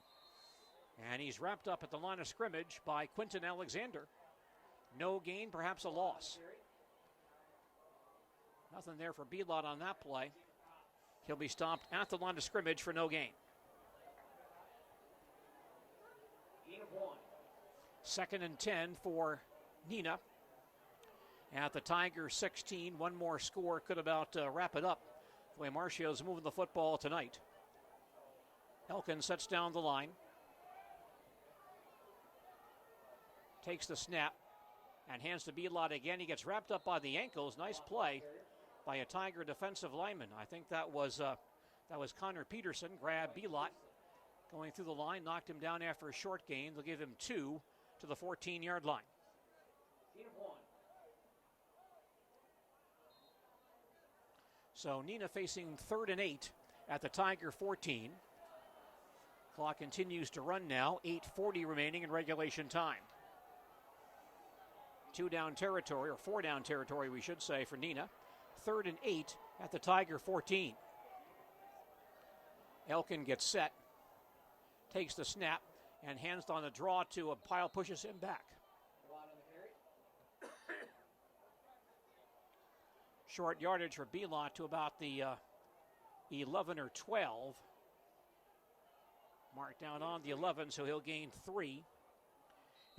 And he's wrapped up at the line of scrimmage by Quinton Alexander. No gain, perhaps a loss. Nothing there for Belot on that play. He'll be stopped at the line of scrimmage for no gain. Second and 10 for Neenah. at the Tigers 16. One more score could about wrap it up the way Marshfield's moving the football tonight. Elkin sets down the line. Takes the snap and hands to Belot again. He gets wrapped up by the ankles. Nice play by a Tiger defensive lineman. I think that was Connor Peterson. Grabbed Belot going through the line, knocked him down after a short gain. They'll give him 2 to the 14-yard line. So Neenah facing 3rd and 8 at the Tiger 14. Clock continues to run now. 8:40 remaining in regulation time. 2 down territory, or 4 down territory, we should say, for Neenah. 3rd and 8 at the Tiger 14. Elkin gets set, takes the snap, and hands on the draw to a Pyle, pushes him back. Short yardage for Belot to about the 11 or 12. Marked down on the 11, so he'll gain 3.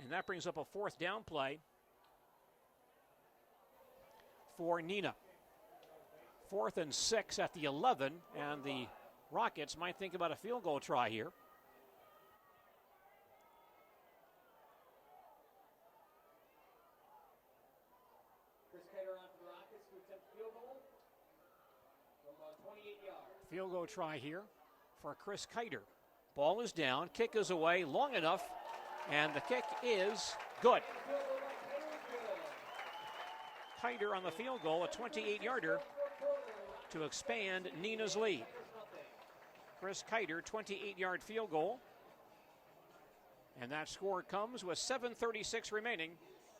And that brings up a 4th down play for Neenah. 4th and 6 at the 11, and the Rockets might think about a field goal try here. Field goal try here for Chris Kiter. Ball is down, kick is away long enough, and the kick is good. Kiter on the field goal, a 28-yarder to expand Neenah's lead. Chris Kiter, 28-yard field goal. And that score comes with 7:36 remaining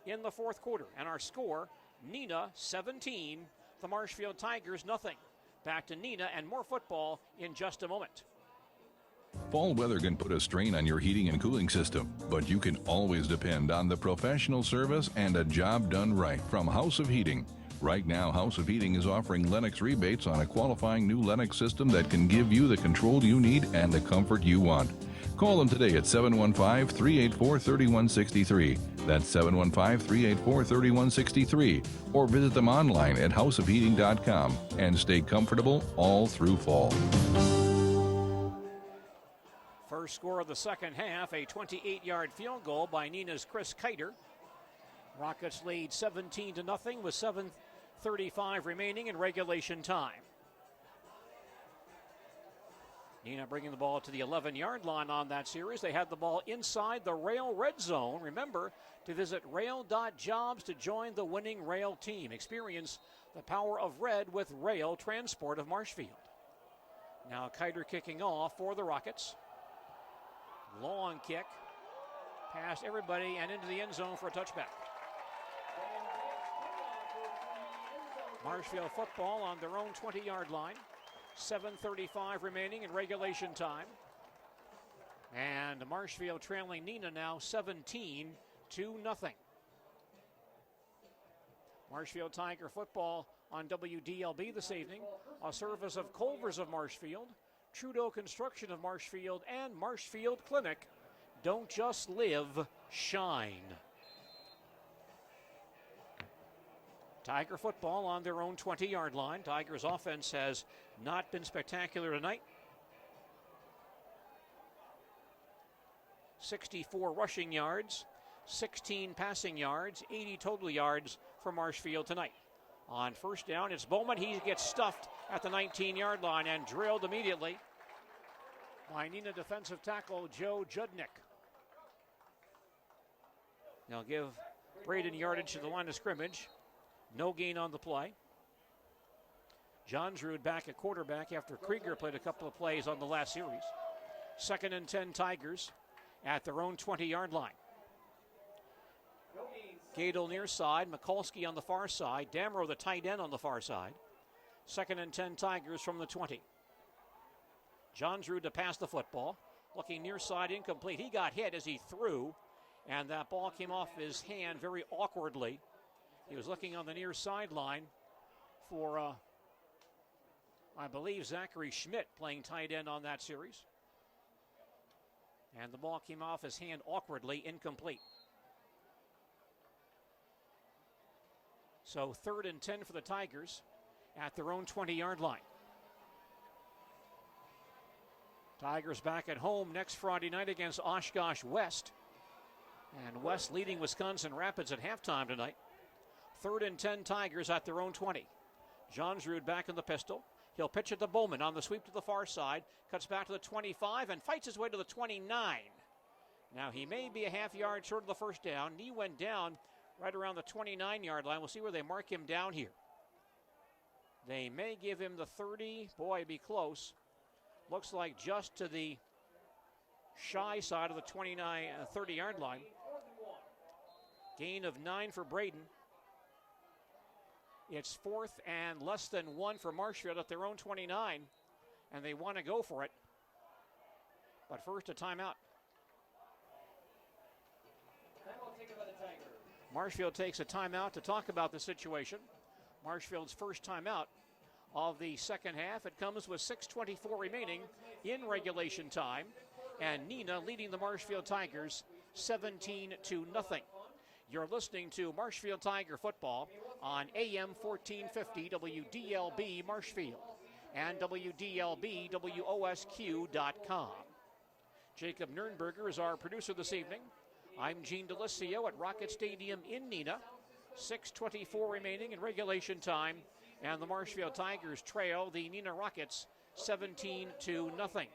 in the 4th quarter. And our score, Neenah 17, the Marshfield Tigers nothing. Back to Neenah and more football in just a moment. Fall weather can put a strain on your heating and cooling system, but you can always depend on the professional service and a job done right from House of Heating. Right now, House of Heating is offering Lennox rebates on a qualifying new Lennox system that can give you the control you need and the comfort you want. Call them today at 715-384-3163. That's 715-384-3163. Or visit them online at houseofheating.com and stay comfortable all through fall. First score of the second half, a 28-yard field goal by Neenah's Chris Kiter. Rockets lead 17-0 with 7:35 remaining in regulation time. Neenah bringing the ball to the 11-yard line on that series. They had the ball inside the Rail red zone. Remember to visit rail.jobs to join the winning Rail team. Experience the power of red with Rail Transport of Marshfield. Now Kiter kicking off for the Rockets. Long kick past everybody and into the end zone for a touchback. Marshfield football on their own 20-yard line. 7:35 remaining in regulation time. And Marshfield trailing Neenah now 17-0. Marshfield Tiger football on WDLB this evening. A service of Culver's of Marshfield, Trudeau Construction of Marshfield, and Marshfield Clinic. Don't just live, shine. Tiger football on their own 20-yard line. Tigers offense has not been spectacular tonight. 64 rushing yards, 16 passing yards, 80 total yards for Marshfield tonight. On first down, it's Bowman. He gets stuffed at the 19-yard line and drilled immediately by Neenah defensive tackle Joe Judnick. They'll give Braden yardage to the line of scrimmage. No gain on the play. Johnsrud back at quarterback after Krieger played a couple of plays on the last series. 2nd and 10 Tigers at their own 20-yard line. Gadel near side, Mikulski on the far side, Damro the tight end on the far side. 2nd and 10 Tigers from the 20. Johnsrud to pass the football. Looking near side, incomplete. He got hit as he threw, and that ball came off his hand very awkwardly. He was looking on the near sideline for, I believe, Zachary Schmidt playing tight end on that series. And the ball came off his hand awkwardly, incomplete. So 3rd and 10 for the Tigers at their own 20-yard line. Tigers back at home next Friday night against Oshkosh West. And West leading Wisconsin Rapids at halftime tonight. 3rd and 10 Tigers at their own 20. Johnsrud back in the pistol. He'll pitch it to Bowman on the sweep to the far side. Cuts back to the 25 and fights his way to the 29. Now he may be a half yard short of the first down. Knee went down right around the 29-yard line. We'll see where they mark him down here. They may give him the 30. Boy, it'd be close. Looks like just to the shy side of the 30-yard line. Gain of 9 for Braden. It's 4th and less than 1 for Marshfield at their own 29, and they want to go for it. But first, a timeout. Marshfield takes a timeout to talk about the situation. Marshfield's first timeout of the second half. It comes with 6:24 remaining in regulation time, and Neenah leading the Marshfield Tigers 17-0. You're listening to Marshfield Tiger football on AM 1450 WDLB Marshfield and WDLBWOSQ.com. Jacob Nurnberger is our producer this evening. I'm Gene Delisio at Rocket Stadium in Neenah. 6:24 remaining in regulation time, and the Marshfield Tigers trail the Neenah Rockets 17-0.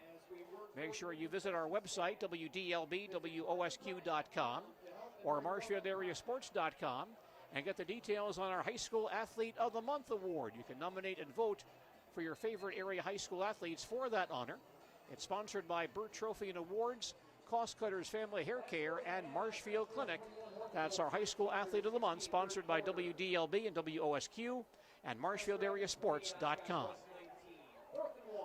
Make sure you visit our website, WDLBWOSQ.com or MarshfieldAreaSports.com, and get the details on our High School Athlete of the Month award. You can nominate and vote for your favorite area high school athletes for that honor. It's sponsored by Burt Trophy and Awards, Cost Cutters Family Hair Care, and Marshfield Clinic. That's our High School Athlete of the Month, sponsored by WDLB and WOSQ and MarshfieldAreaSports.com.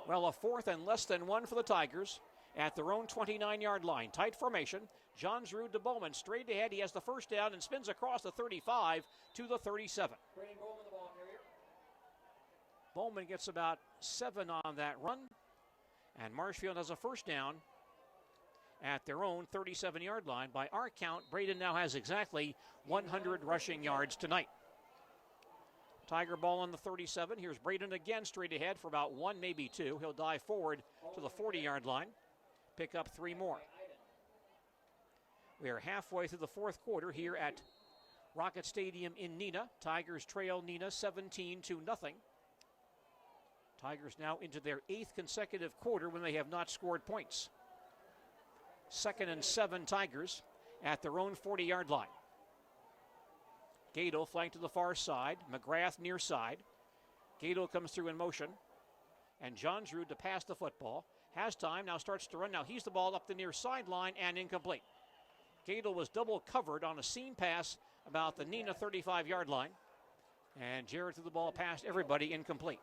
Well, a 4th and less than 1 for the Tigers at their own 29-yard line. Tight formation. Johnsrud to Bowman. Straight ahead. He has the first down and spins across the 35 to the 37. Bowman gets about 7 on that run. And Marshfield has a first down at their own 37-yard line. By our count, Braden now has exactly 100 rushing yards tonight. Tiger ball on the 37. Here's Braden again straight ahead for about 1, maybe 2. He'll dive forward to the 40-yard line. Pick up 3 more. We are halfway through the fourth quarter here at Rocket Stadium in Neenah. Tigers trail Neenah 17-0. Tigers now into their 8th consecutive quarter when they have not scored points. 2nd and 7 Tigers at their own 40-yard line. Gato flanked to the far side. McGrath near side. Gato comes through in motion. And Johnsrud to pass the football. Has time, now starts to run. Now he's the ball up the near sideline and incomplete. Gato was double covered on a seam pass about the Neenah 35-yard line. And Jarrett threw the ball past everybody, incomplete.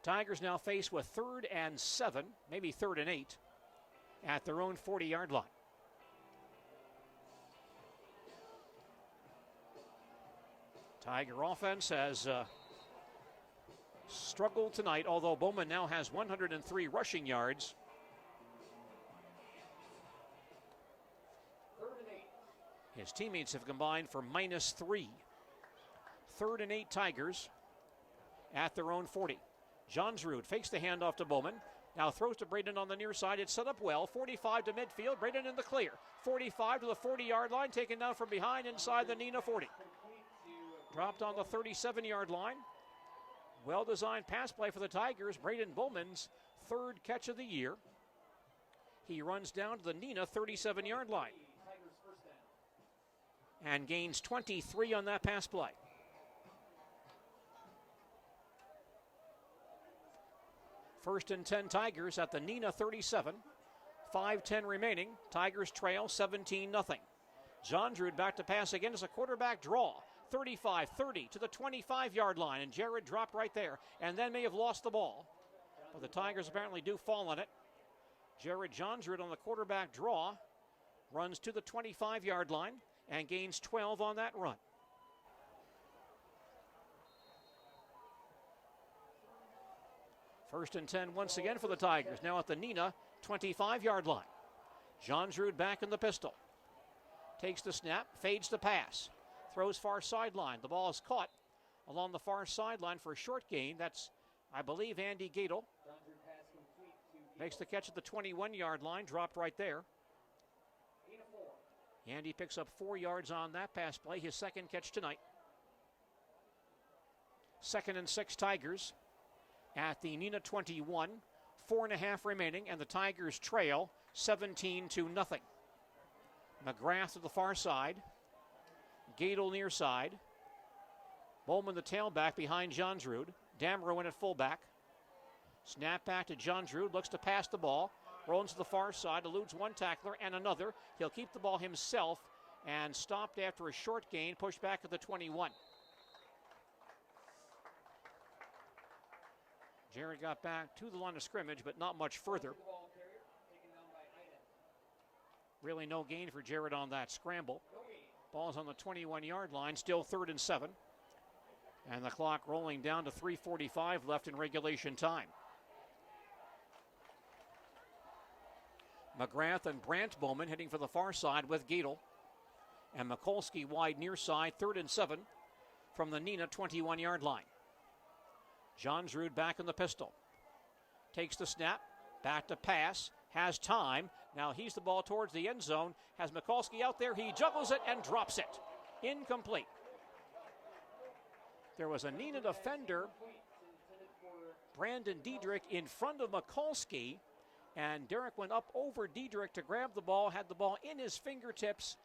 Tigers now face with 3rd and 7, maybe 3rd and 8, at their own 40-yard line. Tiger offense has struggled tonight, although Bowman now has 103 rushing yards. His teammates have combined for -3. 3rd and 8 Tigers at their own 40. Johnsrud fakes the handoff to Bowman. Now throws to Braden on the near side. It's set up well. 45 to midfield. Braden in the clear. 45 to the 40-yard line. Taken down from behind inside the Neenah 40. Dropped on the 37-yard line. Well-designed pass play for the Tigers. Braden Bowman's 3rd catch of the year. He runs down to the Neenah 37-yard line and gains 23 on that pass play. First and 10 Tigers at the Neenah 37. 5:10 remaining. Tigers trail 17-0. Johnsrud back to pass again as a quarterback draw. 35-30 to the 25-yard line, and Jared dropped right there and then may have lost the ball. But the Tigers apparently do fall on it. Jared Johnsrud on the quarterback draw runs to the 25-yard line and gains 12 on that run. First and 10 once again for the Tigers, now at the Neenah 25-yard line. Johnsrud back in the pistol. Takes the snap, fades the pass, throws far sideline. The ball is caught along the far sideline for a short gain. That's, I believe, Andy Gadel. Makes the catch at the 21-yard line, dropped right there. Andy picks up 4 yards on that pass play, his second catch tonight. 2nd and 6 Tigers at the Neenah 21. 4.5 remaining, and the Tigers trail 17-0. McGrath to the far side. Gadel near side. Bowman the tailback behind Johnsrud. Damrow in at fullback. Snap back to Johnsrud, looks to pass the ball. Rolls to the far side, eludes one tackler and another. He'll keep the ball himself and stopped after a short gain, pushed back at the 21. Jared got back to the line of scrimmage, but not much further. Really no gain for Jared on that scramble. Ball's on the 21-yard line, still 3rd and 7. And the clock rolling down to 3:45 left in regulation time. McGrath and Brant Bowman heading for the far side with Gadel. And Mikulski wide near side, 3rd and 7 from the Neenah 21-yard line. Johnsrud back in the pistol. Takes the snap, back to pass, has time. Now he's the ball towards the end zone. Has Mikulski out there. He juggles it and drops it. Incomplete. There was a Neenah defender, Brandon Diedrich, in front of Mikulski, and Derek went up over Diedrich to grab the ball, had the ball in his fingertips,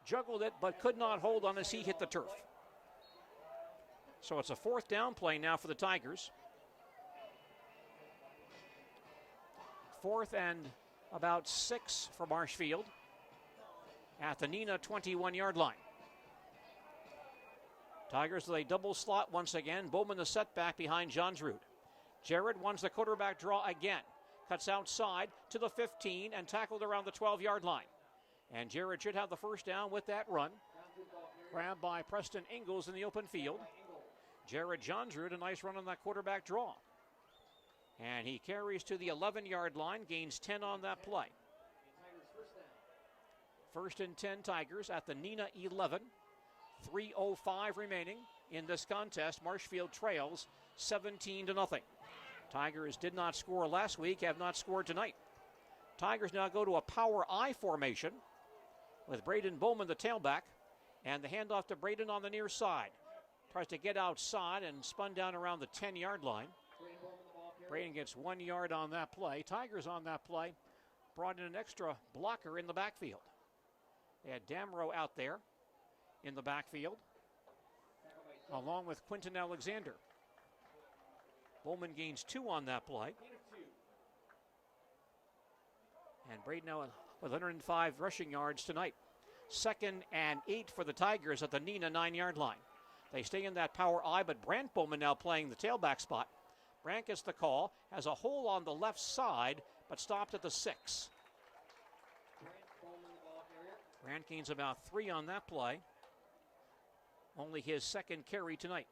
juggled it, but could not hold on as he hit the turf. So it's a 4th down play now for the Tigers. 4th and about 6 for Marshfield at the Neenah 21-yard line. Tigers with a double slot once again. Bowman the setback behind Johnsrud. Jared wants the quarterback draw again. Cuts outside to the 15 and tackled around the 12-yard line. And Jared should have the first down with that run. Grabbed by Preston Ingalls in the open field. Jared Johnsrud, a nice run on that quarterback draw. And he carries to the 11-yard line, gains 10 on that play. 1st and 10 Tigers at the Neenah 11. 3:05 remaining in this contest. Marshfield trails 17-0. Tigers did not score last week, have not scored tonight. Tigers now go to a power I formation with Braden Bowman the tailback, and the handoff to Braden on the near side. Tries to get outside and spun down around the 10-yard line. Braden gets 1 yard on that play. Tigers on that play brought in an extra blocker in the backfield. They had Damrow out there in the backfield, along with Quinton Alexander. Bowman gains 2 on that play. And Braden now with 105 rushing yards tonight. 2nd and 8 for the Tigers at the Neenah 9-yard line. They stay in that power I, but Brant Bowman now playing the tailback spot. Brant gets the call, has a hole on the left side, but stopped at the 6. Brant gains about 3 on that play. Only his 2nd carry tonight.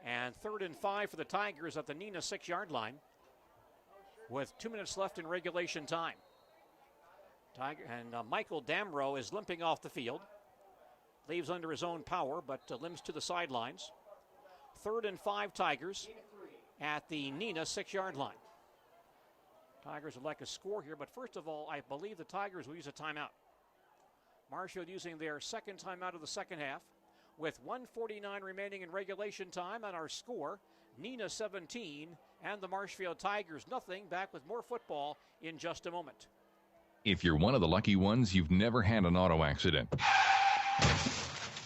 And 3rd and 5 for the Tigers at the Neenah 6-yard line with 2 minutes left in regulation time. Michael Damrow is limping off the field. Leaves under his own power, but limps to the sidelines. 3rd and 5 Tigers at the Neenah 6-yard line. Tigers would like a score here, but first of all, I believe the Tigers will use a timeout. Marshfield using their 2nd timeout of the second half. With 1:49 remaining in regulation time, and our score, Neenah 17 and the Marshfield Tigers nothing. Back with more football in just a moment. If you're one of the lucky ones, you've never had an auto accident.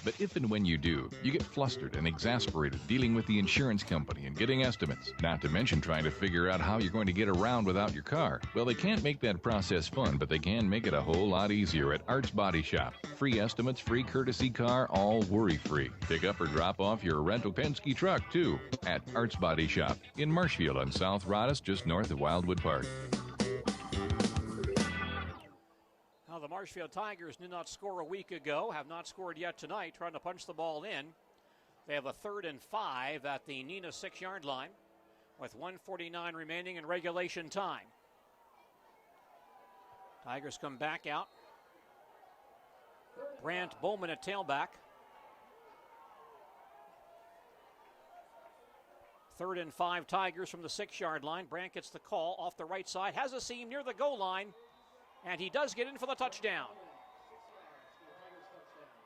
But if and when you do, you get flustered and exasperated dealing with the insurance company and getting estimates, not to mention trying to figure out how you're going to get around without your car. Well, they can't make that process fun, but they can make it a whole lot easier at Art's Body Shop. Free estimates, free courtesy car, all worry-free. Pick up or drop off your rental Penske truck, too, at Art's Body Shop in Marshfield on South Rhodes, just north of Wildwood Park. The Marshfield Tigers did not score a week ago, have not scored yet tonight, trying to punch the ball in. They have a 3rd and 5 at the Neenah 6-yard line with 1:49 remaining in regulation time. Tigers come back out Brant Bowman at tailback. 3rd and 5 Tigers from the 6-yard line. Brant gets the call off the right side, has a seam near the goal line, and he does get in for the touchdown.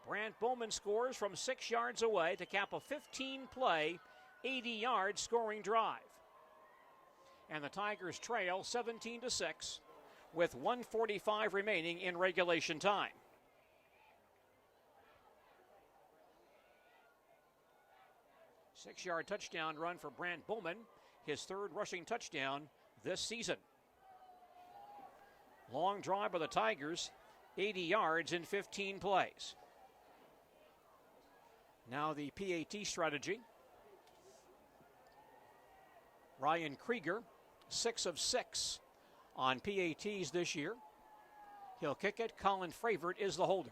Brant Bowman scores from 6 yards away to cap a 15-play, 80-yard scoring drive. And the Tigers trail 17-6 with 1:45 remaining in regulation time. Six-yard touchdown run for Brant Bowman, his 3rd rushing touchdown this season. Long drive by the Tigers, 80 yards in 15 plays. Now the PAT strategy. Ryan Krieger, 6 of 6 on PATs this year. He'll kick it. Colin Fravert is the holder.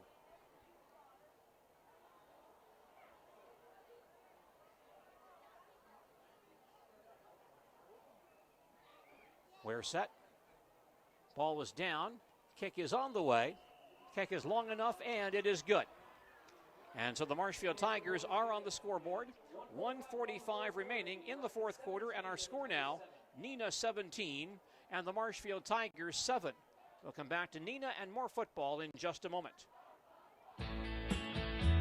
We're set. Ball is down. Kick is on the way. Kick is long enough, and it is good. And so the Marshfield Tigers are on the scoreboard. 1:45 remaining in the 4th quarter, and our score now, Neenah 17 and the Marshfield Tigers 7. We'll come back to Neenah and more football in just a moment.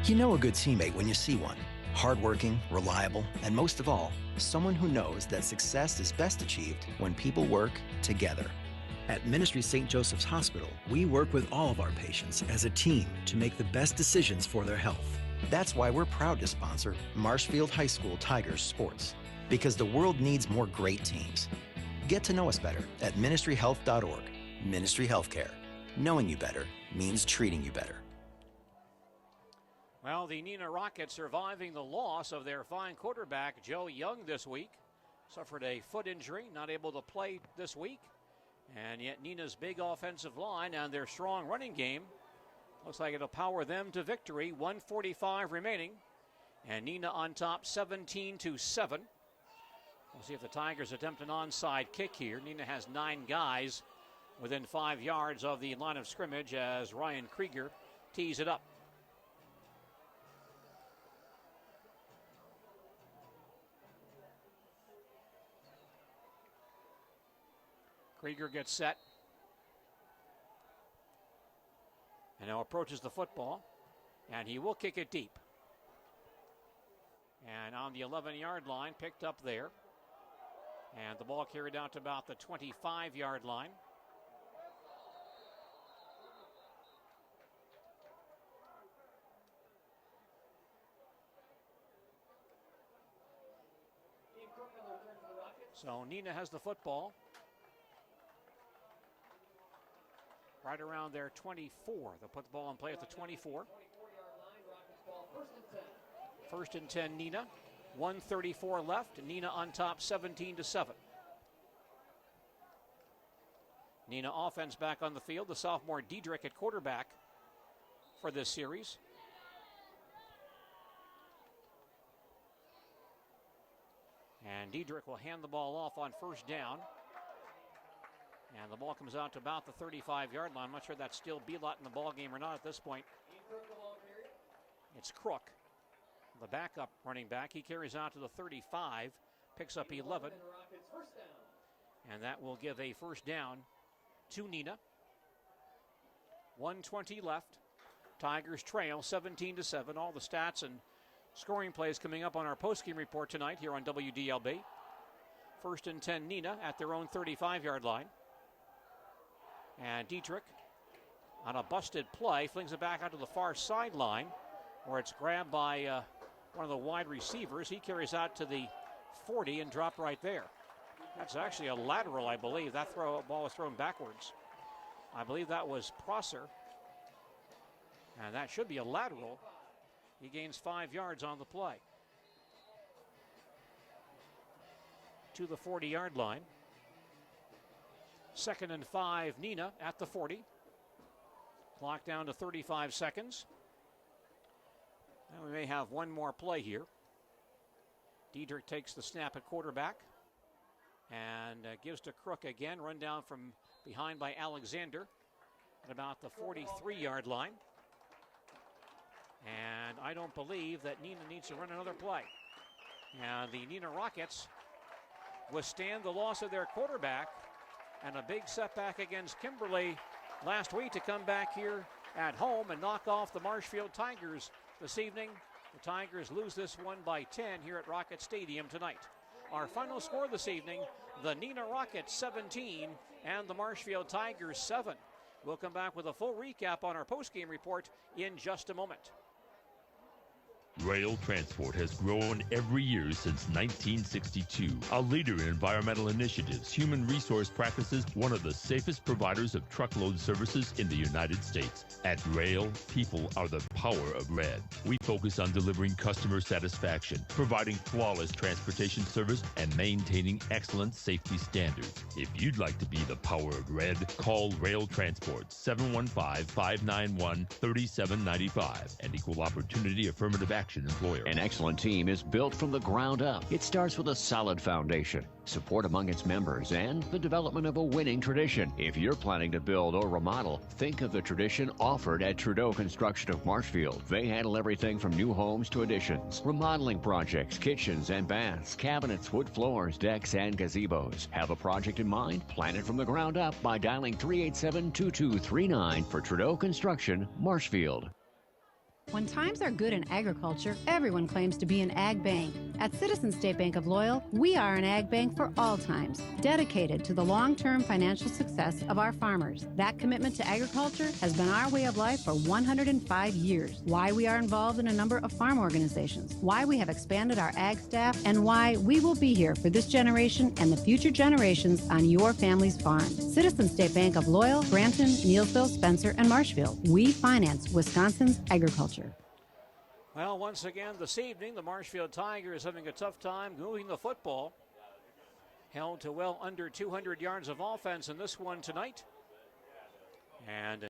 You know a good teammate when you see one. Hardworking, reliable, and most of all, someone who knows that success is best achieved when people work together. At Ministry St. Joseph's Hospital, we work with all of our patients as a team to make the best decisions for their health. That's why we're proud to sponsor Marshfield High School Tigers sports, because the world needs more great teams. Get to know us better at ministryhealth.org. Ministry Healthcare. Knowing you better means treating you better. Well, the Neenah Rockets surviving the loss of their fine quarterback, Joe Young, this week. Suffered a foot injury, not able to play this week. And yet Neenah's big offensive line and their strong running game looks like it'll power them to victory. 1:45 remaining. And Neenah on top 17-7. We'll see if the Tigers attempt an onside kick here. Neenah has 9 guys within 5 yards of the line of scrimmage as Ryan Krieger tees it up. Krieger gets set. And now approaches the football. And he will kick it deep. And on the 11-yard line, picked up there. And the ball carried out to about the 25-yard line. So Neenah has the football. Right around their 24. They'll put the ball in play at the 24. 1st and 10 Neenah. 1:34 left. Neenah on top 17-7. Neenah offense back on the field. The sophomore Diedrich at quarterback for this series. And Diedrich will hand the ball off on 1st down. And the ball comes out to about the 35-yard line. I'm not sure that's still Belot in the ball game or not at this point. It's Crook, the backup running back. He carries out to the 35, picks up 11. And that will give a 1st down to Neenah. 1:20 left. Tigers trail 17-7. All the stats and scoring plays coming up on our postgame report tonight here on WDLB. 1st and 10 Neenah at their own 35-yard line. And Diedrich, on a busted play, flings it back out to the far sideline, where it's grabbed by one of the wide receivers. He carries out to the 40 and dropped right there. That's actually a lateral, I believe. That ball was thrown backwards. I believe that was Prosser. And that should be a lateral. He gains 5 yards on the play. To the 40-yard line. 2nd and 5, Neenah at the 40. Clock down to 35 seconds. And we may have one more play here. Diedrich takes the snap at quarterback and gives to Crook again. Run down from behind by Alexander at about the 43-yard line. And I don't believe that Neenah needs to run another play. And the Neenah Rockets withstand the loss of their quarterback and a big setback against Kimberly last week to come back here at home and knock off the Marshfield Tigers this evening. The Tigers lose this one by 10 here at Rocket Stadium tonight. Our final score this evening, the Neenah Rockets 17 and the Marshfield Tigers 7. We'll come back with a full recap on our postgame report in just a moment. Rail transport has grown every year since 1962. A leader in environmental initiatives, human resource practices, one of the safest providers of truckload services in the United States. At Rail, people are the power of red. We focus on delivering customer satisfaction, providing flawless transportation service, and maintaining excellent safety standards. If you'd like to be the power of red, call Rail Transport 715-591-3795, an equal opportunity affirmative action employer. An excellent team is built from the ground up. It starts with a solid foundation, support among its members, and the development of a winning tradition. If you're planning to build or remodel, think of the tradition offered at Trudeau Construction of Marshfield. They handle everything from new homes to additions, remodeling projects, kitchens and baths, cabinets, wood floors, decks, and gazebos. Have a project in mind? Plan it from the ground up by dialing 387-2239 for Trudeau Construction Marshfield. When times are good in agriculture, everyone claims to be an ag bank. At Citizen State Bank of Loyal, we are an ag bank for all times, dedicated to the long-term financial success of our farmers. That commitment to agriculture has been our way of life for 105 years. Why we are involved in a number of farm organizations, why we have expanded our ag staff, and why we will be here for this generation and the future generations on your family's farm. Citizen State Bank of Loyal, Granton, Neillsville, Spencer, and Marshfield. We finance Wisconsin's agriculture. Well, once again this evening, the Marshfield Tigers having a tough time moving the football. Held to well under 200 yards of offense in this one tonight. And